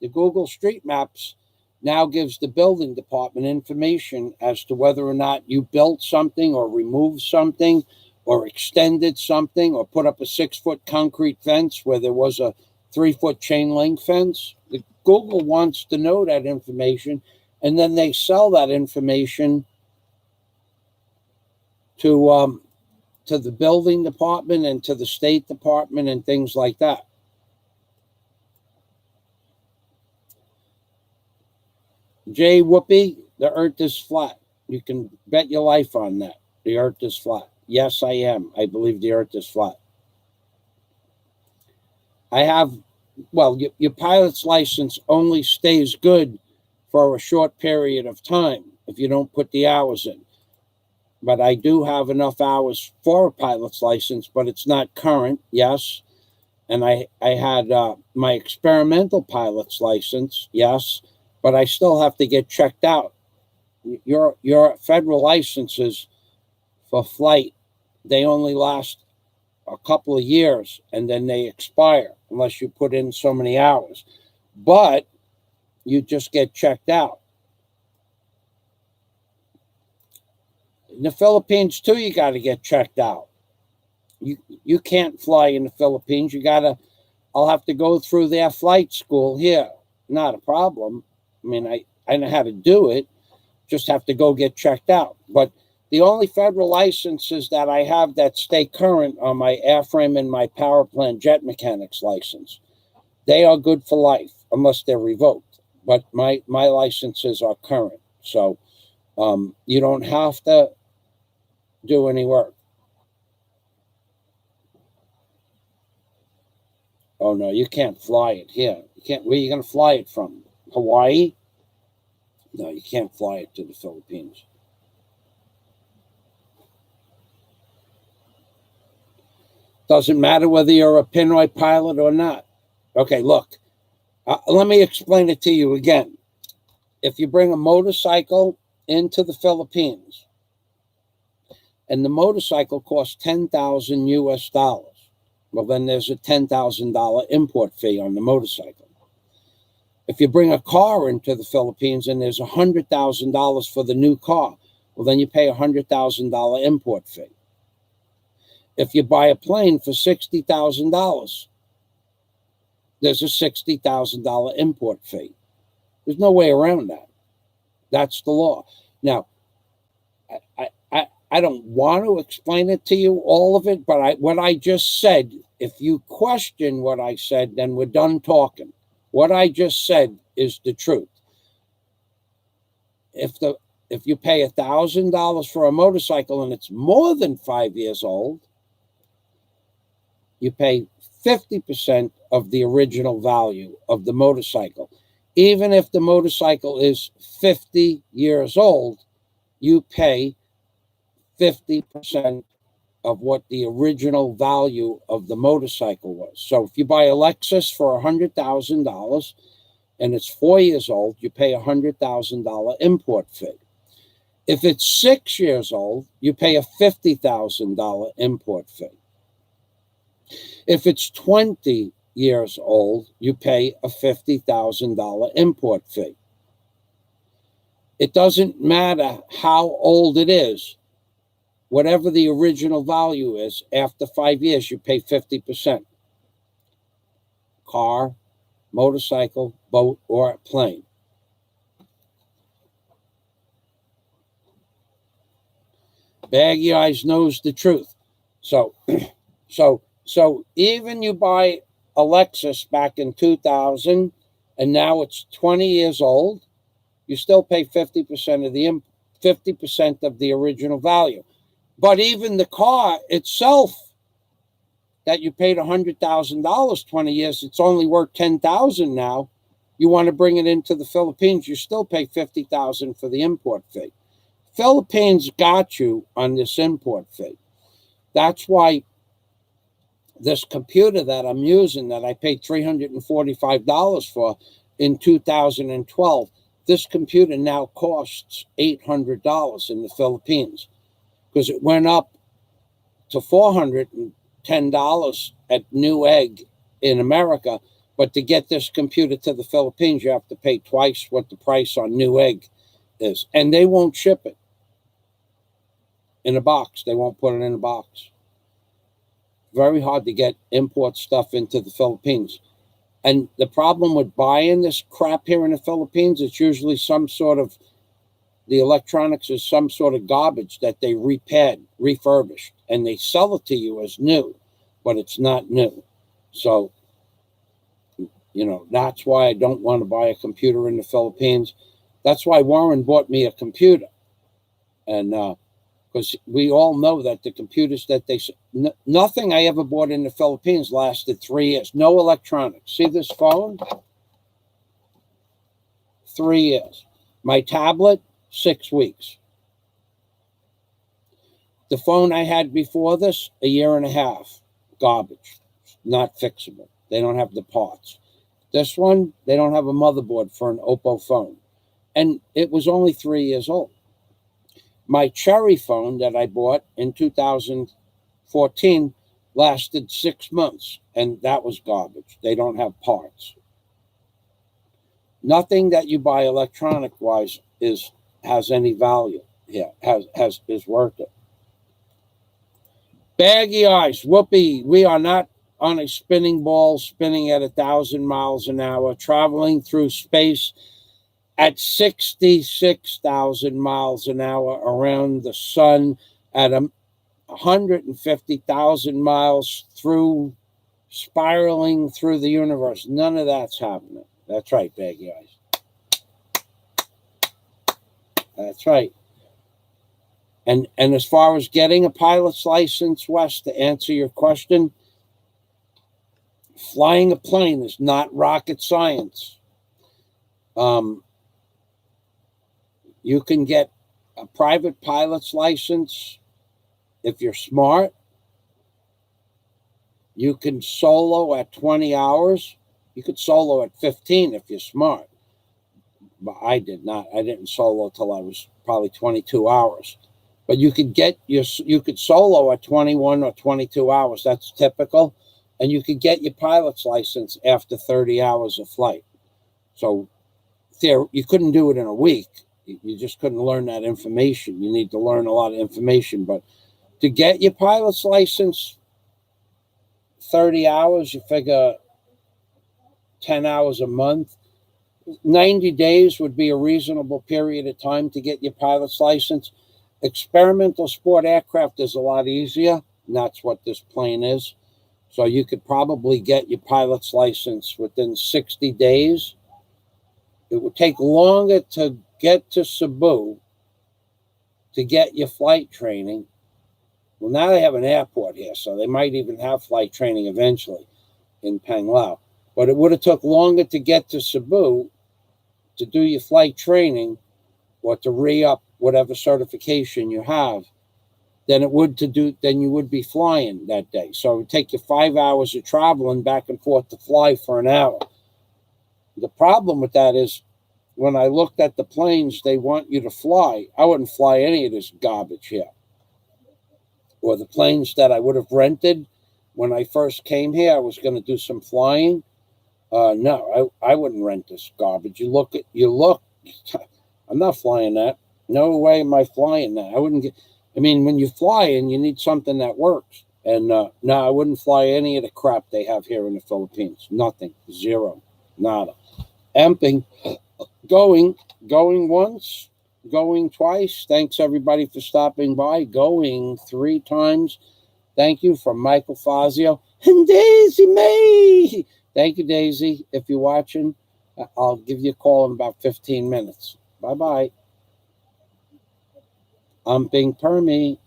The Google Street Maps now gives the building department information as to whether or not you built something or removed something or extended something or put up a 6-foot concrete fence where there was a 3-foot chain link fence. Google wants to know that information, and then they sell that information to the building department and to the State Department and things like that. Jay Whoopi, the earth is flat. You can bet your life on that. The earth is flat. Yes, I am. I believe the earth is flat. Your pilot's license only stays good for a short period of time if you don't put the hours in. But I do have enough hours for a pilot's license, but it's not current, yes. And I had my experimental pilot's license, yes, but I still have to get checked out. Your federal licenses for flight, they only last a couple of years and then they expire unless you put in so many hours. But you just get checked out. In the Philippines too, you got to get checked out. You can't fly in the Philippines. I'll have to go through their flight school here. Not a problem. I mean, I know how to do it. Just have to go get checked out. But the only federal licenses that I have that stay current are my airframe and my power plant jet mechanics license. They are good for life unless they're revoked. But my licenses are current. So you don't have to do any work. Oh no, you can't fly it here. You can't. Where are you going to fly it from? Hawaii? No, you can't fly it to the Philippines. Doesn't matter whether you're a Pinoy pilot or not. Okay, look. Let me explain it to you again. If you bring a motorcycle into the Philippines, and the motorcycle costs $10,000 US, well, then there's a $10,000 import fee on the motorcycle. If you bring a car into the Philippines and there's $100,000 for the new car, well, then you pay a $100,000 import fee. If you buy a plane for $60,000, there's a $60,000 import fee. There's no way around that. That's the law. Now, I don't want to explain it to you, all of it, but what I just said, if you question what I said, then we're done talking. What I just said is the truth. If you pay $1,000 for a motorcycle and it's more than 5 years old, you pay 50% of the original value of the motorcycle. Even if the motorcycle is 50 years old, you pay 50% of what the original value of the motorcycle was. So if you buy a Lexus for $100,000 and it's 4 years old, you pay a $100,000 import fee. If it's 6 years old, you pay a $50,000 import fee. If it's 20 years old, you pay a $50,000 import fee. It doesn't matter how old it is. Whatever the original value is, after 5 years, you pay 50%. Car, motorcycle, boat, or plane. Baggy Eyes knows the truth. So even you buy a Lexus back in 2000, and now it's 20 years old, you still pay 50% of the original value. But even the car itself that you paid $100,000 20 years, it's only worth $10,000 now. You want to bring it into the Philippines, you still pay $50,000 for the import fee. Philippines got you on this import fee. That's why this computer that I'm using that I paid $345 for in 2012, this computer now costs $800 in the Philippines, because it went up to $410 at Newegg in America. But to get this computer to the Philippines, you have to pay twice what the price on Newegg is. And they won't ship it in a box. They won't put it in a box. Very hard to get import stuff into the Philippines. And the problem with buying this crap here in the Philippines, it's usually the electronics is some sort of garbage that they repaired, refurbished, and they sell it to you as new, but it's not new. So, that's why I don't want to buy a computer in the Philippines. That's why Warren bought me a computer. And because we all know that the computers that nothing I ever bought in the Philippines lasted 3 years. No electronics. See this phone? 3 years. My tablet, 6 weeks. The phone I had before this, 1.5 years. Garbage. Not fixable. They don't have the parts. This one, they don't have a motherboard for an Oppo phone. And it was only 3 years old. My Cherry phone that I bought in 2014 lasted 6 months, and that was garbage. They don't have parts. Nothing that you buy electronic wise has any value here, is worth it. Baggy eyes, whoopee. We are not on a spinning ball spinning at 1,000 miles an hour, traveling through space at 66,000 miles an hour around the sun at 150,000 miles through, spiraling through the universe. None of that's happening. That's right, baggy eyes. That's right. And as far as getting a pilot's license, Wes, to answer your question, flying a plane is not rocket science. You can get a private pilot's license if you're smart. You can solo at 20 hours. You could solo at 15 if you're smart. But I did not. I didn't solo till I was probably 22 hours. But you could solo at 21 or 22 hours. That's typical. And you could get your pilot's license after 30 hours of flight. So you couldn't do it in a week. You just couldn't learn that information. You need to learn a lot of information. But to get your pilot's license, 30 hours, you figure 10 hours a month. 90 days would be a reasonable period of time to get your pilot's license. Experimental sport aircraft is a lot easier, and that's what this plane is. So you could probably get your pilot's license within 60 days. It would take longer to get to Cebu to get your flight training. Well, now they have an airport here, so they might even have flight training eventually in Panglao. But it would have took longer to get to Cebu to do your flight training or to re-up whatever certification you have than you would be flying that day. So it would take you 5 hours of traveling back and forth to fly for an hour. The problem with that is when I looked at the planes they want you to fly, I wouldn't fly any of this garbage here. Or the planes that I would have rented when I first came here, I was going to do some flying. No, I wouldn't rent this garbage. You look, I'm not flying that. No way am I flying that. When you're flying, you need something that works. And no, I wouldn't fly any of the crap they have here in the Philippines. Nothing. Zero. Nada. Amping. Going once. Going twice. Thanks everybody for stopping by. Going 3 times. Thank you from Michael Fazio and Daisy May. Thank you, Daisy. If you're watching, I'll give you a call in about 15 minutes. Bye-bye. I'm being Permy.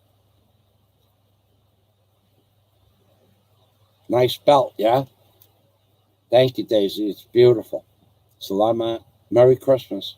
Nice belt, yeah? Thank you, Daisy. It's beautiful. Salamat. Merry Christmas.